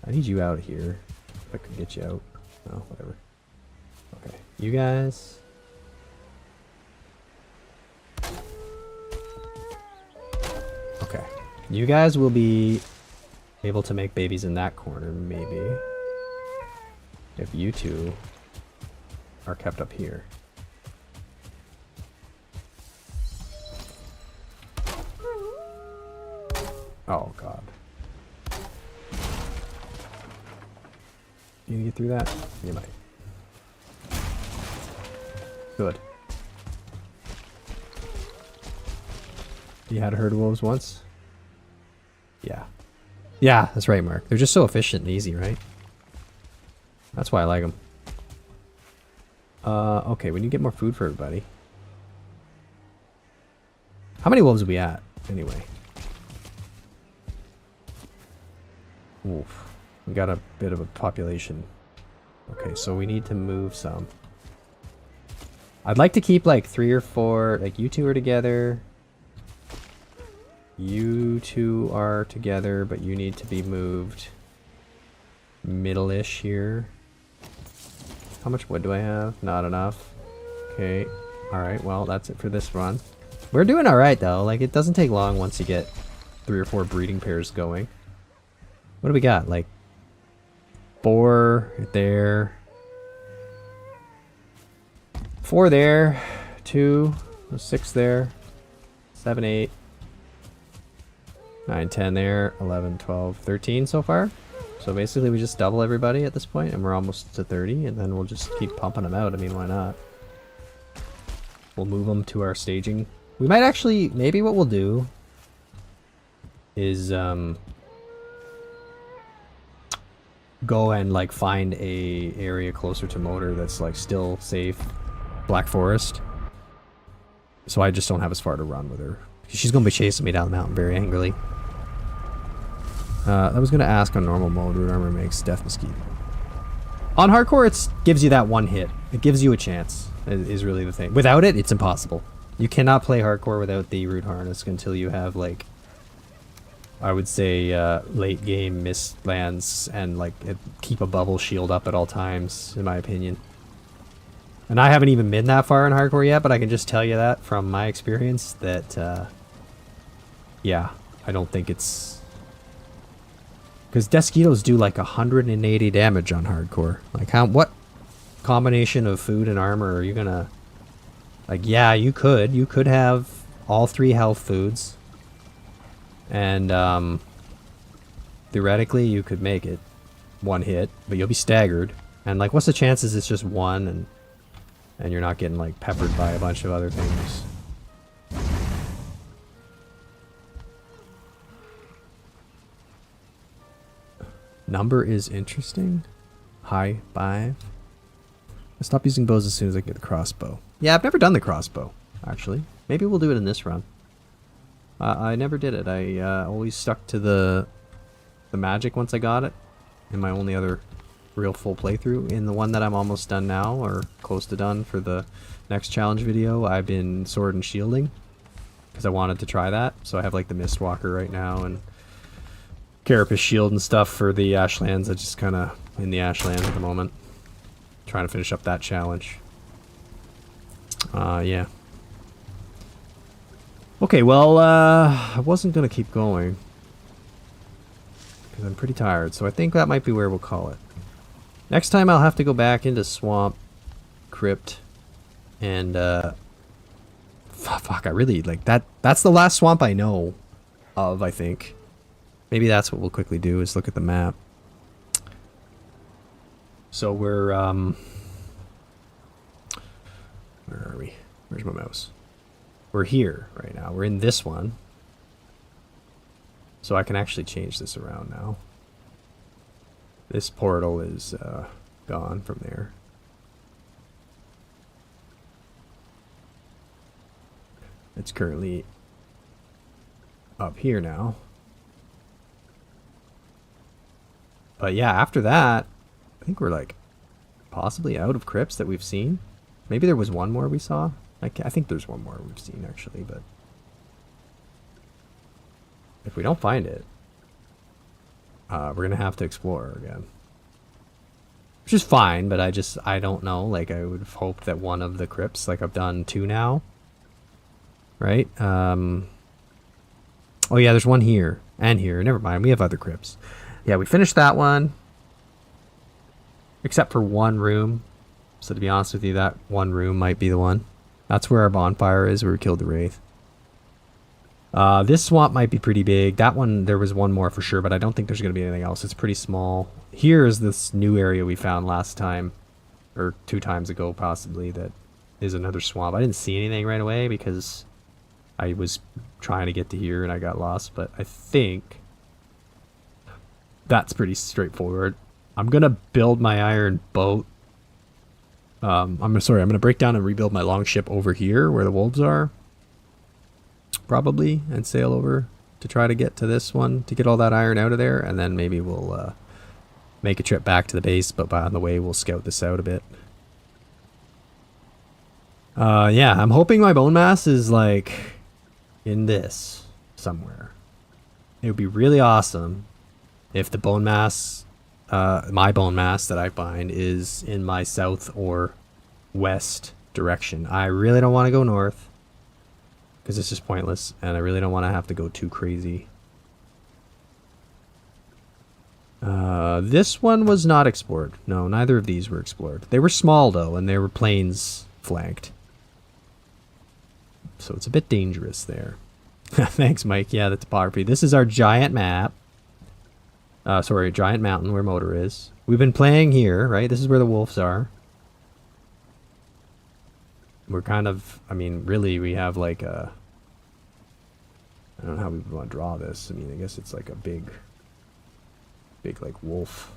I need you out here. If I could get you out. No, whatever. Okay, you guys. Okay, you guys will be able to make babies in that corner, maybe. If you two are kept up here. Oh god. You get through that? You might. Good. You had a herd of wolves once? Yeah. Yeah, that's right, Mark. They're just so efficient and easy, right? That's why I like them. Okay, we need to get more food for everybody. How many wolves are we at, anyway? Oof. We got a bit of a population. Okay, so we need to move some. I'd like to keep like 3 or 4, like you two are together. You two are together, but you need to be moved middle-ish here. How much wood do I have? Not enough. Okay. Alright, well, that's it for this run. We're doing alright, though. Like, it doesn't take long once you get 3 or 4 breeding pairs going. What do we got? Like, 4 there. 4 there. 2. 6 there. 7, 8. 9, 10 there. 11, 12, 13 so far. So basically we just double everybody at this point, and we're almost to 30, and then we'll just keep pumping them out. I mean, why not? We'll move them to our staging. We might actually, maybe what we'll do is go and like find a area closer to Motor that's like still safe. Black Forest. So I just don't have as far to run with her. She's going to be chasing me down the mountain very angrily. I was going to ask on normal mode, root armor makes death mesquite. On hardcore, it gives you that one hit. It gives you a chance, is really the thing. Without it, it's impossible. You cannot play hardcore without the root harness until you have, like, I would say, late game mist lands and, like, keep a bubble shield up at all times, in my opinion. And I haven't even been that far in hardcore yet, but I can just tell you that from my experience that, yeah, I don't think it's... Because Desquitos do like 180 damage on hardcore. Like, what combination of food and armor are you gonna... Like, yeah, you could have all 3 health foods. And, theoretically, you could make it 1 hit, but you'll be staggered. And, like, what's the chances it's just 1 and you're not getting, like, peppered by a bunch of other things? Number is interesting. High 5. I stop using bows as soon as I get the crossbow. Yeah, I've never done the crossbow, actually. Maybe we'll do it in this run. I never did it. I always stuck to the magic once I got it. In my only other real full playthrough. In the one that I'm almost done now, or close to done for the next challenge video, I've been sword and shielding. Because I wanted to try that. So I have like the Mistwalker right now, and Carapace shield and stuff for the Ashlands. I'm just kind of in the Ashlands at the moment. Trying to finish up that challenge. Yeah. Okay, well, I wasn't going to keep going. Because I'm pretty tired, so I think that might be where we'll call it. Next time I'll have to go back into Swamp Crypt. And, fuck, I really, like, that's the last swamp I know of, I think. Maybe that's what we'll quickly do, is look at the map. So we're, where are we? Where's my mouse? We're here right now. We're in this one. So I can actually change this around now. This portal is gone from there. It's currently up here now. But yeah, after that, I think we're like possibly out of crypts that we've seen. Maybe there was one more we saw. I think there's one more we've seen actually, but if we don't find it, we're gonna have to explore again, which is fine. But I don't know. Like I would have hoped that one of the crypts, like I've done 2 now, right? Oh yeah, there's one here and here. Never mind, we have other crypts. Yeah, we finished that one, except for one room. So to be honest with you, that one room might be the one. That's where our bonfire is, where we killed the wraith. This swamp might be pretty big. That one, there was one more for sure, but I don't think there's going to be anything else. It's pretty small. Here is this new area we found last time, or 2 times ago possibly, that is another swamp. I didn't see anything right away because I was trying to get to here and I got lost, but I think that's pretty straightforward. I'm going to build my iron boat. I'm going to break down and rebuild my longship over here where the wolves are. Probably, and sail over to try to get to this one to get all that iron out of there, and then maybe we'll make a trip back to the base, but on the way we'll scout this out a bit. Yeah, I'm hoping my bone mass is like in this somewhere. It would be really awesome if the bone mass, my bone mass that I find, is in my south or west direction. I really don't want to go north because it's just pointless, and I really don't want to have to go too crazy. This one was not explored. No, neither of these were explored. They were small though, and they were plains flanked, so it's a bit dangerous there. Thanks, Mike. Yeah, the topography. This is our giant map. Sorry, giant mountain where Motor is. We've been playing here, right? This is where the wolves are. We're kind of, I mean, really, we have like a, I don't know how we want to draw this. I mean, I guess it's like a big like wolf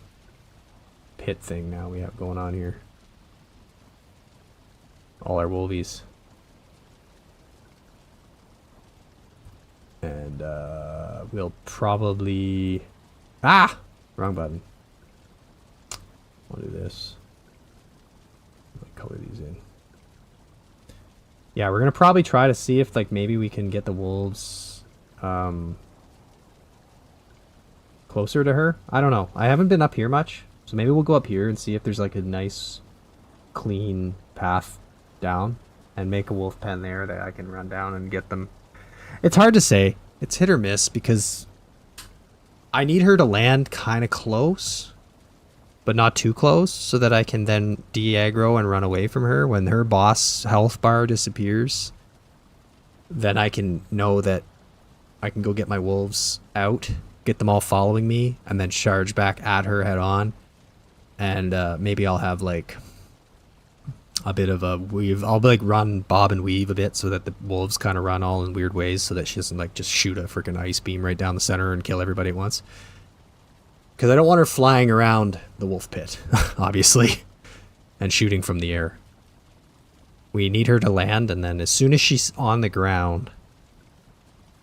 pit thing now we have going on here. All our wolvies. And we'll probably, wrong button. I'll do this. I'll color these in. Yeah, we're gonna probably try to see if like maybe we can get the wolves closer to her. I don't know. I haven't been up here much, so maybe we'll go up here and see if there's like a nice clean path down and make a wolf pen there that I can run down and get them. It's hard to say. It's hit or miss because I need her to land kind of close, but not too close, so that I can then de-aggro and run away from her. When her boss health bar disappears, then I can know that I can go get my wolves out, get them all following me, and then charge back at her head on. And maybe I'll have like a bit of a weave. I'll like run bob and weave a bit so that the wolves kind of run all in weird ways, so that she doesn't like just shoot a freaking ice beam right down the center and kill everybody at once. Because I don't want her flying around the wolf pit, obviously, and shooting from the air. We need her to land, and then as soon as she's on the ground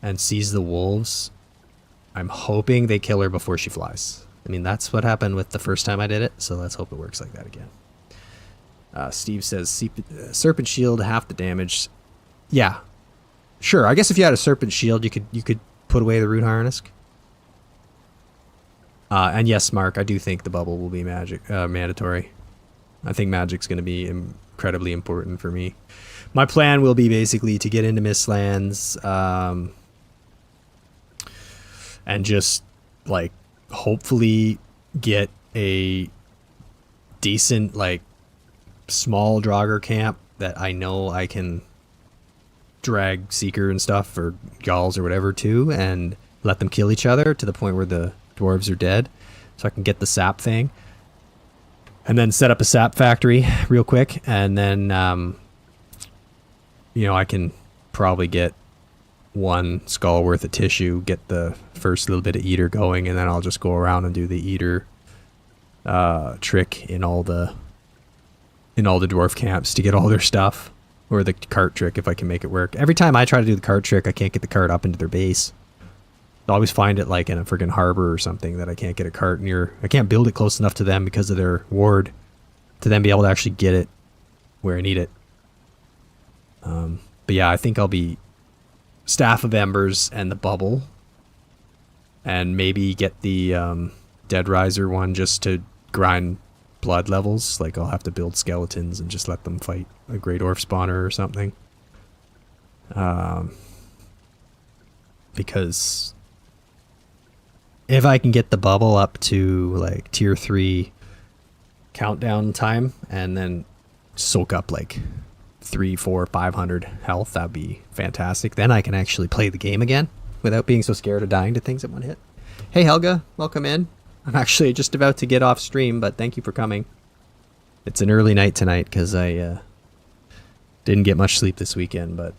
and sees the wolves, I'm hoping they kill her before she flies. I mean, that's what happened with the first time I did it, so let's hope it works like that again. Steve says, Serpent Shield, half the damage. Yeah, sure. I guess if you had a Serpent Shield, you could put away the Root Harness. And yes, Mark, I do think the bubble will be mandatory. I think magic's going to be incredibly important for me. My plan will be basically to get into Mistlands, and just like hopefully get a decent like small Draugr camp that I know I can drag Seeker and stuff or Gauls or whatever to, and let them kill each other to the point where the dwarves are dead, so I can get the sap thing, and then set up a sap factory real quick, and then you know, I can probably get 1 skull worth of tissue, get the first little bit of eater going, and then I'll just go around and do the eater trick in all the dwarf camps to get all their stuff, or the cart trick if I can make it work. Every time I try to do the cart trick, I can't get the cart up into their base. I always find it like in a friggin' harbor or something that I can't get a cart near. I can't build it close enough to them because of their ward to then be able to actually get it where I need it. But yeah, I think I'll be Staff of Embers and the Bubble, and maybe get the Dead Riser one just to grind blood levels. Like I'll have to build skeletons and just let them fight a Great Orc spawner or something. Because if I can get the Bubble up to like tier 3 countdown time and then soak up like 300, 400, 500 health, that'd be fantastic. Then I can actually play the game again without being so scared of dying to things at one hit. Hey Helga, welcome in. I'm actually just about to get off stream, but thank you for coming. It's an early night tonight because I didn't get much sleep this weekend, but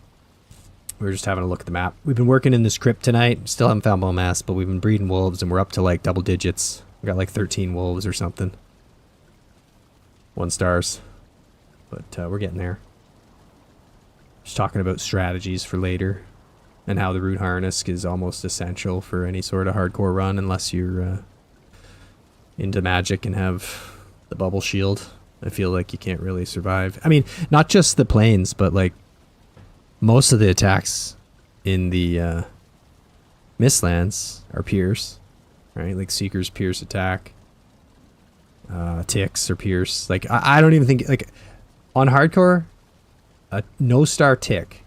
we were just having a look at the map. We've been working in this crypt tonight. Still haven't found bone mass, but we've been breeding wolves and we're up to like double digits. We got like 13 wolves or something. 1 stars. But we're getting there. Just talking about strategies for later and how the root harness is almost essential for any sort of hardcore run unless you're into magic and have the bubble shield. I feel like you can't really survive. I mean, not just the planes, but like most of the attacks in the Mistlands are pierce, right? Like Seeker's pierce attack, ticks or pierce. Like I don't even think like on hardcore, a no star tick.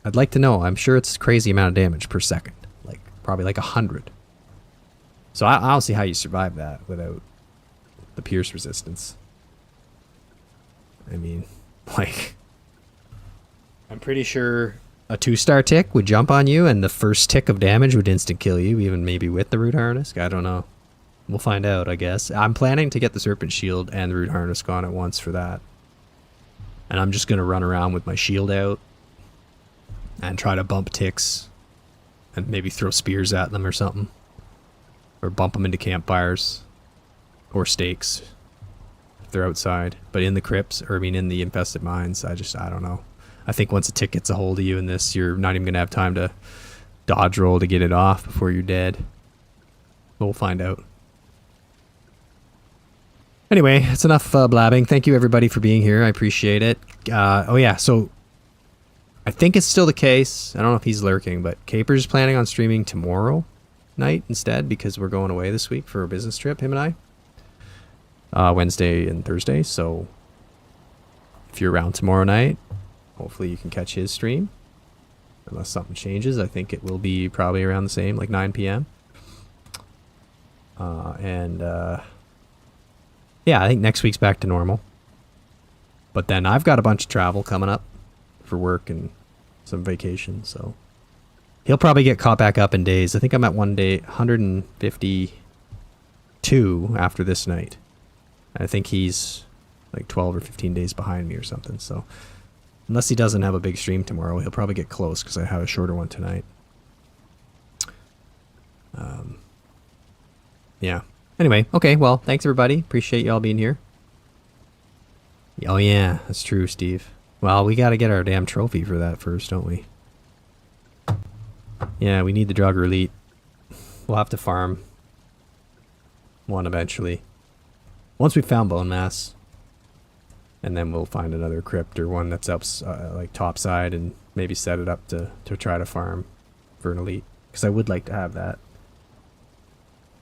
I'd like to know. I'm sure it's a crazy amount of damage per second, like probably like 100. So I don't see how you survive that without the pierce resistance. I mean, like, I'm pretty sure a 2-star tick would jump on you and the first tick of damage would instant kill you, even maybe with the root harness. I don't know. We'll find out, I guess. I'm planning to get the serpent shield and the root harness gone at once for that. And I'm just going to run around with my shield out and try to bump ticks and maybe throw spears at them or something. Or bump them into campfires or stakes if they're outside. But in the crypts, or I mean in the infested mines, I don't know. I think once a tick gets a hold of you in this, you're not even going to have time to dodge roll to get it off before you're dead. But we'll find out. Anyway, it's enough blabbing. Thank you everybody for being here. I appreciate it. Oh yeah, so I think it's still the case. I don't know if he's lurking, but Caper's planning on streaming tomorrow night instead because we're going away this week for a business trip, him and I. Wednesday and Thursday, so if you're around tomorrow night, hopefully you can catch his stream. Unless something changes, I think it will be probably around the same, like 9 p.m. Yeah, I think next week's back to normal. But then I've got a bunch of travel coming up for work and some vacation, so he'll probably get caught back up in days. I think I'm at 152 after this night. I think he's like 12 or 15 days behind me or something, so unless he doesn't have a big stream tomorrow, he'll probably get close because I have a shorter one tonight. Yeah. Anyway, okay, well, thanks everybody. Appreciate y'all being here. Oh yeah, that's true, Steve. Well, we gotta get our damn trophy for that first, don't we? Yeah, we need the Draugr Elite. We'll have to farm one eventually. Once we've found bone mass. And then we'll find another crypt or one that's up like topside and maybe set it up to try to farm for an elite. Because I would like to have that.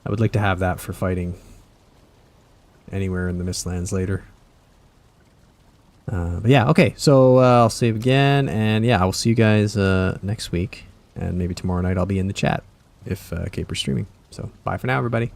I would like to have that for fighting anywhere in the Mistlands later. But yeah, okay. So I'll save again. And yeah, I will see you guys next week. And maybe tomorrow night I'll be in the chat if Caper's streaming. So bye for now, everybody.